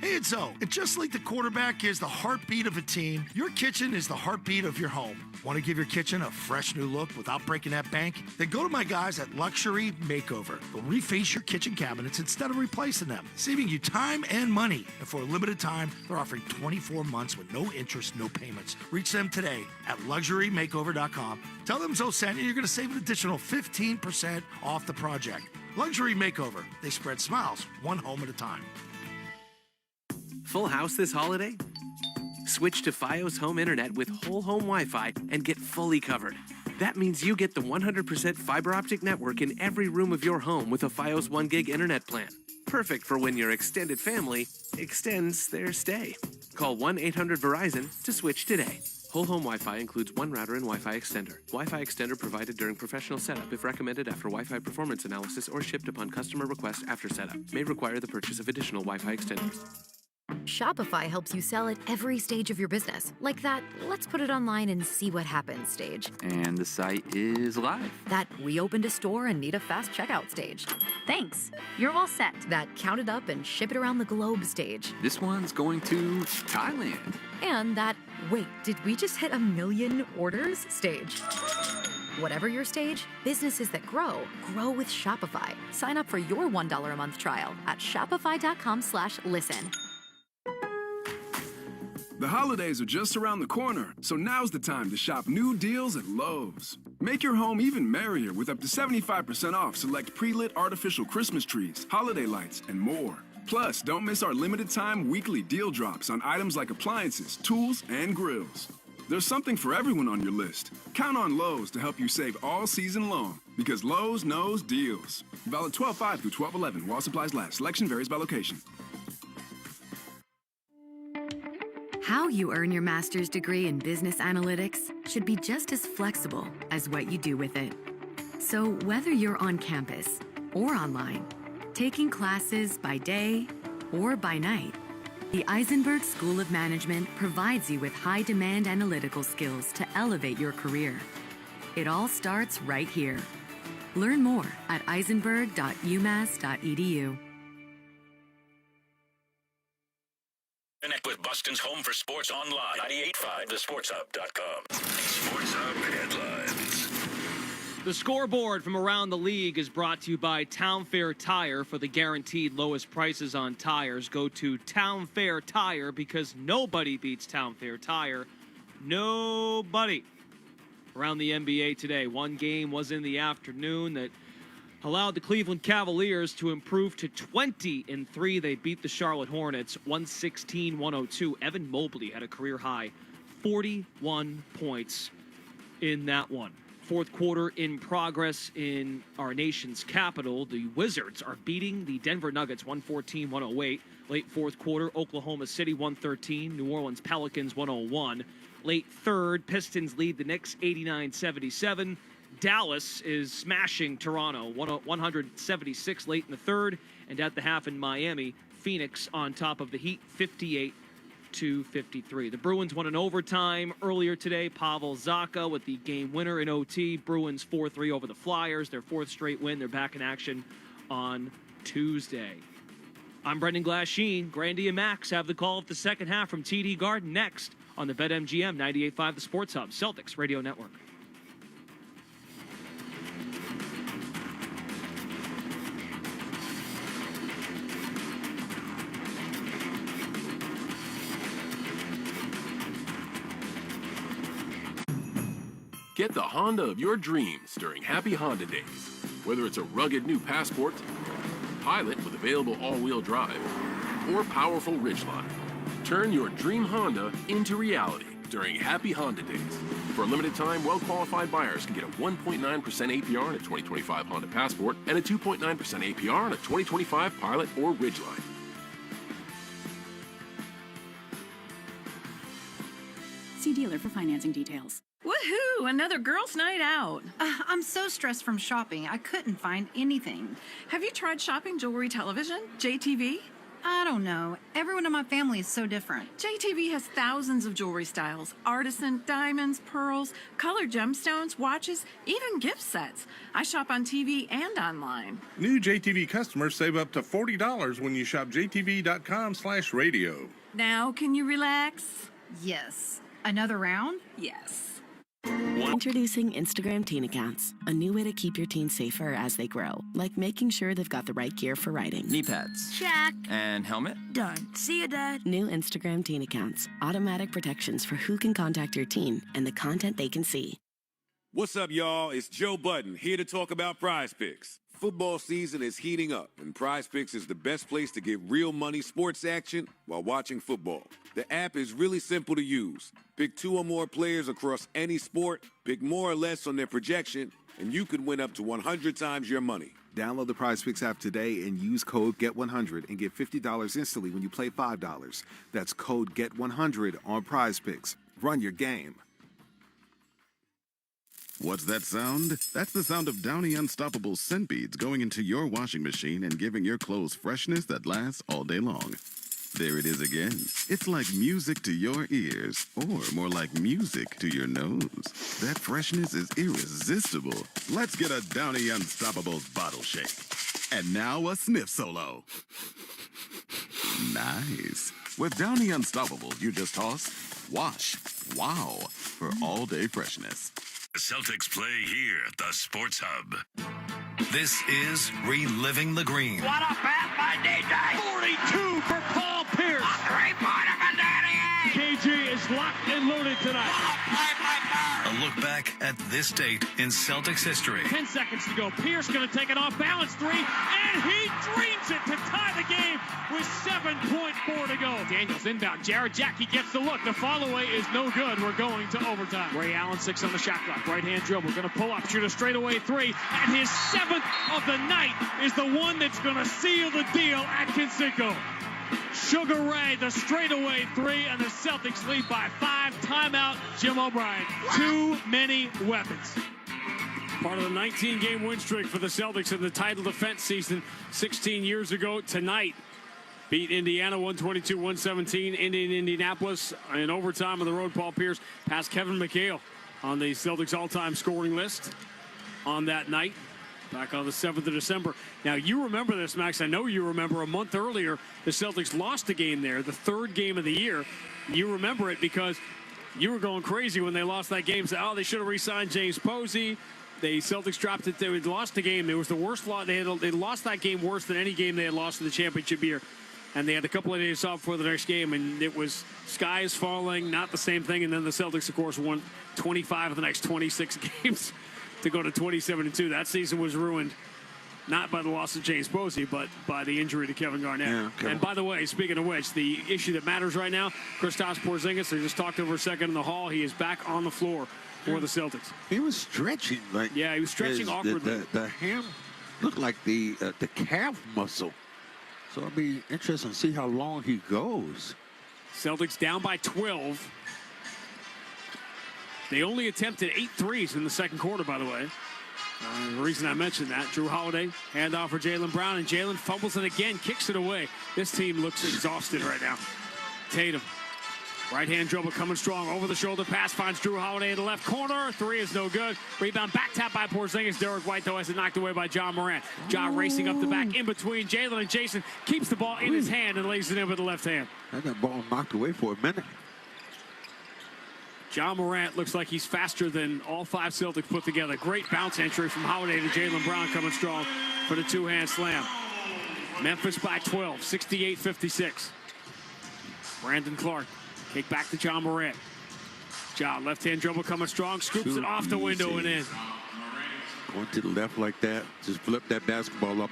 Hey, it's O. And just like the quarterback is the heartbeat of a team, your kitchen is the heartbeat of your home. Want to give your kitchen a fresh new look without breaking that bank? Then go to my guys at Luxury Makeover. They'll reface your kitchen cabinets instead of replacing them, saving you time and money. And for a limited time, they're offering 24 months with no interest, no payments. Reach them today at luxurymakeover.com. Tell them Zoe sent you, you're going to save an additional 15% off the project. Luxury Makeover. They spread smiles, one home at a time. Full house this holiday? Switch to Fios Home Internet with whole home Wi-Fi and get fully covered. That means you get the 100% fiber optic network in every room of your home with a Fios 1 gig internet plan. Perfect for when your extended family extends their stay. Call 1-800-VERIZON to switch today. Whole home Wi-Fi includes one router and Wi-Fi extender. Wi-Fi extender provided during professional setup if recommended after Wi-Fi performance analysis or shipped upon customer request after setup. May require the purchase of additional Wi-Fi extenders. Shopify helps you sell at every stage of your business, like that let's put it online and see what happens stage. And the site is live. That we opened a store and need a fast checkout stage. Thanks. You're all set. That count it up and ship it around the globe stage. This one's going to Thailand. And that, wait, did we just hit 1 million orders stage? Whatever your stage, businesses that grow with Shopify. Sign up for your $1 a month trial at shopify.com/listen. The holidays are just around the corner, so now's the time to shop new deals at Lowe's. Make your home even merrier with up to 75% off select pre-lit artificial Christmas trees, holiday lights, and more. Plus, don't miss our limited-time weekly deal drops on items like appliances, tools, and grills. There's something for everyone on your list. Count on Lowe's to help you save all season long, because Lowe's knows deals. Valid 12/5 through 12/11 while supplies last. Selection varies by location. How you earn your master's degree in business analytics should be just as flexible as what you do with it. So whether you're on campus or online, taking classes by day or by night, the Eisenberg School of Management provides you with high-demand analytical skills to elevate your career. It all starts right here. Learn more at eisenberg.umass.edu. Connect with Boston's home for sports online. 98.5 thesportshub.com. Sports Hub headlines. The scoreboard from around the league is brought to you by Town Fair Tire. For the guaranteed lowest prices on tires, go to Town Fair Tire, because nobody beats Town Fair Tire. Nobody. Around the NBA today, one game was in the afternoon that allowed the Cleveland Cavaliers to improve to 20-3. They beat the Charlotte Hornets 116-102. Evan Mobley had a career high 41 points in that one. Fourth quarter in progress in our nation's capital. The Wizards are beating the Denver Nuggets 114-108. Late fourth quarter, Oklahoma City 113, New Orleans Pelicans 101. Late third, Pistons lead the Knicks 89-77. Dallas is smashing Toronto 176 late in the third. And at the half in Miami, Phoenix on top of the Heat 58-53. The Bruins won in overtime earlier today. Pavel Zacha with the game winner in OT. Bruins 4-3 over the Flyers. Their fourth straight win. They're back in action on Tuesday. I'm Brendan Glasheen. Grandy and Max have the call of the second half from TD Garden next on the BetMGM 98.5 The Sports Hub, Celtics Radio Network. Get the Honda of your dreams during Happy Honda Days. Whether it's a rugged new Passport, Pilot with available all-wheel drive, or powerful Ridgeline, turn your dream Honda into reality during Happy Honda Days. For a limited time, well-qualified buyers can get a 1.9% APR on a 2025 Honda Passport and a 2.9% APR on a 2025 Pilot or Ridgeline. See dealer for financing details. Woohoo! Another girls' night out. I'm so stressed from shopping, I couldn't find anything. Have you tried shopping jewelry television, JTV? I don't know. Everyone in my family is so different. JTV has thousands of jewelry styles. Artisan, diamonds, pearls, colored gemstones, watches, even gift sets. I shop on TV and online. New JTV customers save up to $40 when you shop jtv.com/radio. Now, can you relax? Yes. Another round? Yes. Introducing Instagram teen accounts, a new way to keep your teens safer as they grow, like making sure they've got the right gear for riding. Knee pads. Check. And helmet? Done. See you, Dad. New Instagram teen accounts, automatic protections for who can contact your teen and the content they can see. What's up, y'all? It's Joe Budden, here to talk about Prize Picks. Football season is heating up, and Prize Picks is the best place to get real money sports action while watching football. The app is really simple to use. Pick 2 or more players across any sport, pick more or less on their projection, and you could win up to 100 times your money. Download the Prize Picks app today and use code GET100 and get $50 instantly when you play $5. That's code GET100 on Prize Picks. Run your game. What's that sound? That's the sound of Downy Unstoppable scent beads going into your washing machine and giving your clothes freshness that lasts all day long. There it is again. It's like music to your ears, or more like music to your nose. That freshness is irresistible. Let's get a Downy Unstoppables bottle shake. And now a sniff solo. Nice. With Downy Unstoppables, you just toss, wash, wow, for all-day freshness. The Celtics play here at the Sports Hub. This is Reliving the Green. What a pass by DJ! 42 for Paul Pierce. A three-pointer for Danny Ainge. KG is locked and loaded tonight. A look back at this date in Celtics history. 10 seconds to go. Pierce going to take an off-balance three, and he dreams it to tie the game with 7.4 to go. Daniels inbound. Jared Jackie gets the look. The follow-away is no good. We're going to overtime. Ray Allen, 6 on the shot clock. Right-hand dribble. Going to pull up, shoot a straightaway three, and his 7th of the night is the one that's going to seal the deal at Kinsico. Sugar Ray, the straightaway three, and the Celtics lead by 5. Timeout, Jim O'Brien. Too many weapons. Part of the 19-game win streak for the Celtics in the title defense season 16 years ago tonight. Beat Indiana 122-117 in Indianapolis in overtime on the road. Paul Pierce passed Kevin McHale on the Celtics all-time scoring list on that night. Back on the 7th of December. Now, you remember this, Max. I know you remember a month earlier, the Celtics lost a game there, the 3rd game of the year. You remember it because you were going crazy when they lost that game. Said, oh, they should have re-signed James Posey. The Celtics dropped it. They had lost the game. It was the worst loss. They lost that game worse than any game they had lost in the championship year. And they had a couple of days off for the next game, and it was sky is falling, not the same thing. And then the Celtics, of course, won 25 of the next 26 games. To go to 27-2. That season was ruined not by the loss of James Posey, but by the injury to Kevin Garnett. Yeah, and by the way, speaking of which, the issue that matters right now, Kristaps Porzingis, they just talked over a second in the hall. He is back on the floor for the Celtics. He was stretching. Yeah, he was stretching awkwardly. The ham looked like the calf muscle. So it'll be interesting to see how long he goes. Celtics down by 12. They only attempted 8 threes in the second quarter, by the way. The reason I mentioned that, Drew Holiday, handoff for Jaylen Brown, and Jaylen fumbles it again, kicks it away. This team looks exhausted right now. Tatum, right-hand dribble coming strong, over-the-shoulder pass, finds Drew Holiday in the left corner. 3 is no good. Rebound back tap by Porzingis. Derek White, though, has it knocked away by John Morant. John racing up the back in between Jaylen and Jason, keeps the ball in his hand and lays it in with the left hand. That ball knocked away for a minute. John Morant looks like he's faster than all 5 Celtics put together. Great bounce entry from Holiday to Jaylen Brown coming strong for the 2-hand slam. Memphis by 12, 68-56. Brandon Clark, kick back to John Morant. John, left-hand dribble coming strong, scoops it off the window and in. Going to the left like that, just flip that basketball up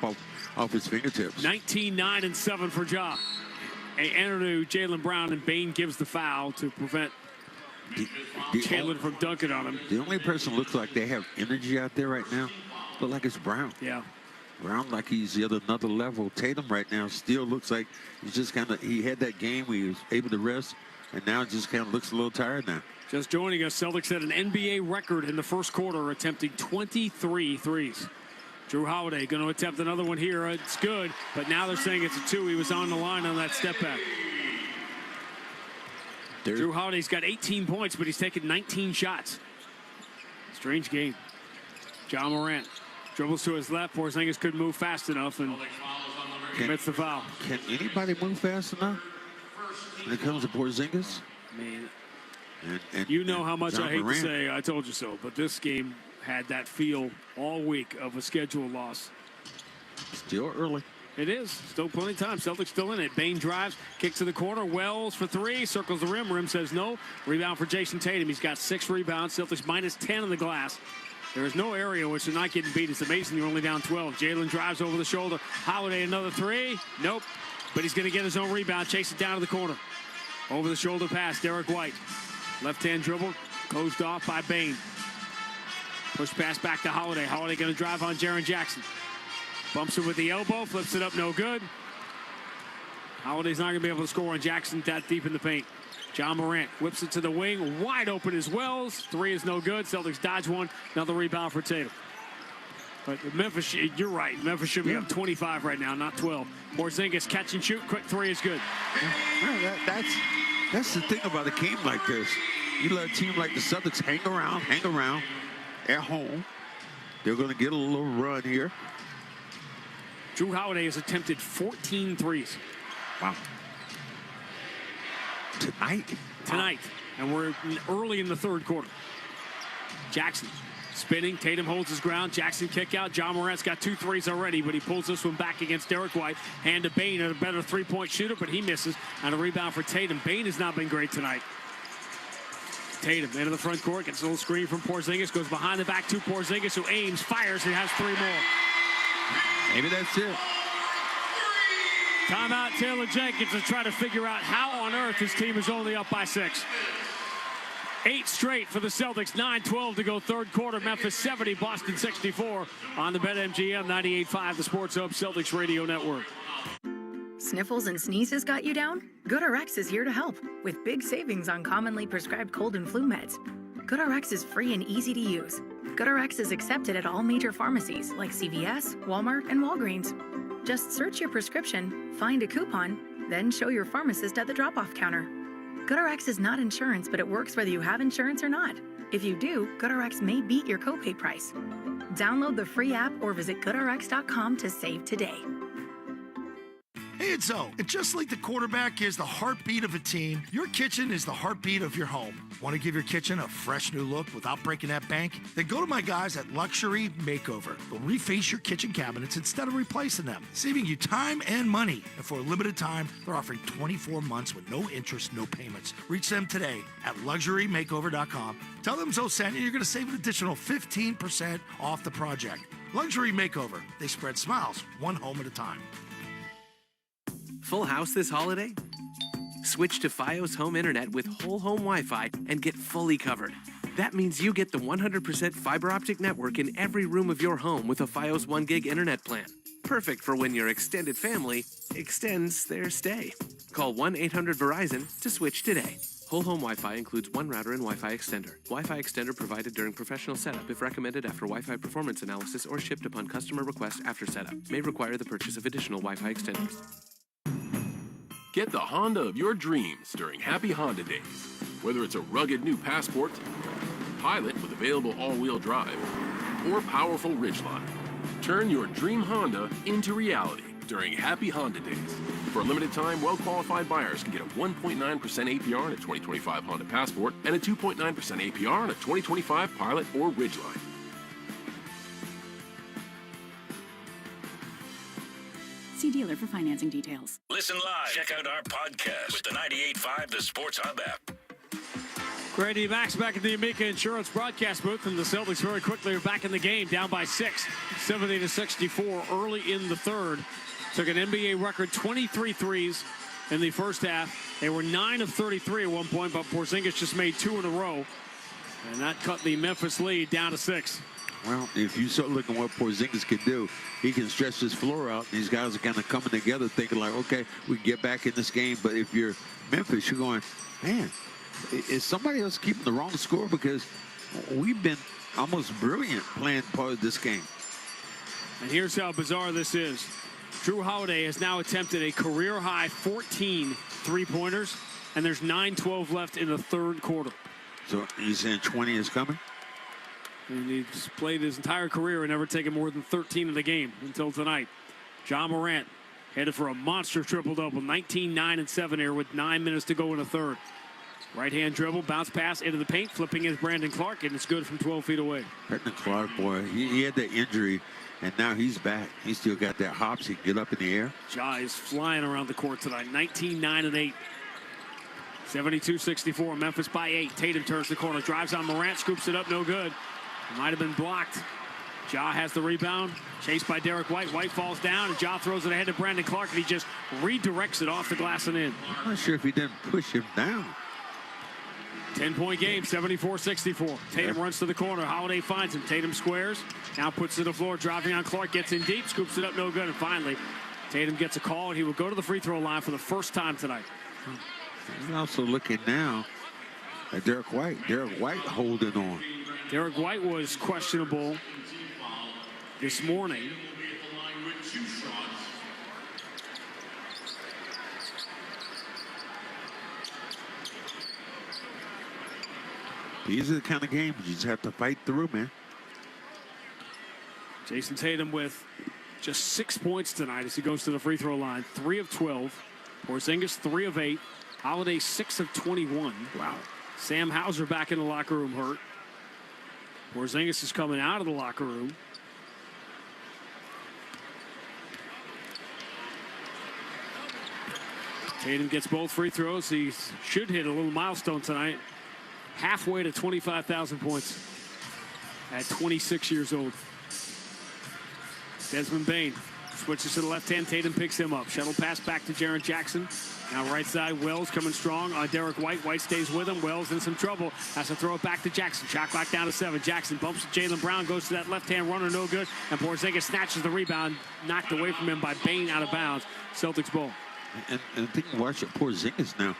off his fingertips. 19, 9, and 7 for Ja. A enter to Jaylen Brown, and Bane gives the foul to prevent Chandler from dunking on him. The only person looks like they have energy out there right now, look like it's Brown. Yeah. Brown like he's at another level. Tatum right now still looks like he's just kind of, he had that game where he was able to rest, and now just kind of looks a little tired now. Just joining us, Celtics set an NBA record in the first quarter, attempting 23 threes. Drew Holiday going to attempt another one here. It's good, but now they're saying it's a 2. He was on the line on that step back. Drew Holiday's got 18 points, but he's taken 19 shots. Strange game. John Morant dribbles to his left. Porzingis couldn't move fast enough and commits the foul. Can anybody move fast enough when it comes to Porzingis? Man, you know how much I hate to say I told you so, but this game had that feel all week of a schedule loss. Still early. It is. Still plenty of time. Celtics still in it. Bane drives, kicks to the corner. Wells for 3. Circles the rim. Rim says no. Rebound for Jason Tatum. He's got 6 rebounds. Celtics minus 10 on the glass. There is no area in which they're not getting beat. It's amazing you're only down 12. Jaylen drives over the shoulder. Holiday another 3. Nope. But he's going to get his own rebound. Chase it down to the corner. Over the shoulder pass. Derek White. Left-hand dribble. Closed off by Bane. Push pass back to Holiday. Holiday going to drive on Jaren Jackson. Bumps it with the elbow, flips it up, no good. Holiday's not going to be able to score on Jackson that deep in the paint. John Morant whips it to the wing, wide open as Wells. 3 is no good. Celtics dodge one. Another rebound for Tatum. But Memphis, you're right. Memphis should be up 25 right now, not 12. Porzingis catch and shoot. Quick three is good. Well, that's the thing about a game like this. You let a team like the Celtics hang around at home. They're going to get a little run here. Drew Holiday has attempted 14 threes. Wow. Tonight. And we're early in the third quarter. Jackson spinning. Tatum holds his ground. Jackson kick out. John Morant's got 2 threes already, but he pulls this one back against Derek White. Hand to Bane, a better three-point shooter, but he misses. And a rebound for Tatum. Bane has not been great tonight. Tatum into the front court, gets a little screen from Porzingis, goes behind the back to Porzingis, who aims, fires, and has 3 more. Maybe that's it. Timeout, Taylor Jenkins to try to figure out how on earth his team is only up by 6. 8 straight for the Celtics, 9-12 to go third quarter. Memphis 70, Boston 64 on the BetMGM 98.5, the Sports Hub Celtics Radio Network. Sniffles and sneezes got you down? GoodRx is here to help with big savings on commonly prescribed cold and flu meds. GoodRx is free and easy to use. GoodRx is accepted at all major pharmacies like CVS, Walmart, and Walgreens. Just search your prescription, find a coupon, then show your pharmacist at the drop-off counter. GoodRx is not insurance, but it works whether you have insurance or not. If you do, GoodRx may beat your copay price. Download the free app or visit GoodRx.com to save today. Hey, it's Zoe. And just like the quarterback is the heartbeat of a team, your kitchen is the heartbeat of your home. Want to give your kitchen a fresh new look without breaking that bank? Then go to my guys at Luxury Makeover. They'll reface your kitchen cabinets instead of replacing them, saving you time and money. And for a limited time, they're offering 24 months with no interest, no payments. Reach them today at LuxuryMakeover.com. Tell them Zoe sent you, you're going to save an additional 15% off the project. Luxury Makeover. They spread smiles, one home at a time. Full house this holiday? Switch to Fios Home Internet with whole home Wi-Fi and get fully covered. That means you get the 100% fiber optic network in every room of your home with a Fios 1 gig internet plan. Perfect for when your extended family extends their stay. Call 1-800-VERIZON to switch today. Whole home Wi-Fi includes 1 router and Wi-Fi extender. Wi-Fi extender provided during professional setup if recommended after Wi-Fi performance analysis or shipped upon customer request after setup. May require the purchase of additional Wi-Fi extenders. Get the Honda of your dreams during Happy Honda Days. Whether it's a rugged new Passport, Pilot with available all-wheel drive, or powerful Ridgeline, turn your dream Honda into reality during Happy Honda Days. For a limited time, well-qualified buyers can get a 1.9% APR on a 2025 Honda Passport and a 2.9% APR on a 2025 Pilot or Ridgeline. See dealer for financing details. Listen live. Check out our podcast with the 98.5 The Sports Hub app. Grady Max back at the Amica Insurance broadcast booth, and the Celtics very quickly are back in the game, down by 6, 70-64 early in the third. Took an NBA record 23 threes in the first half. They were 9 of 33 at one point, but Porzingis just made 2 in a row, and that cut the Memphis lead down to 6. Well, if you start looking at what Porzingis can do, he can stretch his floor out. These guys are kind of coming together thinking like, okay, we can get back in this game. But if you're Memphis, you're going, man, is somebody else keeping the wrong score? Because we've been almost brilliant playing part of this game. And here's how bizarre this is. Drew Holiday has now attempted a career-high 14 three-pointers, and there's 9:12 left in the third quarter. So you're saying 20 is coming? And he's played his entire career and never taken more than 13 in the game until tonight. John Morant headed for a monster triple-double, 19, 9, and 7 here with 9 minutes to go in the third. Right-hand dribble, bounce pass into the paint, flipping is Brandon Clark, and it's good from 12 feet away. Brandon Clark, boy, he had that injury, and now he's back. He's still got that hops. He can get up in the air. Ja is flying around the court tonight, 19, 9, and 8. 72-64, Memphis by 8. Tatum turns the corner, drives on Morant, scoops it up, no good. It might have been blocked. Ja has the rebound, chased by Derek White. White falls down, and Ja throws it ahead to Brandon Clark, and he just redirects it off the glass and in. I'm not sure if he didn't push him down. 10-point game, 74-64. Tatum runs to the corner. Holiday finds him. Tatum squares. Now puts it to the floor, driving on Clark. Gets in deep, scoops it up, no good. And finally, Tatum gets a call, and he will go to the free throw line for the first time tonight. He's also looking now at Derek White. Derek White holding on. Derek White was questionable this morning. These are the kind of games you just have to fight through, man. Jason Tatum with just 6 points tonight as he goes to the free throw line. 3 of 12. Porzingis 3 of 8. Holiday 6 of 21. Wow. Sam Hauser back in the locker room hurt. Porzingis is coming out of the locker room. Tatum gets both free throws. He should hit a little milestone tonight. Halfway to 25,000 points at 26 years old. Desmond Bane switches to the left hand. Tatum picks him up. Shuttle pass back to Jaren Jackson. Now right side, Wells coming strong on Derek White. White stays with him. Wells in some trouble. Has to throw it back to Jackson. Shot clock down to 7. Jackson bumps Jaylen Brown. Goes to that left-hand runner. No good. And Porzingis snatches the rebound. Knocked away from him by Bane out of bounds. Celtics ball. And the thing, watch Porzingis now.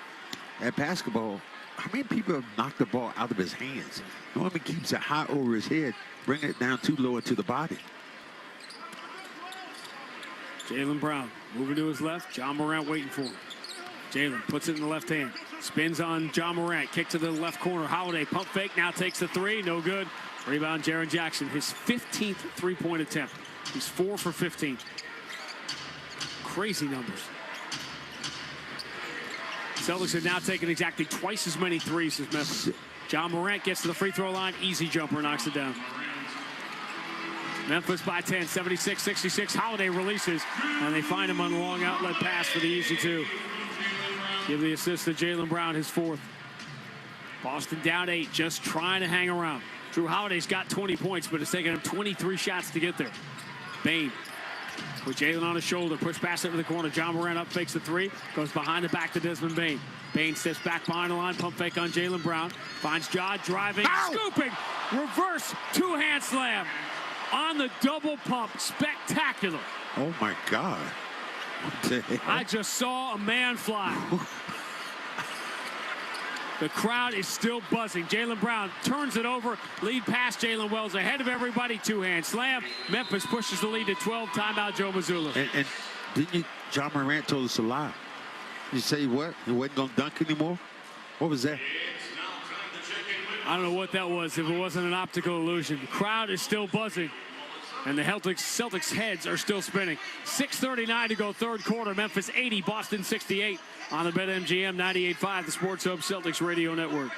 At basketball, how many people have knocked the ball out of his hands? Normally keeps it high over his head, bring it down too low into the body. Jaylen Brown moving to his left. John Morant waiting for him. Jaylen puts it in the left hand. Spins on John Morant. Kick to the left corner. Holiday pump fake. Now takes the 3. No good. Rebound Jaren Jackson. His 15th three-point attempt. He's 4 for 15. Crazy numbers. Celtics have now taken exactly twice as many threes as Memphis. John Morant gets to the free throw line. Easy jumper, knocks it down. Memphis by 10, 76-66. Holiday releases, and they find him on the long outlet pass for the easy 2. Give the assist to Jaylen Brown, his 4th. Boston down 8, just trying to hang around. Drew Holiday's got 20 points, but it's taken him 23 shots to get there. Bane with Jaylen on his shoulder, push pass into the corner. John Morant up, fakes the 3, goes behind the back to Desmond Bane. Bane steps back behind the line, pump fake on Jaylen Brown. Finds Ja driving, scooping, reverse 2-hand slam on the double pump. Spectacular. Oh my God. I just saw a man fly. The crowd is still buzzing. Jaylen Brown turns it over. Lead past Jalen Wells ahead of everybody. 2-hand slam. Memphis pushes the lead to 12. Timeout, Joe Mazzulla. And didn't John Morant told us a lie? Did you say what? He wasn't going to dunk anymore? What was that? I don't know what that was, if it wasn't an optical illusion. The crowd is still buzzing. And the Celtics heads are still spinning. 6:39 to go, third quarter. Memphis 80, Boston 68 on the BetMGM 98.5, the Sports Hub Celtics Radio Network.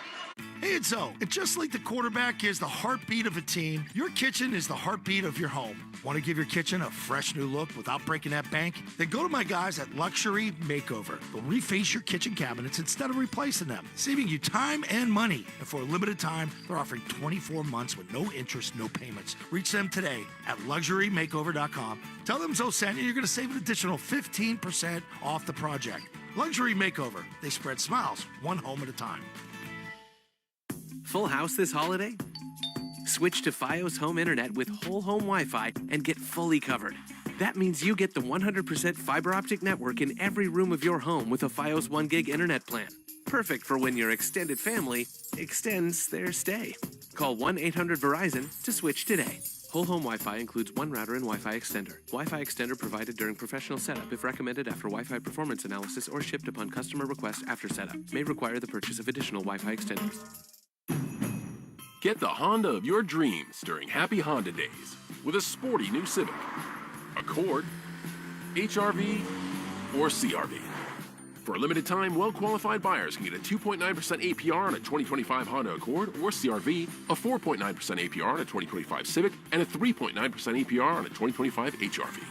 Hey, it's Zoe. And just like the quarterback is the heartbeat of a team, your kitchen is the heartbeat of your home. Want to give your kitchen a fresh new look without breaking that bank? Then go to my guys at Luxury Makeover. They'll reface your kitchen cabinets instead of replacing them, saving you time and money. And for a limited time, they're offering 24 months with no interest, no payments. Reach them today at LuxuryMakeover.com. Tell them Zoe sent you. You're going to save an additional 15% off the project. Luxury Makeover. They spread smiles, one home at a time. Full house this holiday? Switch to Fios Home Internet with whole home Wi-Fi and get fully covered. That means you get the 100% fiber optic network in every room of your home with a Fios 1 gig internet plan. Perfect for when your extended family extends their stay. Call 1-800-VERIZON to switch today. Whole home Wi-Fi includes one router and Wi-Fi extender. Wi-Fi extender provided during professional setup if recommended after Wi-Fi performance analysis or shipped upon customer request after setup. May require the purchase of additional Wi-Fi extenders. Get the Honda of your dreams during Happy Honda Days with a sporty new Civic, Accord, HR-V, or CR-V. For a limited time, well-qualified buyers can get a 2.9% APR on a 2025 Honda Accord or CR-V, a 4.9% APR on a 2025 Civic, and a 3.9% APR on a 2025 HR-V.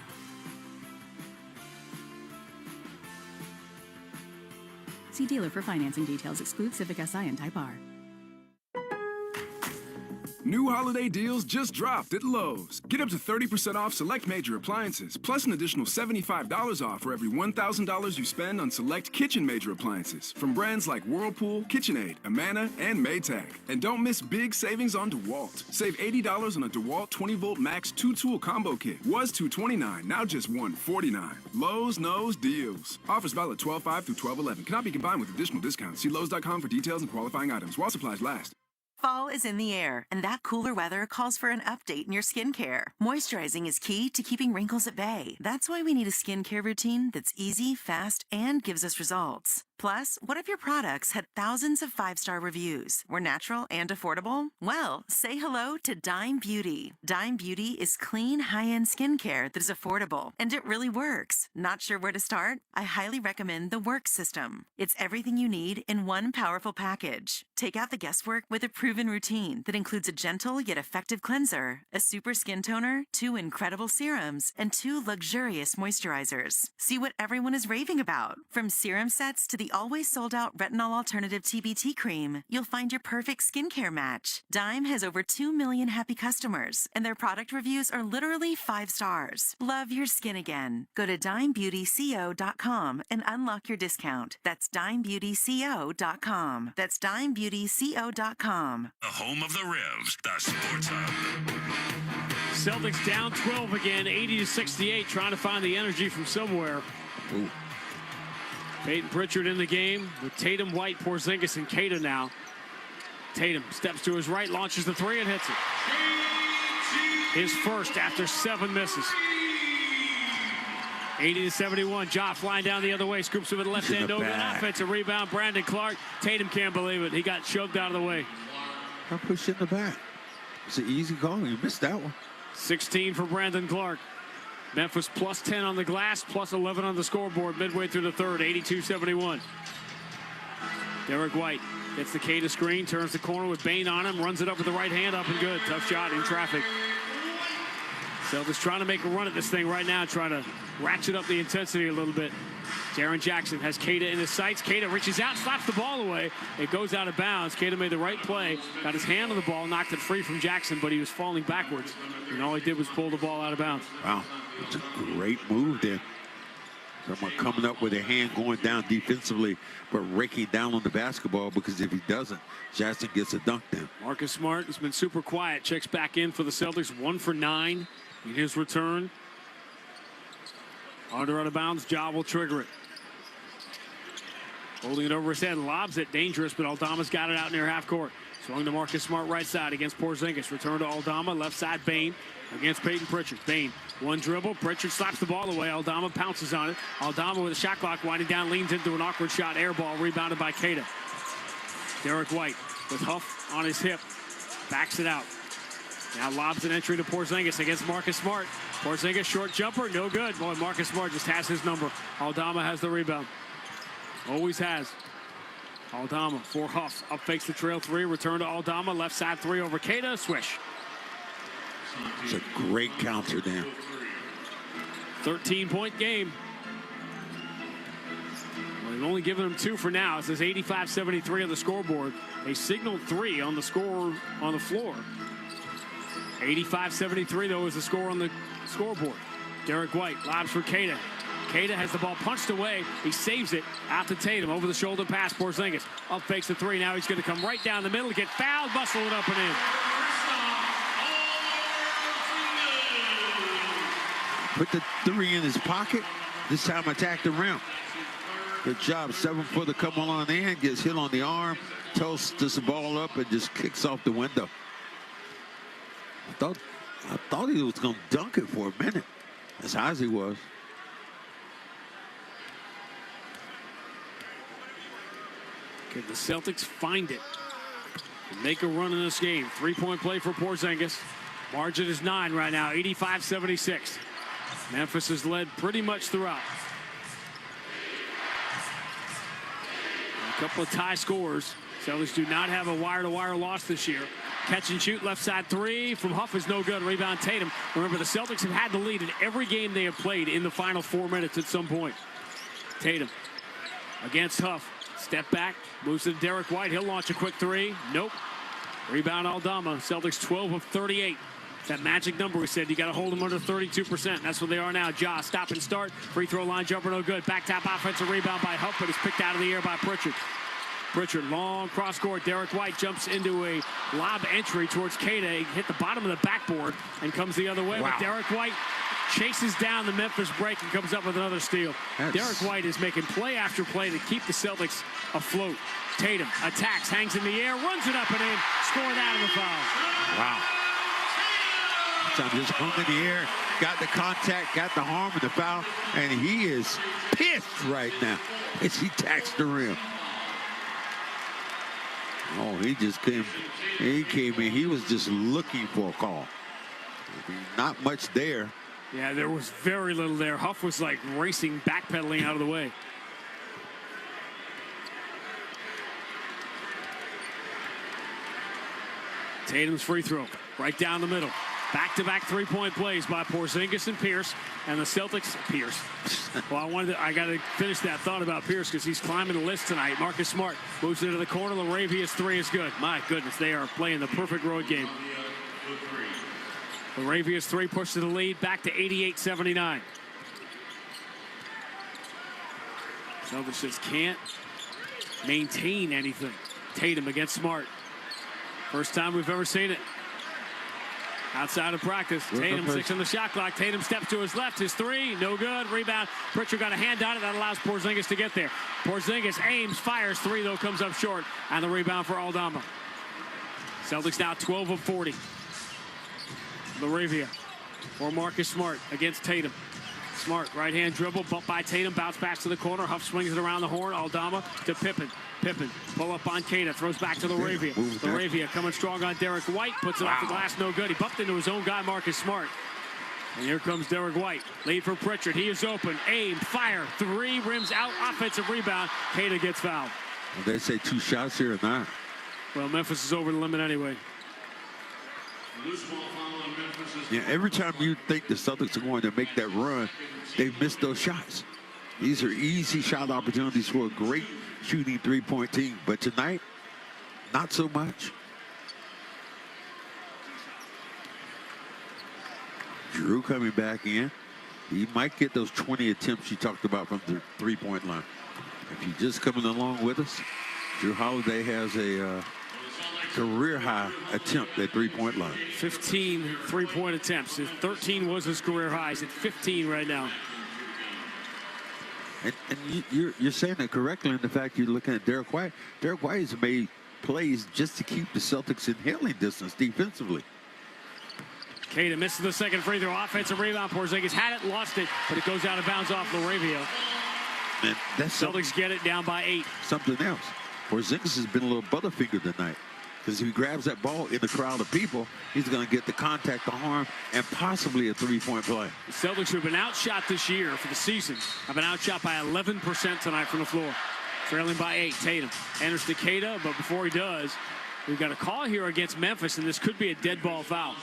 See dealer for financing details. Exclude Civic Si and Type R. New holiday deals just dropped at Lowe's. Get up to 30% off select major appliances, plus an additional $75 off for every $1,000 you spend on select kitchen major appliances from brands like Whirlpool, KitchenAid, Amana, and Maytag. And don't miss big savings on DeWalt. Save $80 on a DeWalt 20-volt max 2-tool combo kit. Was $229, now just $149. Lowe's knows deals. Offers valid 12/5 through 12/11. Cannot be combined with additional discounts. See Lowe's.com for details and qualifying items while supplies last. Fall is in the air, and that cooler weather calls for an update in your skincare. Moisturizing is key to keeping wrinkles at bay. That's why we need a skincare routine that's easy, fast, and gives us results. Plus, what if your products had thousands of 5-star reviews, were natural and affordable? Well, say hello to Dime Beauty. Dime Beauty is clean, high-end skincare that is affordable, and it really works. Not sure where to start? I highly recommend the Work System. It's everything you need in one powerful package. Take out the guesswork with a proven routine that includes a gentle yet effective cleanser, a super skin toner, 2 incredible serums, and 2 luxurious moisturizers. See what everyone is raving about. From serum sets to the always sold-out retinol alternative TBT cream, you'll find your perfect skincare match. Dime has over 2 million happy customers, and their product reviews are literally 5 stars. Love your skin again. Go to dimebeautyco.com and unlock your discount. That's dimebeautyco.com. That's dimebeautyco.com. The home of the Revs, the Sports Hub. Celtics down 12 again, 80-68, trying to find the energy from somewhere. Ooh. Peyton Pritchard in the game with Tatum, White, Porzingis, and Keita now. Tatum steps to his right, launches the 3, and hits it. His first after 7 misses. 80-71. Ja flying down the other way, scoops with the left hand over an offensive rebound. Brandon Clark. Tatum can't believe it. He got shoved out of the way. How pushed in the back? It's an easy call. You missed that one. 16 for Brandon Clark. Memphis plus 10 on the glass, plus 11 on the scoreboard midway through the third, 82-71. Derek White gets the Keita screen, turns the corner with Bane on him, runs it up with the right hand, up and good. Tough shot in traffic. Celtics trying to make a run at this thing right now, trying to ratchet up the intensity a little bit. Jaren Jackson has Keita in his sights. Keita reaches out, slaps the ball away. It goes out of bounds. Keita made the right play, got his hand on the ball, knocked it free from Jackson, but he was falling backwards. And all he did was pull the ball out of bounds. Wow, it's a great move there. Someone coming up with a hand going down defensively, but raking down on the basketball, because if he doesn't, Jackson gets a dunk down. Marcus Smart has been super quiet. Checks back in for the Celtics, 1 for 9 in his return. Under out of bounds, Ja will trigger it. Holding it over his head, lobs it, dangerous, but Aldama's got it out near half court. Swung to Marcus Smart right side against Porzingis. Return to Aldama, left side Bane against Peyton Pritchard. Bane, one dribble, Pritchard slaps the ball away. Aldama pounces on it. Aldama with a shot clock winding down, leans into an awkward shot, air ball, rebounded by Keita. Derek White with Huff on his hip, backs it out. Now lobs an entry to Porzingis against Marcus Smart. Porzingis, short jumper, no good. Boy, Marcus Smart just has his number. Aldama has the rebound. Always has. Aldama for Huff. Up fakes the trail 3. Return to Aldama. Left side 3 over Keita. Swish. It's a great counter there. 13-point game. Well, they've only given them 2 for now. It says 85-73 on the scoreboard. They signaled 3 on the score on the floor. 85-73, though, is the score on the scoreboard. Derek White lobs for Keita. Keita has the ball punched away. He saves it out to Tatum. Over the shoulder pass. Porzingis up fakes the 3. Now he's going to come right down the middle, get fouled, muscle it up and in. Put the 3 in his pocket. This time attack the rim. Good job. 7-footer come on in, gets hit on the arm, toasts the ball up and just kicks off the window. I thought he was going to dunk it for a minute, as high as he was. Can the Celtics find it and make a run in this game? 3-point play for Porzingis. Margin is 9 right now, 85-76. Memphis has led pretty much throughout. A couple of tie scores. Celtics do not have a wire-to-wire loss this year. Catch and shoot, left side 3 from Huff is no good. Rebound Tatum. Remember, the Celtics have had the lead in every game they have played in the final 4 minutes at some point. Tatum against Huff. Step back, moves to Derek White. He'll launch a quick 3. Nope. Rebound Aldama. Celtics 12 of 38. That magic number we said, you got to hold them under 32%. That's what they are now. Ja, stop and start. Free throw line jumper, no good. Back tap offensive rebound by Huff, but it's picked out of the air by Pritchard. Pritchard, long cross court. Derek White jumps into a lob entry towards Keita. He hit the bottom of the backboard and comes the other way. Wow. But Derek White chases down the Memphis break and comes up with another steal. Derek White is making play after play to keep the Celtics afloat. Tatum attacks, hangs in the air, runs it up and in, scored out of the foul. Wow. So just hung in the air, got the contact, got the harm and the foul, and he is pissed right now as he tacks the rim. Oh, he just came. He came in. He was just looking for a call. Not much there. Yeah, there was very little there. Huff was like racing, backpedaling out of the way. Tatum's free throw, right down the middle. Back-to-back three-point plays by Porzingis and Pierce, and the Celtics. Pierce. Well, I got to finish that thought about Pierce because he's climbing the list tonight. Marcus Smart moves into the corner. Laravia's three is good. My goodness, they are playing the perfect road game. Laravia's three pushes the lead back to 88-79. Celtics just can't maintain anything. Tatum against Smart. First time we've ever seen it. Outside of practice, Tatum 6 on the shot clock. Tatum steps to his left, his three, no good. Rebound. Pritchard got a hand on it. That allows Porzingis to get there. Porzingis aims, fires, three though comes up short. And the rebound for Aldama. Celtics now 12 of 40. Laravia or Marcus Smart against Tatum. Smart, right-hand dribble, bump by Tatum, bounce back to the corner. Huff swings it around the horn. Aldama to Pippen. Pippen, pull up on Kana, throws back to Laravia. Laravia coming strong on Derek White, puts it off the glass, no good. He bumped into his own guy, Marcus Smart. And here comes Derek White. Lead for Pritchard. He is open. Aim, fire, three, rims out, offensive rebound. Kana gets fouled. Well, they say 2 shots here or not. Well, Memphis is over the limit anyway. Yeah, every time you think the Celtics are going to make that run, they miss those shots. These are easy shot opportunities for a great shooting three-point team. But tonight, not so much. Drew coming back in. He might get those 20 attempts you talked about from the three-point line. If you're just coming along with us, Drew Holiday has a career high attempt at three-point line. 15 three-point attempts. 13 was his career high. He's at 15 right now. And you're saying it correctly in the fact you're looking at Derek White. Derek White has made plays just to keep the Celtics in hailing distance defensively. Kada misses the second free throw. Offensive rebound. Porzingis had it, lost it, but it goes out of bounds off Laravia. And that's Celtics get it down by 8. Something else. Porzingis has been a little butterfingered tonight. Because if he grabs that ball in the crowd of people, he's going to get the contact, the harm, and possibly a three-point play. The Celtics, who have been outshot this year for the season, have been outshot by 11% tonight from the floor. Trailing by 8. Tatum enters to Kada, but before he does, we've got a call here against Memphis, and this could be a dead ball foul.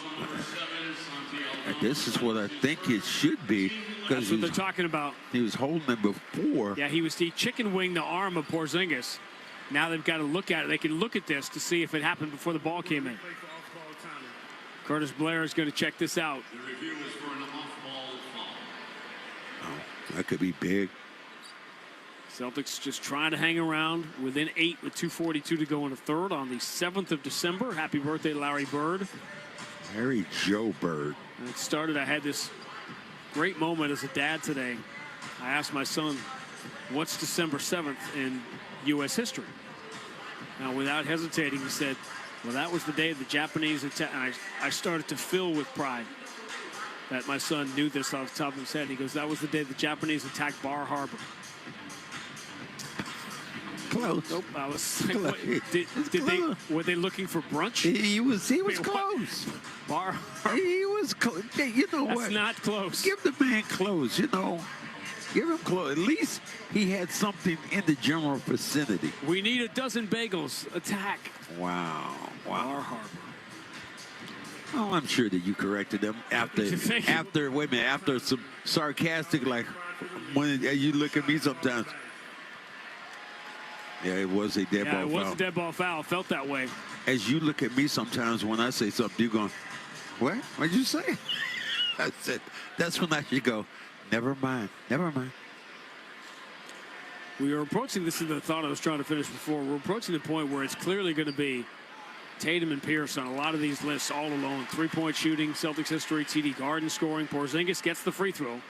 This is what I think it should be. That's what they're talking about. He was holding him before. Yeah, he chicken winged the arm of Porzingis. Now they've got to look at it. They can look at this to see if it happened before the ball came in. Curtis Blair is going to check this out. Oh, that could be big. Celtics just trying to hang around within 8 with 2:42 to go in the third on the 7th of December. Happy birthday, Larry Bird. Larry Joe Bird. And it started, I had this great moment as a dad today. I asked my son, what's December 7th in U.S. history? Now, without hesitating, he said, well, that was the day the Japanese attacked. And I started to fill with pride that my son knew this off the top of his head. He goes, that was the day the Japanese attacked Bar Harbor. Close. Nope. I was like, were they looking for brunch? He was close. Bar Harbor. He was close. You know what? That's not close. Give the man close, you know. Give him close. At least he had something in the general vicinity. We need a dozen bagels. Attack. Wow. Bar Harbor. Oh, I'm sure that you corrected them after wait a minute, after some sarcastic, like when you look at me sometimes. Yeah, it was a dead ball foul. Yeah, it was a dead ball foul. Felt that way. As you look at me sometimes when I say something, you're going, what? What'd you say? I said, that's when I should go, never mind, never mind. We are approaching, this is the thought I was trying to finish before, we're approaching the point where it's clearly going to be Tatum and Pierce on a lot of these lists all alone. Three-point shooting, Celtics history, TD Garden scoring. Porzingis gets the free throw.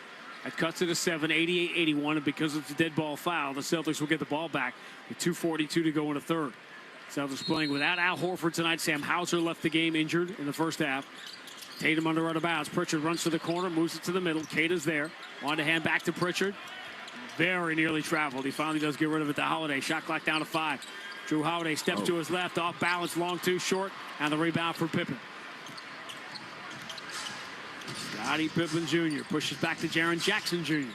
That cuts it to 7, 88-81, and because it's a dead ball foul, the Celtics will get the ball back with 2:42 to go in the third. Celtics playing without Al Horford tonight. Sam Hauser left the game injured in the first half. Tatum under out of bounds. Pritchard runs to the corner, moves it to the middle. Cata's there. On to hand back to Pritchard. Very nearly traveled. He finally does get rid of it to Holiday. Shot clock down to 5. Drew Holiday steps to his left, off balance, long two, short, and the rebound for Pippen. Scottie Pippen Jr. pushes back to Jaren Jackson Jr.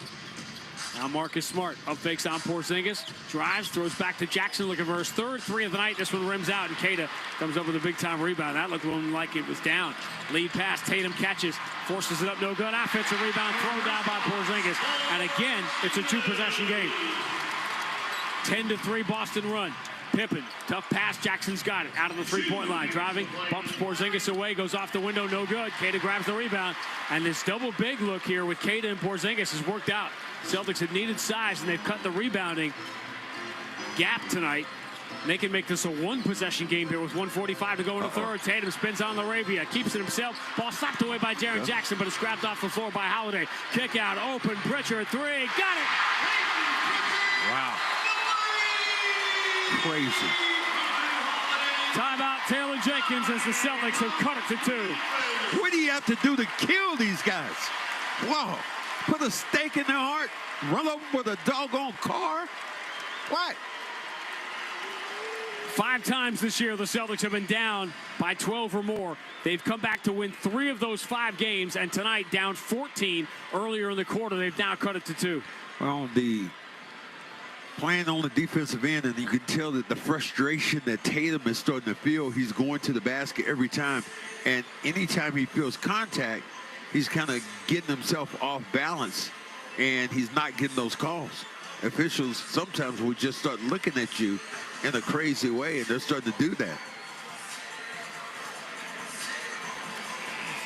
Now Marcus Smart up fakes on Porzingis, drives, throws back to Jackson looking for his third three of the night. This one rims out, and Queta comes up with a big-time rebound. That looked like it was down. Lead pass, Tatum catches, forces it up, no good. Offensive rebound thrown down by Porzingis, and again, it's a two-possession game. 10-3 Boston run. Pippen, tough pass, Jackson's got it. Out of the three-point line, driving, bumps Porzingis away, goes off the window, no good. Queta grabs the rebound, and this double big look here with Queta and Porzingis has worked out. Celtics had needed size, and they've cut the rebounding gap tonight. And they can make this a one-possession game here with 1:45 to go in the third. Tatum spins on Laravia, keeps it himself. Ball slapped away by Jaren Jackson, but it's grabbed off the floor by Holiday. Kick out, open, Pritchard, three, got it! Wow. Crazy. Timeout, Taylor Jenkins, as the Celtics have cut it to 2. What do you have to do to kill these guys? Wow. Put a stake in their heart? Run over with a doggone car? What? 5 times this year, the Celtics have been down by 12 or more. They've come back to win 3 of those 5 games, and tonight down 14 earlier in the quarter. They've now cut it to 2. Well, playing on the defensive end, and you can tell that the frustration that Tatum is starting to feel. He's going to the basket every time, and anytime he feels contact, he's kind of getting himself off balance, and he's not getting those calls. Officials sometimes will just start looking at you in a crazy way, and they're starting to do that.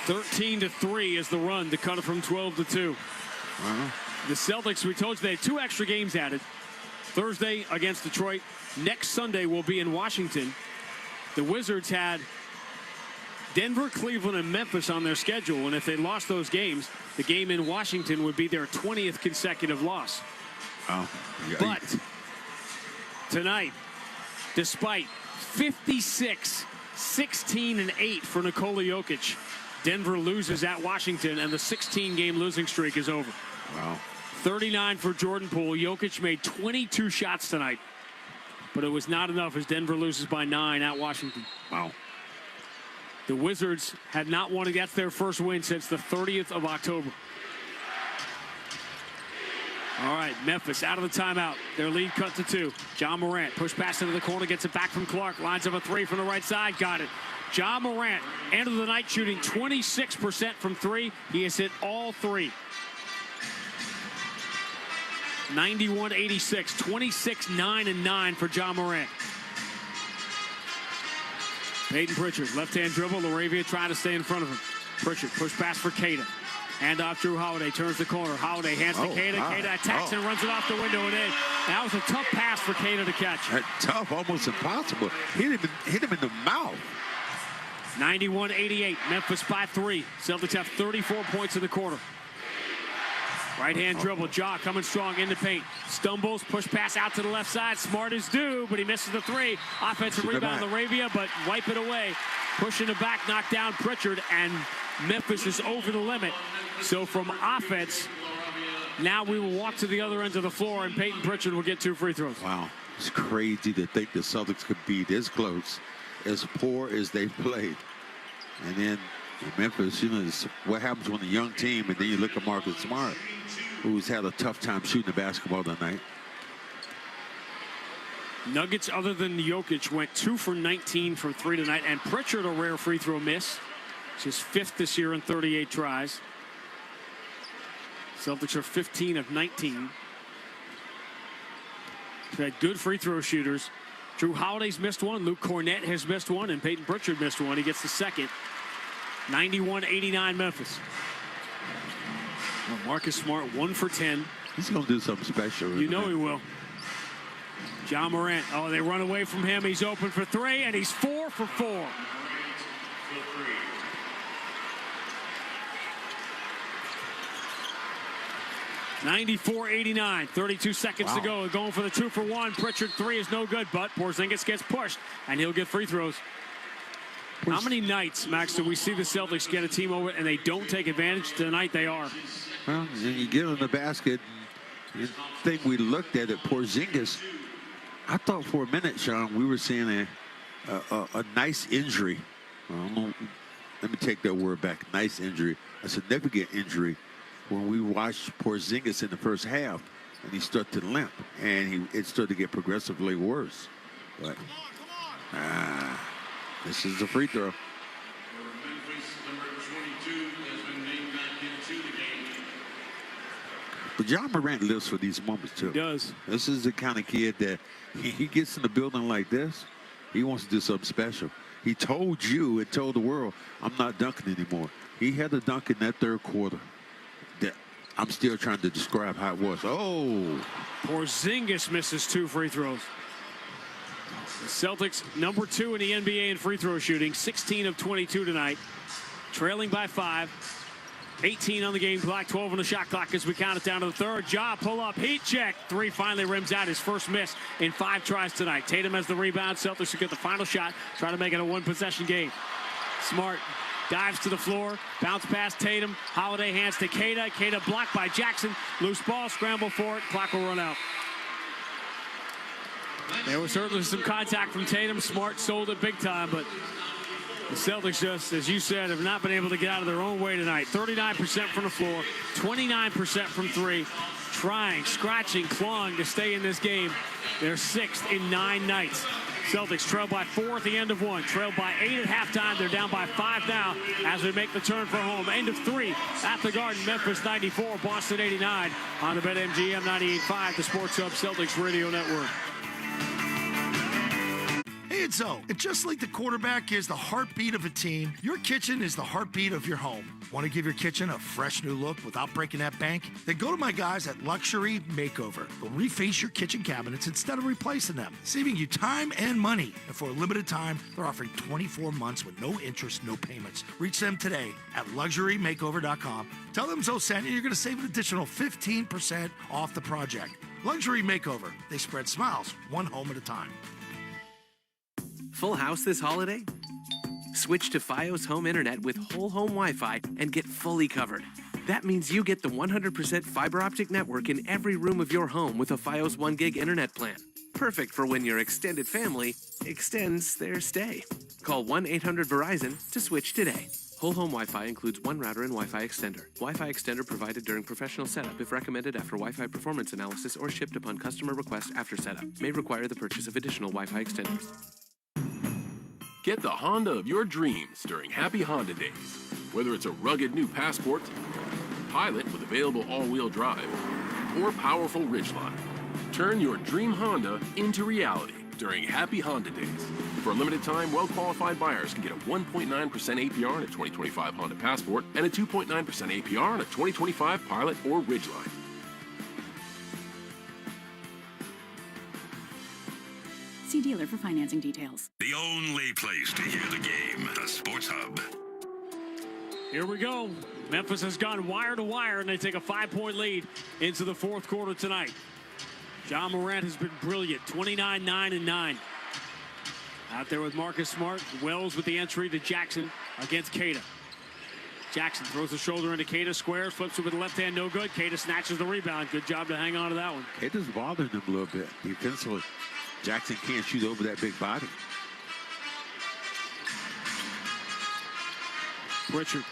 13-3 is the run to cut it from 12 to 2. The Celtics, we told you they had 2 extra games added. Thursday against Detroit. Next Sunday will be in Washington. The Wizards had Denver, Cleveland, and Memphis on their schedule, and if they lost those games, the game in Washington would be their 20th consecutive loss. Wow. But tonight, despite 56, 16, and 8 for Nikola Jokic, Denver loses at Washington, and the 16-game losing streak is over. Wow. 39 for Jordan Poole. Jokic made 22 shots tonight, but it was not enough as Denver loses by 9 at Washington. Wow. The Wizards had not won against their first win since the 30th of October. All right, Memphis out of the timeout. Their lead cut to 2. John Morant, push pass into the corner, gets it back from Clark. Lines up a 3 from the right side, got it. John Morant, end of the night shooting 26% from 3. He has hit all 3. 91-86, 26, 9, and 9 for John Morant. Peyton Pritchard, left-hand dribble. Laravia trying to stay in front of him. Pritchard, push pass for Queta. Hand off Drew Holiday, turns the corner. Holiday hands to Queta. Queta attacks and runs it off the window and in. That was a tough pass for Queta to catch. Tough, almost impossible. Hit him in the mouth. 91-88, Memphis by 3. Celtics have 34 points in the quarter. Right-hand dribble, Ja coming strong in the paint. Stumbles, push pass out to the left side. Smart is due, but he misses the 3. Offensive rebound, Laravia, but wipe it away. Pushing it back, knock down Pritchard, and Memphis is over the limit. So from offense, now we will walk to the other end of the floor, and Peyton Pritchard will get 2 free throws. Wow, it's crazy to think the Celtics could be this close, as poor as they've played. And then Memphis, you know, it's what happens when a young team, and then you look at Marcus Smart, who's had a tough time shooting the basketball tonight. Nuggets, other than Jokic, went 2 for 19 from 3 tonight, and Pritchard a rare free throw miss. It's his 5th this year in 38 tries. Celtics are 15 of 19. They've had good free throw shooters. Drew Holiday's missed 1. Luke Cornett has missed 1, and Peyton Pritchard missed 1. He gets the 2nd. 91-89 Memphis. Well, Marcus Smart 1 for 10. He's going to do something special. You know he will. John Morant. Oh, they run away from him. He's open for three, and he's 4 for 4. (94-89). 32 seconds to go. Going for the 2 for 1. Pritchard three is no good, but Porzingis gets pushed, and he'll get free throws. How many nights, Max, do we see the Celtics get a team over and they don't take advantage? Tonight they are. Well, and you get in the basket. The thing we looked at Porzingis, I thought for a minute, Sean, we were seeing a nice injury. Let me take that word back. Nice injury, a significant injury. When we watched Porzingis in the first half, and he started to limp, and it started to get progressively worse. But this is a free throw. But John Morant lives for these moments too. He does. This is the kind of kid that he gets in the building like this, he wants to do something special. He told you and told the world, I'm not dunking anymore. He had a dunk in that third quarter that I'm still trying to describe how it was. Oh. Porzingis misses 2 free throws. The Celtics number 2 in the NBA in free throw shooting, 16 of 22 tonight, trailing by 5. 18 on the game clock, 12 on the shot clock as we count it down to the third. Ja pull up, heat check. 3 finally rims out, his first miss in 5 tries tonight. Tatum has the rebound. Celtics will get the final shot, try to make it a 1-possession game. Smart dives to the floor, bounce past Tatum. Holiday hands to Queta. Queta blocked by Jackson. Loose ball, scramble for it. Clock will run out. There was certainly some contact from Tatum. Smart sold it big time, but the Celtics just, as you said, have not been able to get out of their own way tonight. 39% from the floor, 29% from 3. Trying, scratching, clawing to stay in this game. They're 6th in 9 nights. Celtics trail by 4 at the end of 1. Trailed by 8 at halftime. They're down by 5 now as we make the turn for home. End of 3 at the Garden. Memphis 94, Boston 89 on the BetMGM 98.5, the Sports Hub Celtics Radio Network. Hey, it's O. And just like the quarterback is the heartbeat of a team, your kitchen is the heartbeat of your home. Want to give your kitchen a fresh new look without breaking that bank? Then go to my guys at Luxury Makeover. They'll reface your kitchen cabinets instead of replacing them, saving you time and money. And for a limited time, they're offering 24 months with no interest, no payments. Reach them today at LuxuryMakeover.com. Tell them Zoe sent you, you're going to save an additional 15% off the project. Luxury Makeover. They spread smiles, one home at a time. Full house this holiday? Switch to Fios Home Internet with whole home Wi-Fi and get fully covered. That means you get the 100% fiber optic network in every room of your home with a Fios 1 gig internet plan. Perfect for when your extended family extends their stay. Call 1-800-VERIZON to switch today. Whole home Wi-Fi includes 1 router and Wi-Fi extender. Wi-Fi extender provided during professional setup if recommended after Wi-Fi performance analysis or shipped upon customer request after setup. May require the purchase of additional Wi-Fi extenders. Get the Honda of your dreams during Happy Honda Days. Whether it's a rugged new Passport, Pilot with available all-wheel drive, or powerful Ridgeline. Turn your dream Honda into reality during Happy Honda Days. For a limited time, well-qualified buyers can get a 1.9% APR on a 2025 Honda Passport and a 2.9% APR on a 2025 Pilot or Ridgeline. See dealer for financing details. The only place to hear the game, the Sports Hub. Here we go. Memphis has gone wire to wire, and they take a 5-point lead into the 4th quarter tonight. John Morant has been brilliant, 29, 9, and 9. Out there with Marcus Smart. Wells with the entry to Jackson against Queta. Jackson throws the shoulder into Queta, squares, flips it with the left hand, no good. Queta snatches the rebound. Good job to hang on to that one. Queta's bothering him a little bit defensively. Jackson can't shoot over that big body. Pritchard,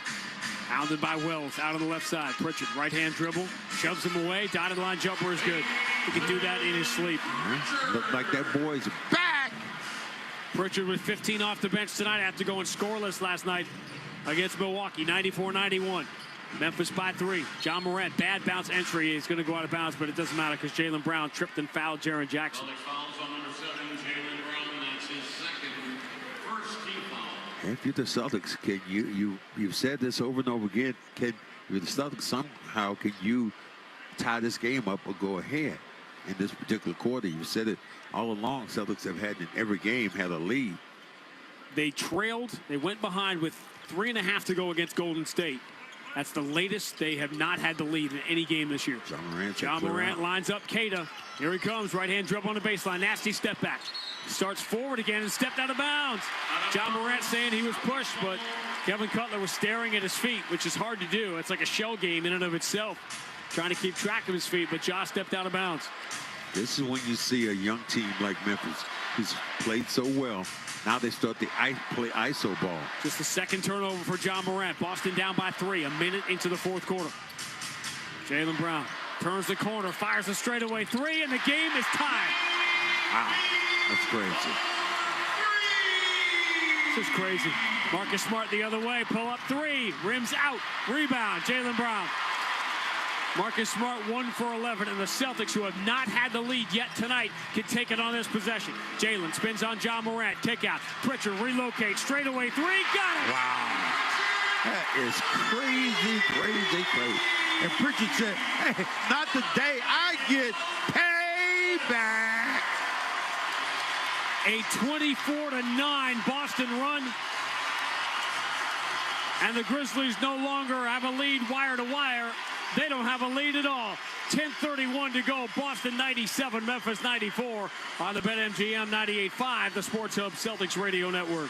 hounded by Wells, out on the left side. Pritchard, right-hand dribble, shoves him away. Dotted line jumper is good. He can do that in his sleep. Look like that boy's back. Pritchard with 15 off the bench tonight after going scoreless last night against Milwaukee, 94-91. Memphis by 3. John Morant, bad bounce entry. He's going to go out of bounds, but it doesn't matter because Jaylen Brown tripped and fouled Jaren Jackson. If you're the Celtics, can you've said this over and over again, can you're the Celtics somehow can you tie this game up or go ahead? in this particular quarter. You said it all along. Celtics have had in every game had a lead. They trailed. They went behind with 3.5 to go against Golden State. That's the latest they have not had the lead in any game this year. John Morant lines up Keita. Here he comes. Right-hand dribble on the baseline. Nasty step back. Starts forward again and stepped out of bounds. John Morant saying he was pushed, but Kevin Cutler was staring at his feet, which is hard to do. It's like a shell game in and of itself, trying to keep track of his feet, but Ja stepped out of bounds. This is when you see a young team like Memphis, who's played so well. Now they start the play ISO ball. Just the second turnover for John Morant. Boston down by 3, a minute into the fourth quarter. Jaylen Brown turns the corner, fires a straightaway 3, and the game is tied. Wow, that's crazy. This is crazy. Marcus Smart the other way, pull up 3, rims out, rebound, Jaylen Brown. Marcus Smart 1 for 11, and the Celtics, who have not had the lead yet tonight, can take it on this possession. Jaylen spins on John Morant, kick out. Pritchard relocates, straightaway 3, got it! Wow. That is crazy, crazy, crazy. And Pritchard said, hey, not the day I get payback. A 24-9 Boston run. And the Grizzlies no longer have a lead wire to wire. They don't have a lead at all. 10:31 to go. Boston 97, Memphis 94 on the BetMGM 98.5, the Sports Hub Celtics Radio Network.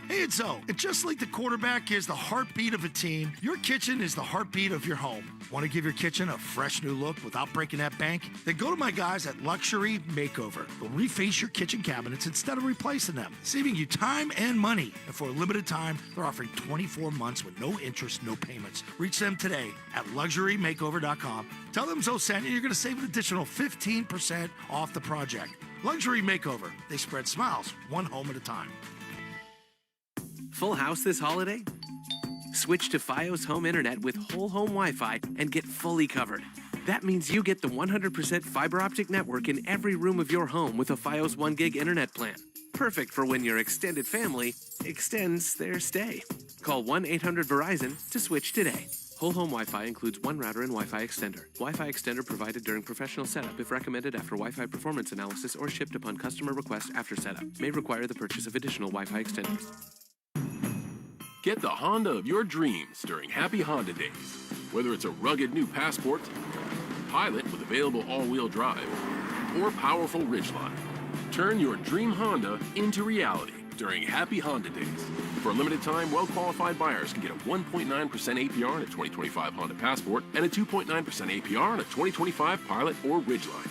Hey, it's Zoe. And just like the quarterback is the heartbeat of a team, your kitchen is the heartbeat of your home. Want to give your kitchen a fresh new look without breaking that bank? Then go to my guys at Luxury Makeover. They'll reface your kitchen cabinets instead of replacing them, saving you time and money. And for a limited time, they're offering 24 months with no interest, no payments. Reach them today at LuxuryMakeover.com. Tell them Zoe sent you. You're going to save an additional 15% off the project. Luxury Makeover. They spread smiles, one home at a time. Full house this holiday? Switch to Fios Home Internet with whole home Wi-Fi and get fully covered. That means you get the 100% fiber optic network in every room of your home with a Fios 1 gig internet plan. Perfect for when your extended family extends their stay. Call 1-800-VERIZON to switch today. Whole home Wi-Fi includes one router and Wi-Fi extender. Wi-Fi extender provided during professional setup if recommended after Wi-Fi performance analysis or shipped upon customer request after setup. May require the purchase of additional Wi-Fi extenders. Get the Honda of your dreams during Happy Honda Days. Whether it's a rugged new Passport, Pilot with available all-wheel drive, or powerful Ridgeline. Turn your dream Honda into reality during Happy Honda Days. For a limited time, well-qualified buyers can get a 1.9% APR on a 2025 Honda Passport and a 2.9% APR on a 2025 Pilot or Ridgeline.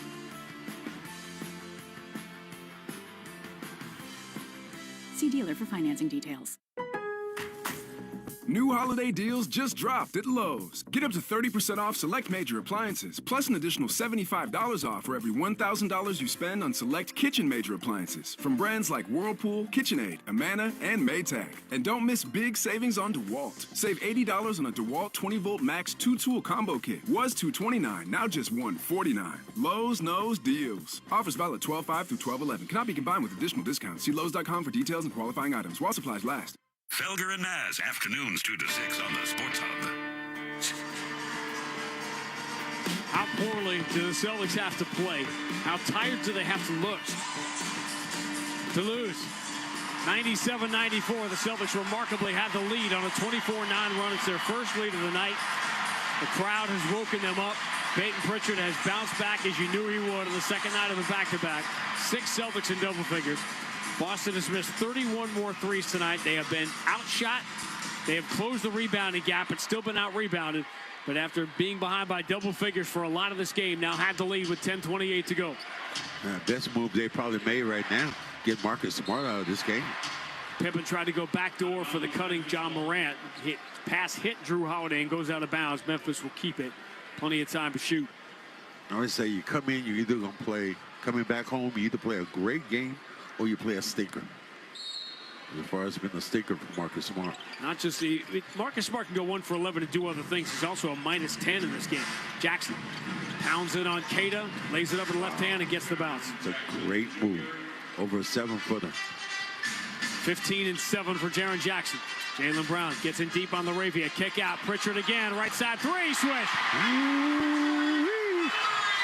See dealer for financing details. New holiday deals just dropped at Lowe's. Get up to 30% off select major appliances, plus an additional $75 off for every $1,000 you spend on select kitchen major appliances from brands like Whirlpool, KitchenAid, Amana, and Maytag. And don't miss big savings on DeWalt. Save $80 on a DeWalt 20-volt max 2-tool combo kit. Was $229, now just $149. Lowe's knows deals. Offers valid 12/5 through 12/11. Cannot be combined with additional discounts. See Lowe's.com for details and qualifying items while supplies last. Felger and Naz, afternoons 2 to 6 on the Sports Hub. How poorly do the Celtics have to play? How tired do they have to look to lose? 97-94, the Celtics remarkably have the lead on a 24-9 run. It's their first lead of the night. The crowd has woken them up. Peyton Pritchard has bounced back as you knew he would on the second night of the back-to-back. 6 Celtics in double figures. Boston has missed 31 more threes tonight. They have been outshot. They have closed the rebounding gap and still been out-rebounded. But after being behind by double figures for a lot of this game, now have the lead with 10:28 to go. Best move they probably made right now, get Marcus Smart out of this game. Pippen tried to go backdoor for the cutting John Morant. Pass hit Drew Holiday and goes out of bounds. Memphis will keep it. Plenty of time to shoot. I always say you come in, you're either going to play, coming back home, you either play a great game or you play a stinker. As far as it's been a stinker for Marcus Smart. Not just Marcus Smart can go 1 for 11 and do other things. He's also a -10 in this game. Jackson pounds it on Keita, lays it up in the left hand and gets the bounce. It's a great move over a 7-footer. 15 and 7 for Jaren Jackson. Jaylen Brown gets in deep on the Ravia. Kick out. Pritchard again. Right side 3. Swish.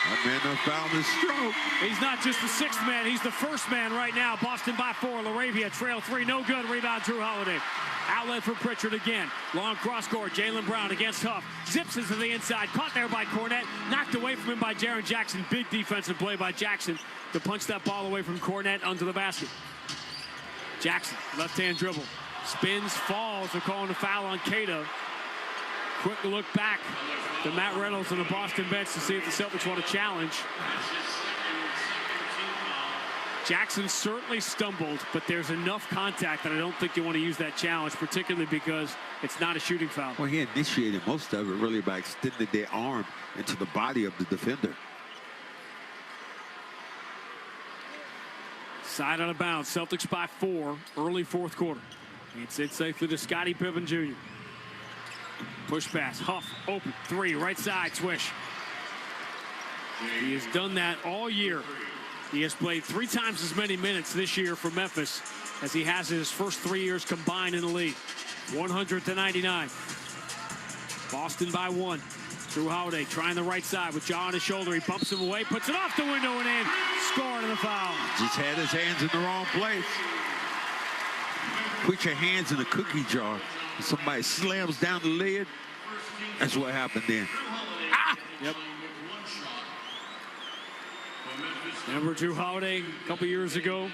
That man done found his stroke. He's not just the sixth man, he's the first man right now. Boston by 4. LaRavia trail 3, no good. Rebound, Drew Holiday. Outlet for Pritchard again. Long cross court, Jaylen Brown against Huff. Zips into the inside, caught there by Cornette. Knocked away from him by Jaren Jackson. Big defensive play by Jackson to punch that ball away from Cornette onto the basket. Jackson, left-hand dribble. Spins, falls. They're calling a foul on Keita. Quick look back to Matt Reynolds on the Boston bench to see if the Celtics want to challenge. Jackson certainly stumbled, but there's enough contact that I don't think you want to use that challenge, particularly because it's not a shooting foul. Well, he initiated most of it really by extending their arm into the body of the defender. Side out of bounds. Celtics by 4, early fourth quarter. It's in safely to Scottie Pippen Jr. Push pass. Huff, open, 3, right side, swish. He has done that all year. He has played 3 times as many minutes this year for Memphis as he has in his first 3 years combined in the league. 100-99. Boston by 1. Drew Holiday trying the right side with Jaw on his shoulder. He bumps him away, puts it off the window and in. Scoring the foul. Just had his hands in the wrong place. Put your hands in a cookie jar. Somebody slams down the lid. That's what happened then. Ah! Yep. Remember Drew Holiday a couple years ago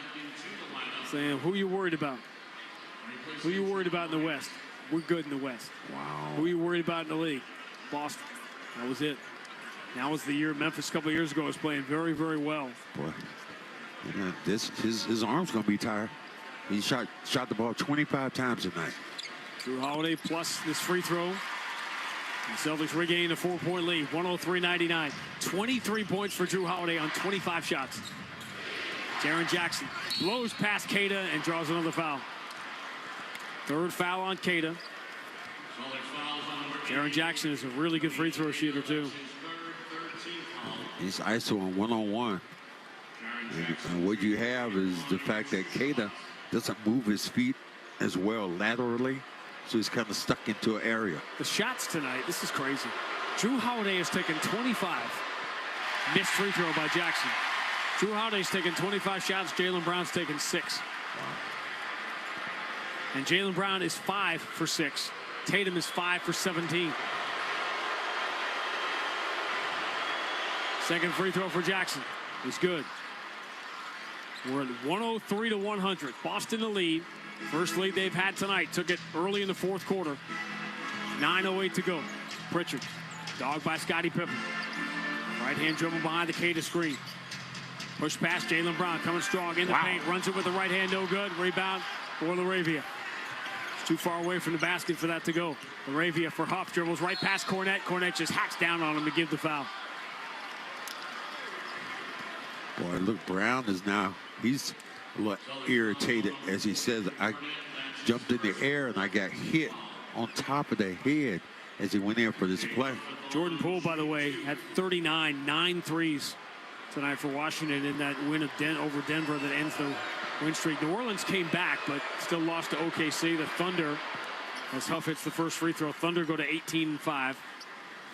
saying, who are you worried about? Who are you worried about in the West? We're good in the West. Wow. Who are you worried about in the league? Boston. That was it. Now was the year Memphis a couple years ago was playing very, very well. Boy, yeah, his arm's going to be tired. He shot the ball 25 times tonight. Drew Holiday plus this free throw. The Celtics regain a 4-point lead, 103-99. 23 points for Drew Holiday on 25 shots. Jaren Jackson blows past Keita and draws another foul. Third foul on Keita. Jaren Jackson is a really good free throw shooter, too. He's ISO on one-on-one. And what you have is the fact that Keita doesn't move his feet as well laterally, so he's kind of stuck into an area. The shots tonight, this is crazy. Drew Holiday has taken 25. Missed free throw by Jackson. Drew Holiday's taken 25 shots. Jaylen Brown's taken 6. Wow. And Jaylen Brown is 5 for 6. Tatum is 5 for 17. Second free throw for Jackson is good. We're at 103-100. Boston the lead. First lead they've had tonight. Took it early in the fourth quarter. 9:08 to go. Pritchard, dogged by Scottie Pippen. Right-hand dribble behind the Keita screen. Push past Jaylen Brown, coming strong in the paint. Runs it with the right hand, no good. Rebound for LaRavia. It's too far away from the basket for that to go. LaRavia for Huff, dribbles right past Cornette. Cornette just hacks down on him to give the foul. Boy, look, Brown is now, he's a little irritated as he says, I jumped in the air and I got hit on top of the head as he went in for this play. Jordan Poole, by the way, had 39, 9 threes tonight for Washington in that win of over Denver that ends the win streak. New Orleans came back, but still lost to OKC. The Thunder, as Huff hits the first free throw, Thunder go to 18-5.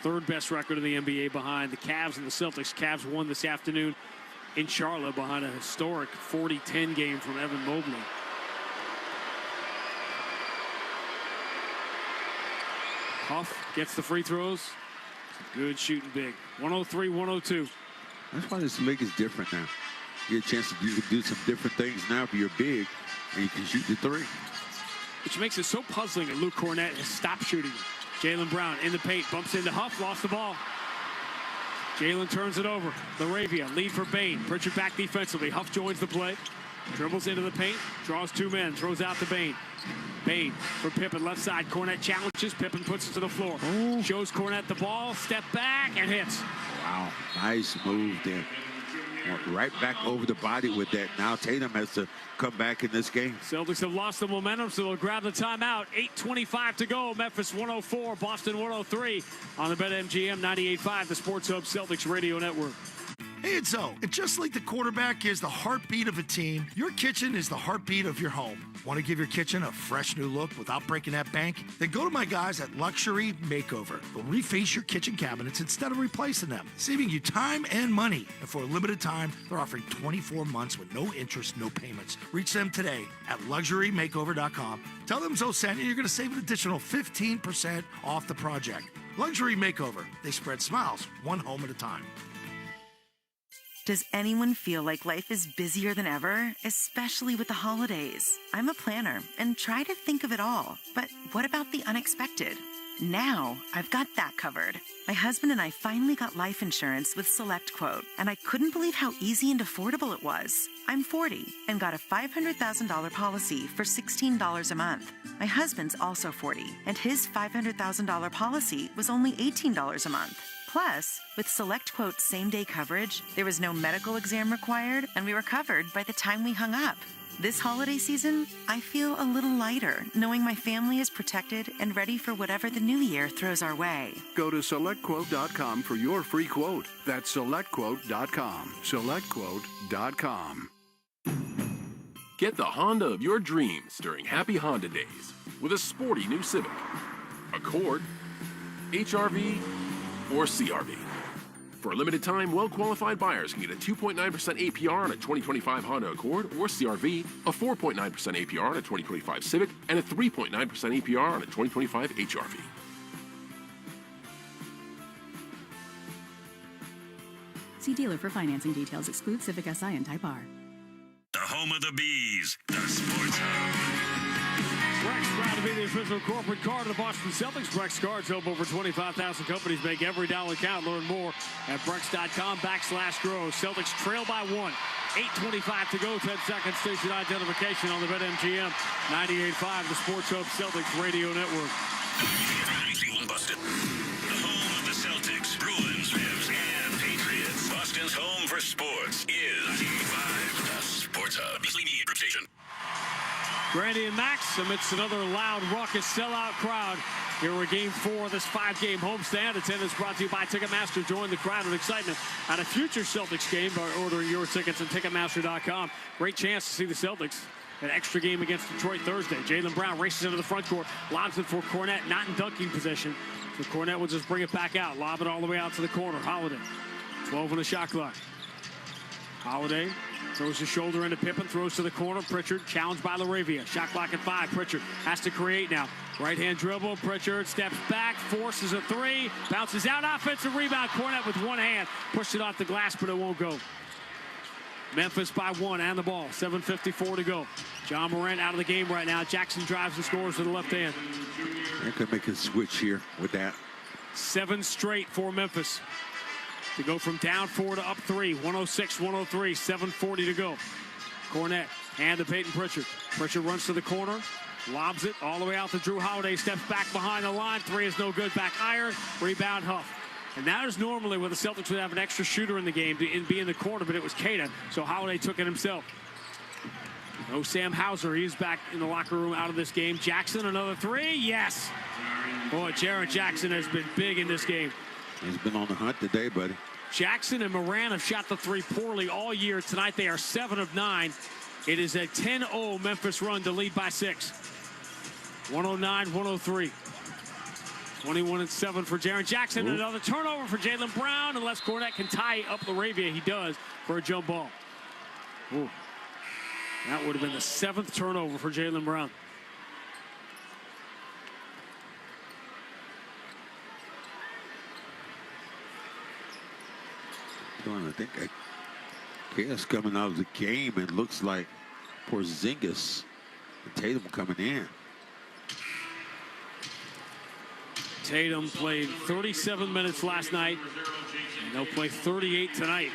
Third best record in the NBA behind the Cavs and the Celtics. Cavs won this afternoon in Charlotte behind a historic 40-10 game from Evan Mobley. Huff gets the free throws. Good shooting big. 103-102. That's why this league is different now. You get a chance to do some different things now if you're big and you can shoot the three. Which makes it so puzzling that Luke Cornette has stopped shooting. Jaylen Brown in the paint, bumps into Huff, lost the ball. Jaylen turns it over. LaRavia, lead for Bane. Pritchard back defensively. Huff joins the play. Dribbles into the paint. Draws 2 men. Throws out to Bane. Bane for Pippen, left side. Cornette challenges. Pippen puts it to the floor. Ooh. Shows Cornette the ball. Step back and hits. Wow. Nice move there. Went right back over the body with that. Now Tatum has to come back in this game. Celtics have lost the momentum, so they'll grab the timeout. 8:25 to go. Memphis 104, Boston 103 on the BetMGM 98.5, the Sports Hub Celtics Radio Network. Hey, it's Zoe. And just like the quarterback is the heartbeat of a team, your kitchen is the heartbeat of your home. Want to give your kitchen a fresh new look without breaking that bank? Then go to my guys at Luxury Makeover. They'll reface your kitchen cabinets instead of replacing them, saving you time and money. And for a limited time, they're offering 24 months with no interest, no payments. Reach them today at LuxuryMakeover.com. Tell them Zoe sent you, you're going to save an additional 15% off the project. Luxury Makeover. They spread smiles, one home at a time. Does anyone feel like life is busier than ever, especially with the holidays? I'm a planner and try to think of it all. But what about the unexpected? Now, I've got that covered. My husband and I finally got life insurance with SelectQuote, and I couldn't believe how easy and affordable it was. I'm 40 and got a $500,000 policy for $16 a month. My husband's also 40, and his $500,000 policy was only $18 a month. Plus, with SelectQuote same-day coverage, there was no medical exam required, and we were covered by the time we hung up. This holiday season, I feel a little lighter, knowing my family is protected and ready for whatever the new year throws our way. Go to SelectQuote.com for your free quote. That's SelectQuote.com. SelectQuote.com. Get the Honda of your dreams during Happy Honda Days with a sporty new Civic, Accord, HR-V, or CR-V. For a limited time, well-qualified buyers can get a 2.9% APR on a 2025 Honda Accord or CR-V, a 4.9% APR on a 2025 Civic, and a 3.9% APR on a 2025 HR-V. See dealer for financing details. Exclude Civic Si and Type R. The home of the Bees, the Sports Hub. Brex, proud to be the official corporate card of the Boston Celtics. Brex cards help over 25,000 companies make every dollar count. Learn more at Brex.com/grow. Celtics trail by 1. 8:25 to go. 10 seconds. Station identification on the BetMGM 98.5, the Sports Hub Celtics Radio Network. Busted. The home of the Celtics, Bruins, Revs, and Patriots. Boston's home for sports is 95, the Sports Hub. Beasley Media Group Station. Grandy and Max amidst another loud, raucous, sellout crowd. Here we're Game 4 of this 5-game homestand. Attendance brought to you by Ticketmaster. Join the crowd with excitement at a future Celtics game by ordering your tickets at Ticketmaster.com. Great chance to see the Celtics. An extra game against Detroit Thursday. Jaylen Brown races into the front court, lobs it for Cornette, not in dunking position. So Cornette will just bring it back out, lob it all the way out to the corner. Holiday, 12 on the shot clock. Holiday throws his shoulder into Pippen, throws to the corner. Pritchard challenged by LaRavia. Shot clock at 5. Pritchard has to create now. Right-hand dribble. Pritchard steps back, forces a 3, bounces out. Offensive rebound. Cornette with one hand. Pushed it off the glass, but it won't go. Memphis by 1 and the ball. 7:54 to go. John Morant out of the game right now. Jackson drives and scores with the left hand. They could make a switch here with that. 7 straight for Memphis. To go from down 4 to up 3. 106-103. 7:40 to go. Cornette, hand to Peyton Pritchard. Pritchard runs to the corner. Lobs it all the way out to Drew Holiday. Steps back behind the line. 3 is no good. Back iron. Rebound Huff. And that is normally where the Celtics would have an extra shooter in the game to be in the corner, but it was Keita. So Holiday took it himself. No Sam Hauser. He's back in the locker room out of this game. Jackson, another 3. Yes. Boy, Jaren Jackson has been big in this game. He's been on the hunt today, buddy. Jackson and Moran have shot the 3 poorly all year. Tonight they are 7 of 9. It is a 10-0 Memphis run to lead by 6. 109-103. 21-7 for Jaren Jackson. Ooh. Another turnover for Jaylen Brown. Unless Cornette can tie up LaRavia, he does for a jump ball. Ooh. That would have been the 7th turnover for Jaylen Brown. I think Chaos coming out of the game, and looks like Porzingis and Tatum coming in. Tatum played 37 minutes last night, and they'll play 38 tonight.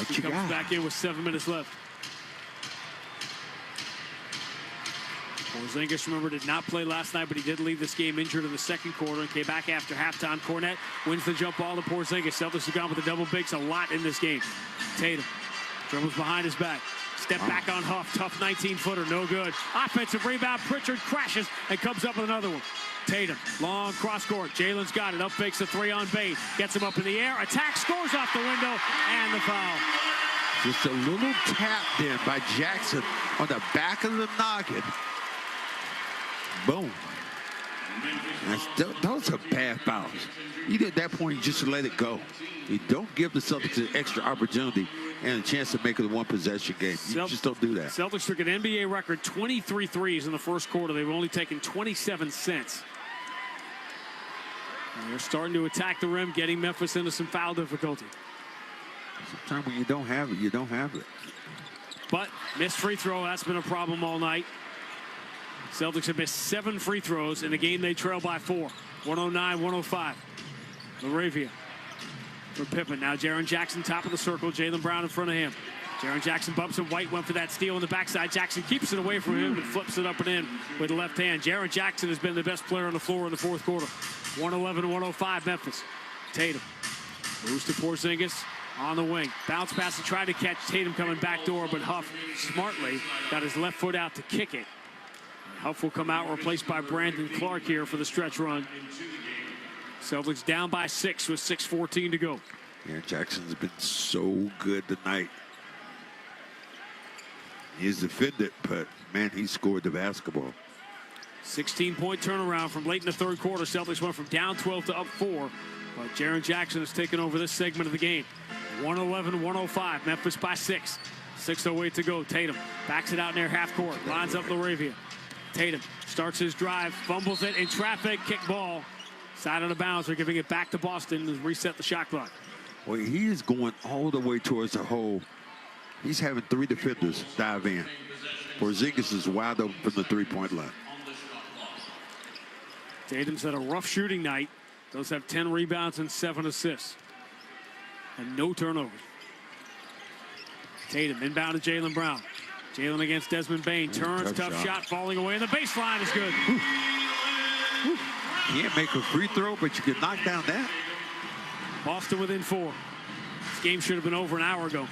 He comes back in with 7 minutes left. Porzingis, remember, did not play last night, but he did leave this game injured in the second quarter and came back after halftime. Cornette wins the jump ball to Porzingis. Celtics have gone with the double bigs a lot in this game. Tatum dribbles behind his back. Step back on Huff. Tough 19-footer. No good. Offensive rebound. Pritchard crashes and comes up with another one. Tatum, long cross court. Jalen's got it. Up fakes a three on Bane. Gets him up in the air. Attack, scores off the window, and the foul. Just a little tap then by Jackson on the back of the noggin. Boom. Those are bad fouls. Either at that point, you just let it go. You don't give the Celtics an extra opportunity and a chance to make it a one-possession game. You just don't do that. Celtics took an NBA record 23 threes in the first quarter. They've only taken 27 since. And they're starting to attack the rim, getting Memphis into some foul difficulty. Sometimes when you don't have it, you don't have it. But missed free throw, that's been a problem all night. Celtics have missed 7 free throws in a game they trail by 4. 109-105. LaRavia for Pippen. Now Jaren Jackson top of the circle. Jaylen Brown in front of him. Jaren Jackson bumps him. White went for that steal on the backside. Jackson keeps it away from him and flips it up and in with the left hand. Jaren Jackson has been the best player on the floor in the fourth quarter. 111-105 Memphis. Tatum moves to Porzingis on the wing. Bounce pass and tried to catch Tatum coming back door, but Huff smartly got his left foot out to kick it. Huff will come out, replaced by Brandon Clark here for the stretch run. Celtics down by 6 with 6:14 to go. Yeah, Jackson's been so good tonight. He's defended, but man, he scored the basketball. 16-point turnaround from late in the third quarter. Celtics went from down 12 to up 4. But Jaren Jackson has taken over this segment of the game. 111-105. Memphis by 6. 6:08 to go. Tatum backs it out near half court. Lines up LaRavia. Tatum starts his drive, fumbles it in traffic, kick ball. Side out of bounds. They're giving it back to Boston to reset the shot clock. Well, he is going all the way towards the hole. He's having 3 defenders dive in. Porzingis is wide open from the three-point line. Tatum's had a rough shooting night. Does have 10 rebounds and 7 assists. And no turnovers. Tatum inbound to Jaylen Brown. Jaylen against Desmond Bane. Turns, tough shot falling away. And the baseline is good. Can't make a free throw, but you can knock down that. Boston within 4. This game should have been over an hour ago.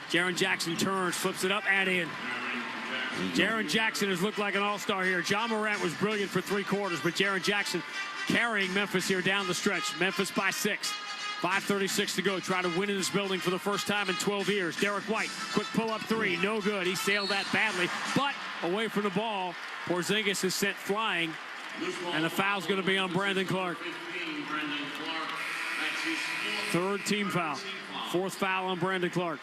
Jaren Jackson turns, flips it up and in. Jaren Jackson has looked like an all-star here. Ja Morant was brilliant for 3 quarters, but Jaren Jackson carrying Memphis here down the stretch. Memphis by 6. 5:36 to go. Try to win in this building for the first time in 12 years. Derek White, quick pull-up 3. No good. He sailed that badly, but away from the ball. Porzingis is sent flying, and the foul's going to be on Brandon Clark. 3rd team foul. 4th foul on Brandon Clark.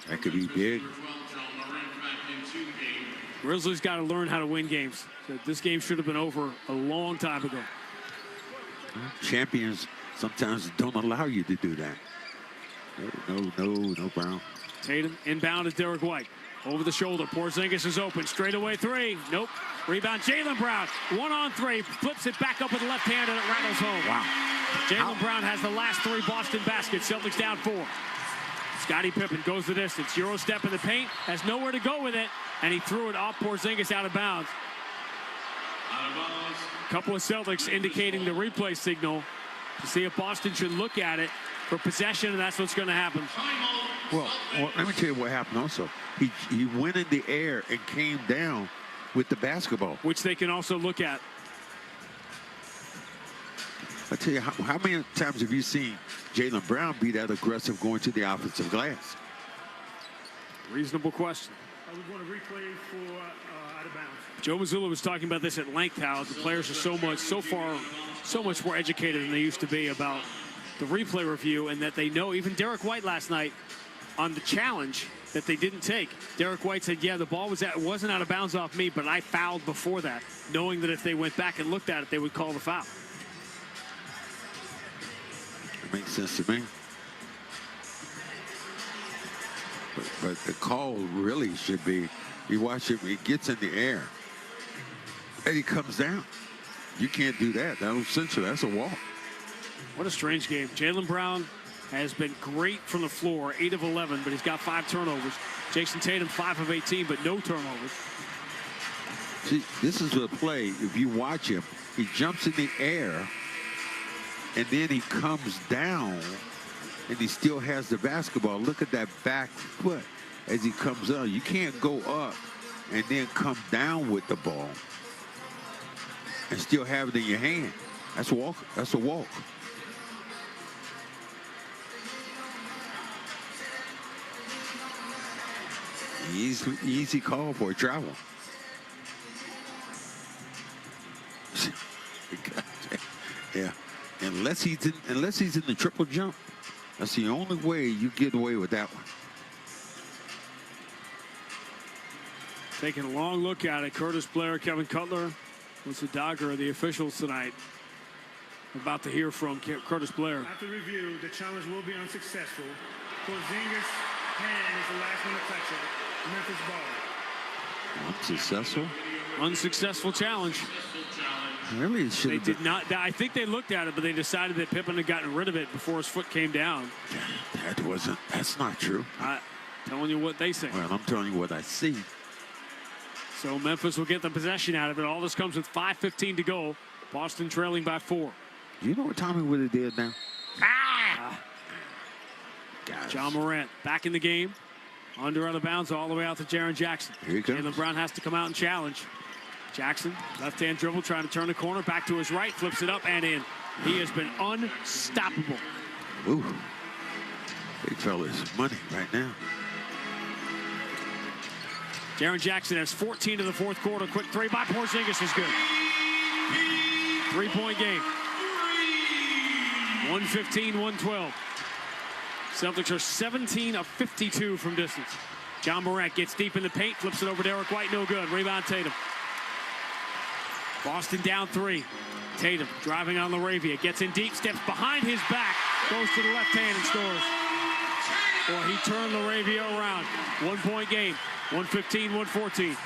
That could be big. Grizzlies got to learn how to win games. This game should have been over a long time ago. Champions sometimes don't allow you to do that. No, Brown. Tatum inbound is Derek White. Over the shoulder. Porzingis is open. Straightaway 3. Nope. Rebound. Jaylen Brown. 1-on-3. Flips it back up with the left hand and it rattles home. Wow. Jaylen Brown has the last 3 Boston baskets. Celtics down 4. Scottie Pippen goes the distance. Euro step in the paint. Has nowhere to go with it. And he threw it off Porzingis out of bounds. A couple of Celtics indicating the replay signal to see if Boston should look at it for possession, and that's what's going to happen. Well, let me tell you what happened also. He went in the air and came down with the basketball. Which they can also look at. I tell you, how many times have you seen Jaylen Brown be that aggressive going to the offensive glass? Reasonable question. I would want to replay for out of bounds. Joe Mazzulla was talking about this at length, how the players are so much more educated than they used to be about the replay review, and that they know, even Derek White last night on the challenge that they didn't take. Derek White said, yeah, the ball wasn't out of bounds off me, but I fouled before that, knowing that if they went back and looked at it, they would call the foul. It makes sense to me. But the call really should be, you watch it, he gets in the air, and he comes down. You can't do that. That'll censor. That's a walk. What a strange game. Jaylen Brown has been great from the floor, 8 of 11, but he's got 5 turnovers. Jason Tatum, 5 of 18, but no turnovers. See, this is a play. If you watch him, he jumps in the air, and then he comes down, and he still has the basketball. Look at that back foot. as he comes up. You can't go up and then come down with the ball and still have it in your hand. That's a walk. That's a walk. Easy call for a travel. Yeah, unless he's in the triple jump, that's the only way you get away with that one. Taking a long look at it, Curtis Blair, Kevin Cutler was the dogger of the officials tonight. About to hear from Curtis Blair. After review, the challenge will be unsuccessful. Porzingis' hand is the last one to touch it. Memphis ball. Unsuccessful? Unsuccessful challenge. Really, they did not. I think they looked at it, but they decided that Pippen had gotten rid of it before his foot came down. That's not true. I'm telling you what they say. Well, I'm telling you what I see. So Memphis will get the possession out of it. All this comes with 5:15 to go. Boston trailing by 4. You know what Tommy Woody did now? John Morant back in the game. Under out of bounds all the way out to Jaren Jackson. Here he comes. Jaylen Brown has to come out and challenge. Jackson, left-hand dribble, trying to turn the corner. Back to his right, flips it up and in. He has been unstoppable. Ooh. Big fella's money right now. Jaren Jackson has 14 in the fourth quarter. Quick three by Porzingis is good. 3-point game. 115-112. Celtics are 17 of 52 from distance. John Morant gets deep in the paint, flips it over to Derek White, no good. Rebound Tatum. Boston down 3. Tatum driving on LaRavia, gets in deep, steps behind his back, goes to the left hand and scores. Boy, he turned LaRavia around. 1-point game, 115-114.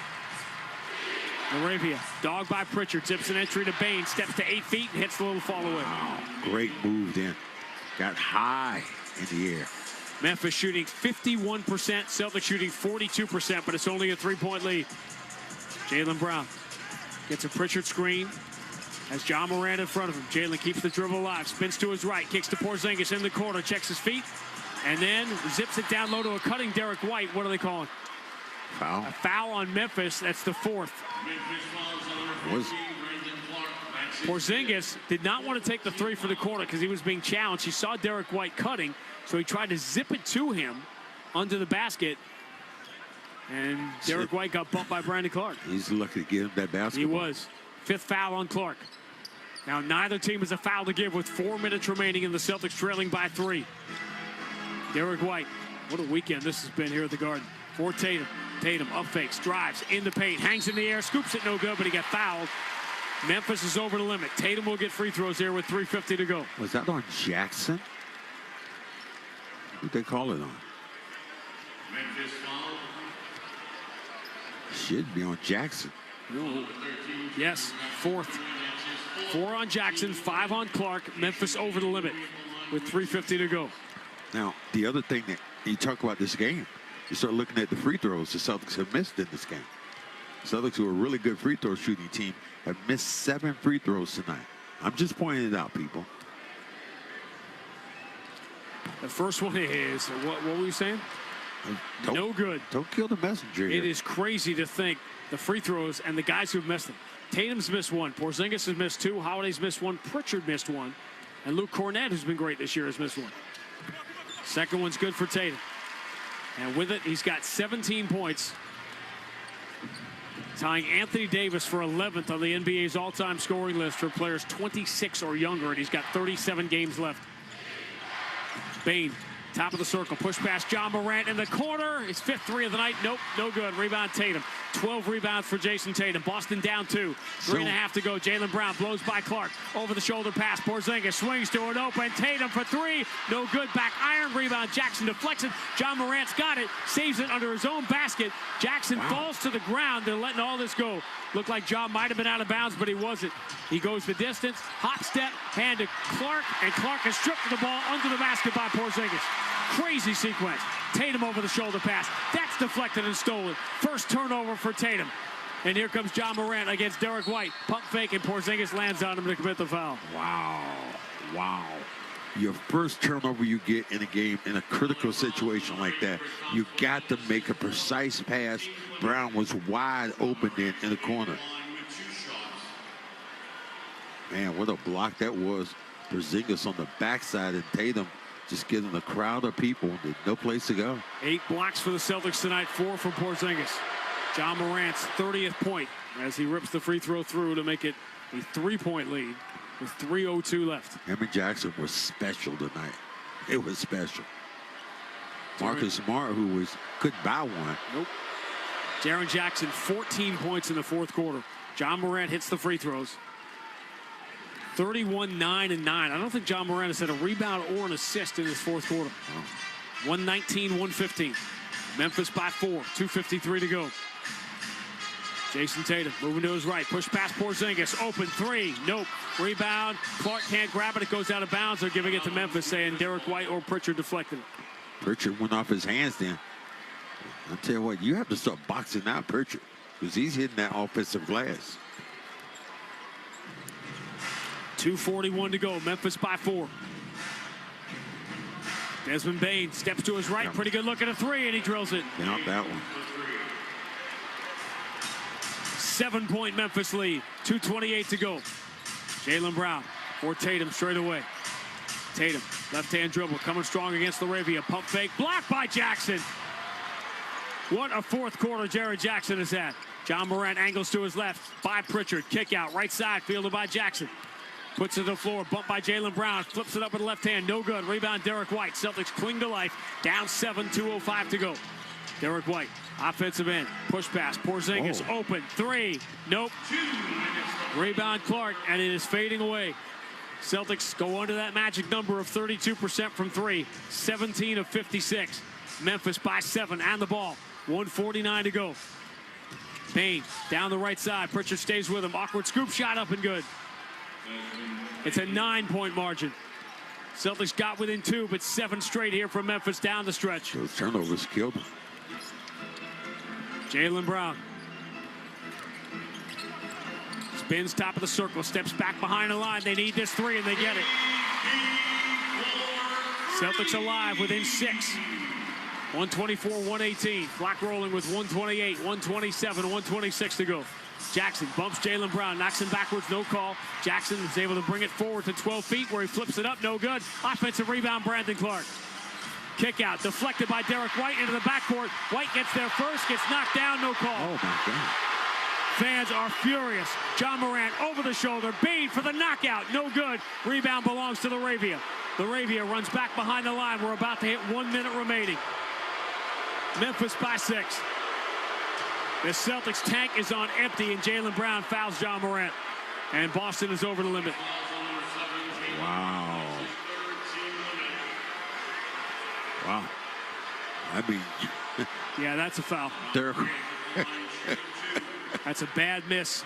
LaRavia, dogged by Pritchard, tips an entry to Bain, steps to 8 feet and hits the little fall away. Wow, great move then. Got high in the air. Memphis shooting 51%, Celtics shooting 42%, but it's only a 3-point lead. Jaylen Brown gets a Pritchard screen. Has John Morant in front of him. Jaylen keeps the dribble alive, spins to his right, kicks to Porzingis in the corner, checks his feet, and then zips it down low to a cutting Derek White. What are they calling? Foul. A foul on Memphis. That's the 4th. Porzingis did not want to take the 3 for the quarter because he was being challenged. He saw Derek White cutting, so he tried to zip it to him under the basket. And Derek White got bumped by Brandon Clark. He's lucky to get him that basketball. He was. 5th foul on Clark. Now neither team has a foul to give with 4 minutes remaining and the Celtics trailing by 3. Derek White. What a weekend this has been here at the Garden. For Tatum. Tatum up fakes, drives in the paint, hangs in the air, scoops it no good, but he got fouled. Memphis is over the limit. Tatum will get free throws here with 3:50 to go. Was that on Jackson? Who'd they call it on? Should be on Jackson. Yes, 4th. 4 on Jackson, 5 on Clark. Memphis over the limit with 3:50 to go. Now, the other thing that you talk about this game, you start looking at the free throws the Celtics have missed in this game. Celtics, who are a really good free throw shooting team, have missed 7 free throws tonight. I'm just pointing it out, people. The first one is, what were you saying? No good. Don't kill the messenger here. It is crazy to think the free throws and the guys who've missed them. Tatum's missed 1. Porzingis has missed 2. Holiday's missed 1. Pritchard missed 1. And Luke Cornett, who's been great this year, has missed 1. Second one's good for Tatum. And with it, he's got 17 points. Tying Anthony Davis for 11th on the NBA's all-time scoring list for players 26 or younger, and he's got 37 games left. Bain, top of the circle, push past John Morant in the corner. His 5th 3 of the night. Nope, no good. Rebound Tatum. 12 rebounds for Jason Tatum. Boston down 2. 3.5 to go. Jaylen Brown blows by Clark. Over the shoulder pass. Porzingis swings to an open. Tatum for 3. No good. Back iron. Rebound. Jackson deflects it. John Morant's got it. Saves it under his own basket. Jackson falls to the ground. They're letting all this go. Looked like John might have been out of bounds, but he wasn't. He goes the distance. Hop step. Hand to Clark. And Clark is stripped of the ball under the basket by Porzingis. Crazy sequence. Tatum over the shoulder pass. That's deflected and stolen. First turnover for Tatum. And here comes John Morant against Derek White. Pump fake, and Porzingis lands on him to commit the foul. Wow. Wow. your first turnover you get in a game in a critical situation like that, you got to make a precise pass. Brown was wide open then in the corner. Man, what a block that was. Porzingis on the backside and Tatum just getting the crowd of people. There's no place to go. 8 blocks for the Celtics tonight, 4 from Porzingis. John Morant's 30th point as he rips the free throw through to make it a 3-point lead with 3:02 left. Him and Jackson was special tonight. It was special. Marcus Smart, who couldn't buy one. Nope. Jaren Jackson, 14 points in the fourth quarter. John Morant hits the free throws. 31, 9, and 9. I don't think John Morant has had a rebound or an assist in his fourth quarter. 119-115. Memphis by 4. 2:53 to go. Jason Tatum moving to his right. Push past Porzingis. Open 3. Nope. Rebound. Clark can't grab it. It goes out of bounds. They're giving it to Memphis, saying Derek White or Pritchard deflected it. Pritchard went off his hands then. I'll tell you what, you have to start boxing out Pritchard because he's hitting that offensive glass. 2:41 to go. Memphis by 4. Desmond Bane steps to his right. Pretty good look at a 3, and he drills it. Not that one. 7-point Memphis lead. 2:28 to go. Jaylen Brown for Tatum straight away. Tatum, left-hand dribble, coming strong against LaRavia. Pump fake, blocked by Jackson. What a fourth quarter Jaren Jackson has had. John Morant angles to his left by Pritchard. Kick out, right side, fielded by Jackson. Puts it to the floor, bumped by Jaylen Brown. Flips it up with the left hand, no good. Rebound, Derek White. Celtics cling to life. Down 7, 2:05 to go. Derek White, offensive end, push pass. Porzingis, open, 3. Nope. Rebound, Clark, and it is fading away. Celtics go under that magic number of 32% from 3. 17 of 56. Memphis by 7 and the ball. 1:49 to go. Payne down the right side. Pritchard stays with him. Awkward scoop shot up and good. It's a 9-point margin. Celtics got within 2, but 7 straight here from Memphis down the stretch. Those turnovers killed him. Jaylen Brown. Spins top of the circle, steps back behind the line. They need this 3, and they get it. Celtics alive within 6. 124-118. Clock rolling with 128, 127, 126 to go. Jackson bumps Jaylen Brown, knocks him backwards, no call. Jackson is able to bring it forward to 12 feet where he flips it up, no good. Offensive rebound, Brandon Clark. Kick out, deflected by Derek White into the backcourt. White gets there first, gets knocked down, no call. Oh, my God. Fans are furious. John Morant over the shoulder. Bane for the knockout. No good. Rebound belongs to LaRavia. LaRavia runs back behind the line. We're about to hit 1 minute remaining. Memphis by 6. The Celtics tank is on empty, and Jaylen Brown fouls John Morant. And Boston is over the limit. Wow. Wow. I mean. Yeah, that's a foul. That's a bad miss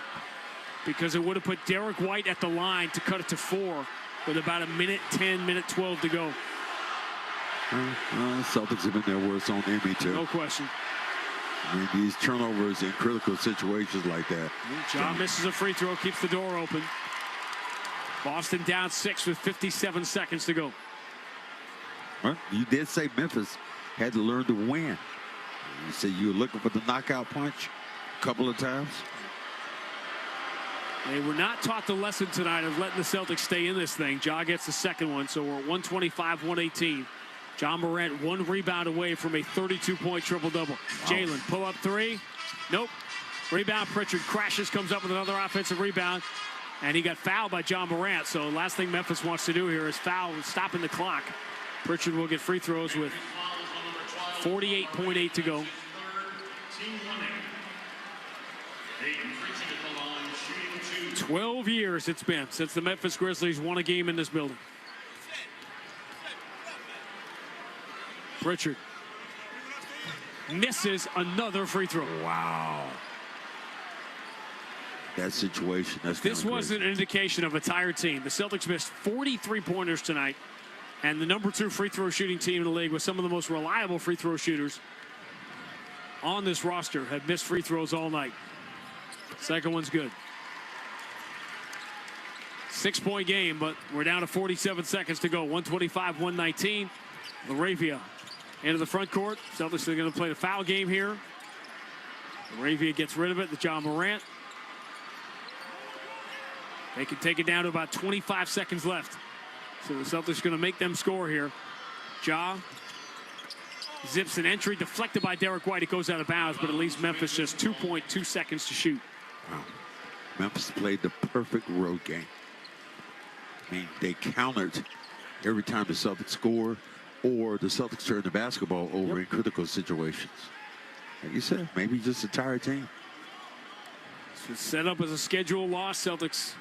because it would have put Derek White at the line to cut it to 4 with about a minute 10, minute 12 to go. Celtics have been their worst on enemy, too. No question. I mean, these turnovers in critical situations like that. John misses a free throw, keeps the door open. Boston down 6 with 57 seconds to go. Well, you did say Memphis had to learn to win. You said you were looking for the knockout punch a couple of times. They were not taught the lesson tonight of letting the Celtics stay in this thing. Ja gets the second one, so we're at 125-118. John Morant 1 rebound away from a 32-point triple-double. Wow. Jaylen, pull up 3. Nope. Rebound, Pritchard crashes, comes up with another offensive rebound, and he got fouled by John Morant. So last thing Memphis wants to do here is foul, stopping the clock. Pritchard will get free throws with 48.8 to go. 12 years it's been since the Memphis Grizzlies won a game in this building. Pritchard misses another free throw. Wow. That situation. This wasn't an indication of a tired team. The Celtics missed 43 pointers tonight, and the number 2 free throw shooting team in the league with some of the most reliable free throw shooters on this roster have missed free throws all night. Second one's good. 6-point game, but we're down to 47 seconds to go. 125-119. LaRavia into the front court. Celtics are going to play the foul game here. LaRavia gets rid of it to John Morant. They can take it down to about 25 seconds left. So the Celtics are going to make them score here. Ja zips an entry deflected by Derek White. It goes out of bounds, but it leaves Memphis just 2.2 seconds to shoot. Wow. Memphis played the perfect road game. I mean, they countered every time the Celtics score or the Celtics turn the basketball over in critical situations. Like you said, maybe just a tired team. So set up as a schedule loss. Celtics,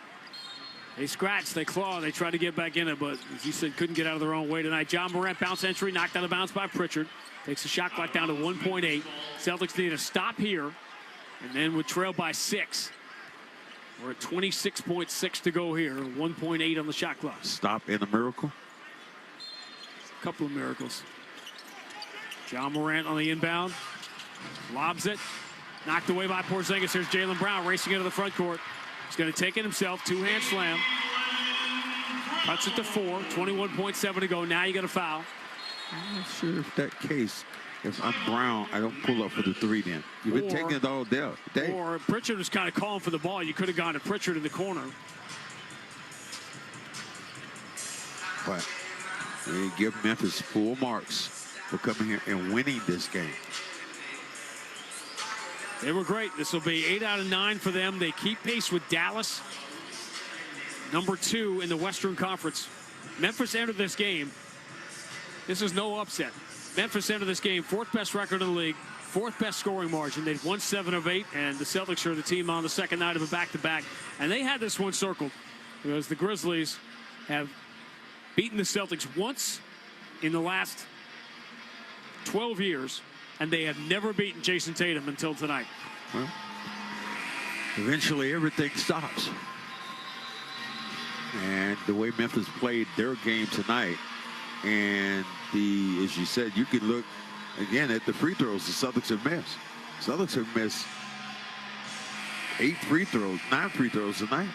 they scratch, they claw, they try to get back in it, but as you said, couldn't get out of their own way tonight. John Morant bounce entry, knocked out of bounds by Pritchard. Takes the shot clock down to 1.8. Celtics need a stop here, and then would trail by 6. We're at 26.6 to go here. 1.8 on the shot clock. Stop in a miracle. A couple of miracles. John Morant on the inbound. Lobs it. Knocked away by Porzingis. Here's Jaylen Brown racing into the front court. He's going to take it himself. Two-hand slam. Cuts it to 4. 21.7 to go. Now you got a foul. I'm not sure if that case, if I'm Brown, I don't pull up for the 3 then. You've been taking it all day. Or Pritchard was kind of calling for the ball. You could have gone to Pritchard in the corner. But they give Memphis full marks for coming here and winning this game. They were great. This will be 8 out of 9 for them. They keep pace with Dallas, number 2 in the Western Conference. Memphis entered this game. This is no upset. Memphis entered this game 4th best record in the league, 4th best scoring margin. They've won 7 of 8, and the Celtics are the team on the second night of a back-to-back. And they had this one circled because the Grizzlies have beaten the Celtics once in the last 12 years, and they have never beaten Jason Tatum until tonight. Well, eventually everything stops. And the way Memphis played their game tonight, and as you said, you can look again at the free throws the Celtics have missed. Celtics have missed 8 free throws, 9 free throws tonight.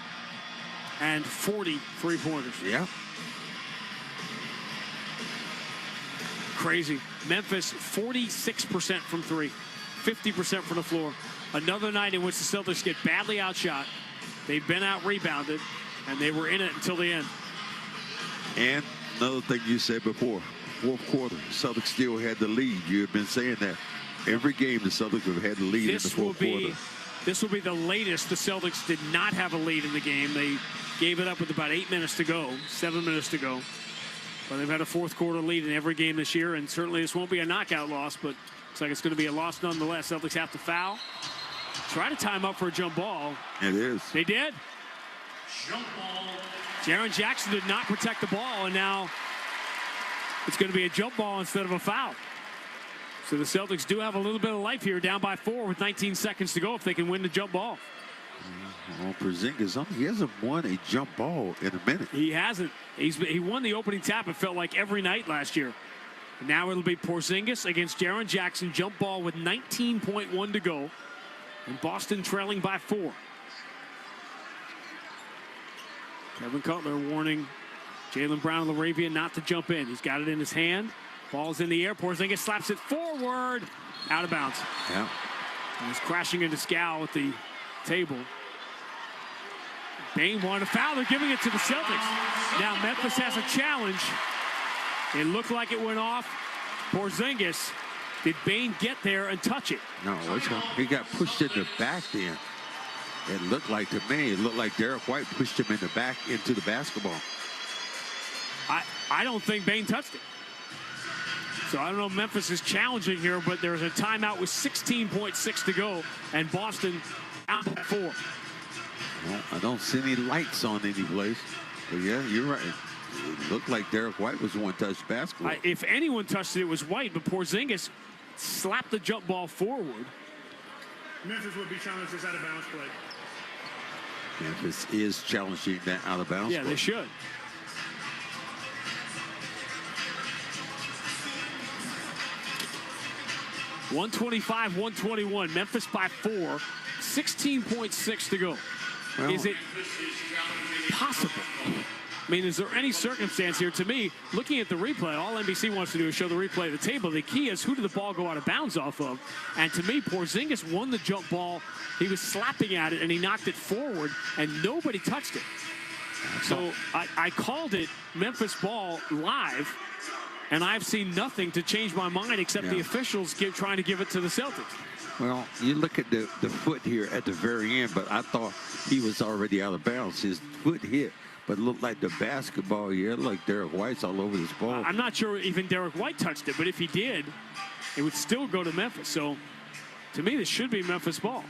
And 40 3-pointers. Yeah. Crazy. Memphis 46% from 3, 50% from the floor. Another night in which the Celtics get badly outshot. They've been out-rebounded, and they were in it until the end. And another thing you said before, 4th quarter, Celtics still had the lead. You have been saying that every game the Celtics have had the lead in the 4th quarter. This will be the latest the Celtics did not have a lead in the game. They gave it up with about 8 minutes to go, 7 minutes to go. But they've had a 4th quarter lead in every game this year, and certainly this won't be a knockout loss, but looks like it's going to be a loss nonetheless. Celtics have to foul. Try to time up for a jump ball. It is. They did. Jump ball. Jaren Jackson did not protect the ball, and now it's going to be a jump ball instead of a foul. So the Celtics do have a little bit of life here, down by 4 with 19 seconds to go if they can win the jump ball. Well, Porzingis, he hasn't won a jump ball in a minute. He hasn't. He won the opening tap, it felt like, every night last year. Now it'll be Porzingis against Jaren Jackson, jump ball with 19.1 to go. And Boston trailing by 4. Kevin Cutler warning Jaylen Brown and LaRavia not to jump in. He's got it in his hand. Ball's in the air. Porzingis slaps it forward. Out of bounds. Yeah. And he's crashing into Scal at the table. Bane wanted a foul. They're giving it to the Celtics. Now Memphis has a challenge. It looked like it went off Porzingis. Did Bane get there and touch it? No, he got pushed in the back then. It looked like to me, it looked like Derek White pushed him in the back into the basketball. I don't think Bane touched it. So I don't know if Memphis is challenging here, but there's a timeout with 16.6 to go, and Boston out by 4. Well, I don't see any lights on any place. But yeah, you're right. It looked like Derek White was the one touched the basketball. If anyone touched it, it was White, but Porzingis slapped the jump ball forward. Memphis would be challenged as out of bounds play. Memphis is challenging that out of bounds play. Yeah, they should. $125-121. Memphis by 4. 16.6 to go. Well, is it possible? I mean, is there any circumstance here? To me, looking at the replay, all NBC wants to do is show the replay of the table. The key is, who did the ball go out of bounds off of? And to me, Porzingis won the jump ball. He was slapping at it, and he knocked it forward, and nobody touched it. So I called it Memphis ball live, and I've seen nothing to change my mind except the officials trying to give it to the Celtics. Well, you look at the foot here at the very end, but I thought he was already out of bounds. His foot hit, but it looked like the basketball. Yeah, it looked like Derek White's all over this ball. I'm not sure even Derek White touched it, but if he did, it would still go to Memphis. So, to me, this should be Memphis ball.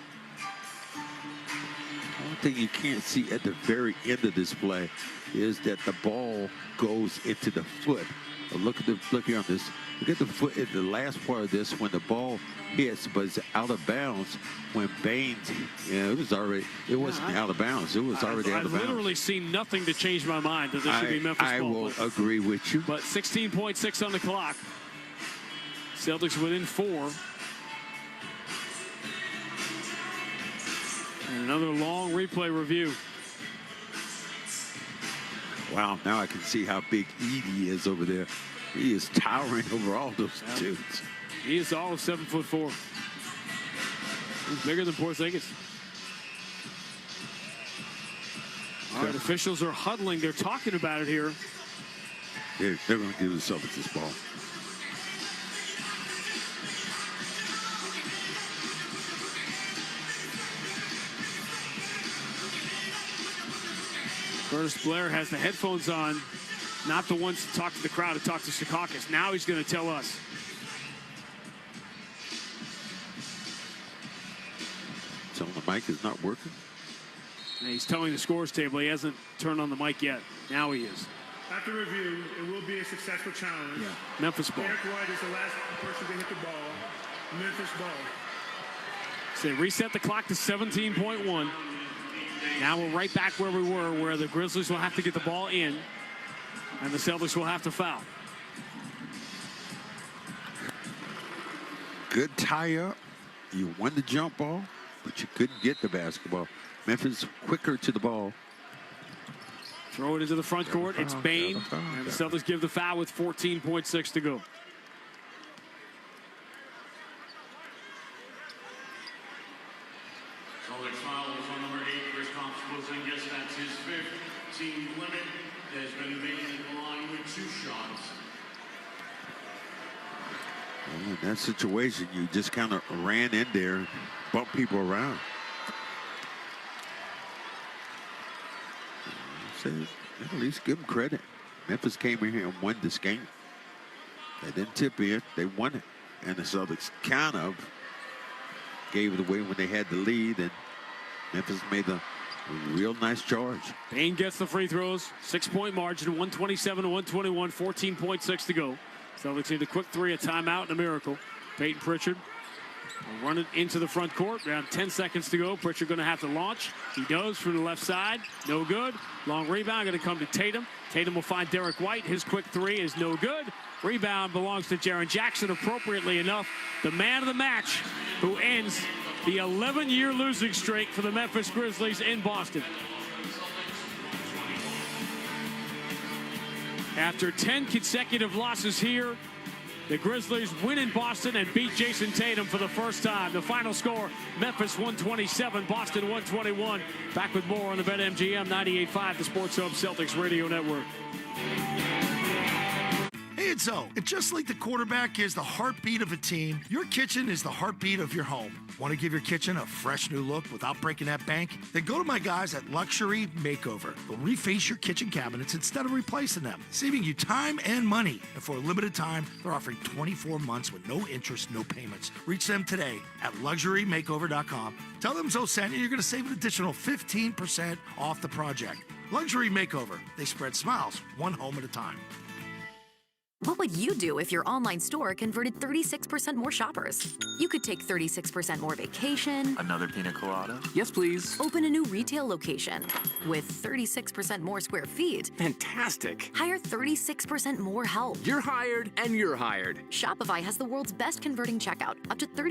One thing you can't see at the very end of this play is that the ball goes into the foot. Look here on this. Look at the foot at the last part of this when the ball hits, but it's out of bounds. When Baines, it wasn't out of bounds. It was already out of bounds. I've literally seen nothing to change my mind that this should be Memphis ball. I will agree with you. But 16.6 on the clock. Celtics within 4. And another long replay review. Wow, now I can see how big Edie is over there. He is towering over all those dudes. He is all of 7'4". He's bigger than Porzingis. All right, officials are huddling. They're talking about it here. They're going to give the Celtics this ball. Curtis Blair has the headphones on, not the ones to talk to the crowd, to talk to Secaucus. Now he's going to tell us. So the mic is not working? And he's telling the scores table he hasn't turned on the mic yet. Now he is. After review, it will be a successful challenge. Yeah. Memphis ball. Derek White is the last person to hit the ball. Memphis ball. So they reset the clock to 17.1. Now we're right back where we were, where the Grizzlies will have to get the ball in, and the Celtics will have to foul. Good tie-up. You won the jump ball, but you couldn't get the basketball. Memphis quicker to the ball. Throw it into the front court. It's Bane, and the Celtics give the foul with 14.6 to go. Celtics foul is on number 8, Kristaps Porzingis. That's his 5th team limit. Has been made at the line with 2 shots. Well, in that situation, you just kind of ran in there and bumped people around. So at least give them credit. Memphis came in here and won this game. They didn't tip in. They won it. And the Celtics kind of gave it away when they had the lead, and Memphis made a real nice charge. Bane gets the free throws. 6-point margin, 127 to 121, 14.6 to go. Celtics need a quick 3, a timeout, and a miracle. Peyton Pritchard will run it into the front court. Around 10 seconds to go. Pritchard going to have to launch. He does from the left side. No good. Long rebound going to come to Tatum. Tatum will find Derek White. His quick 3 is no good. Rebound belongs to Jaren Jackson, appropriately enough. The man of the match who ends the 11-year losing streak for the Memphis Grizzlies in Boston. After 10 consecutive losses here, the Grizzlies win in Boston and beat Jason Tatum for the first time. The final score, Memphis 127, Boston 121. Back with more on the BetMGM 98.5, the Sports Hub Celtics Radio Network. Hey, it's O. And just like the quarterback is the heartbeat of a team, your kitchen is the heartbeat of your home. Want to give your kitchen a fresh new look without breaking that bank? Then go to my guys at Luxury Makeover. They'll reface your kitchen cabinets instead of replacing them, saving you time and money. And for a limited time, they're offering 24 months with no interest, no payments. Reach them today at LuxuryMakeover.com. Tell them Zoe sent you, you're going to save an additional 15% off the project. Luxury Makeover. They spread smiles, one home at a time. What would you do if your online store converted 36% more shoppers? You could take 36% more vacation. Another pina colada? Yes, please. Open a new retail location with 36% more square feet. Fantastic. Hire 36% more help. You're hired and you're hired. Shopify has the world's best converting checkout, up to 30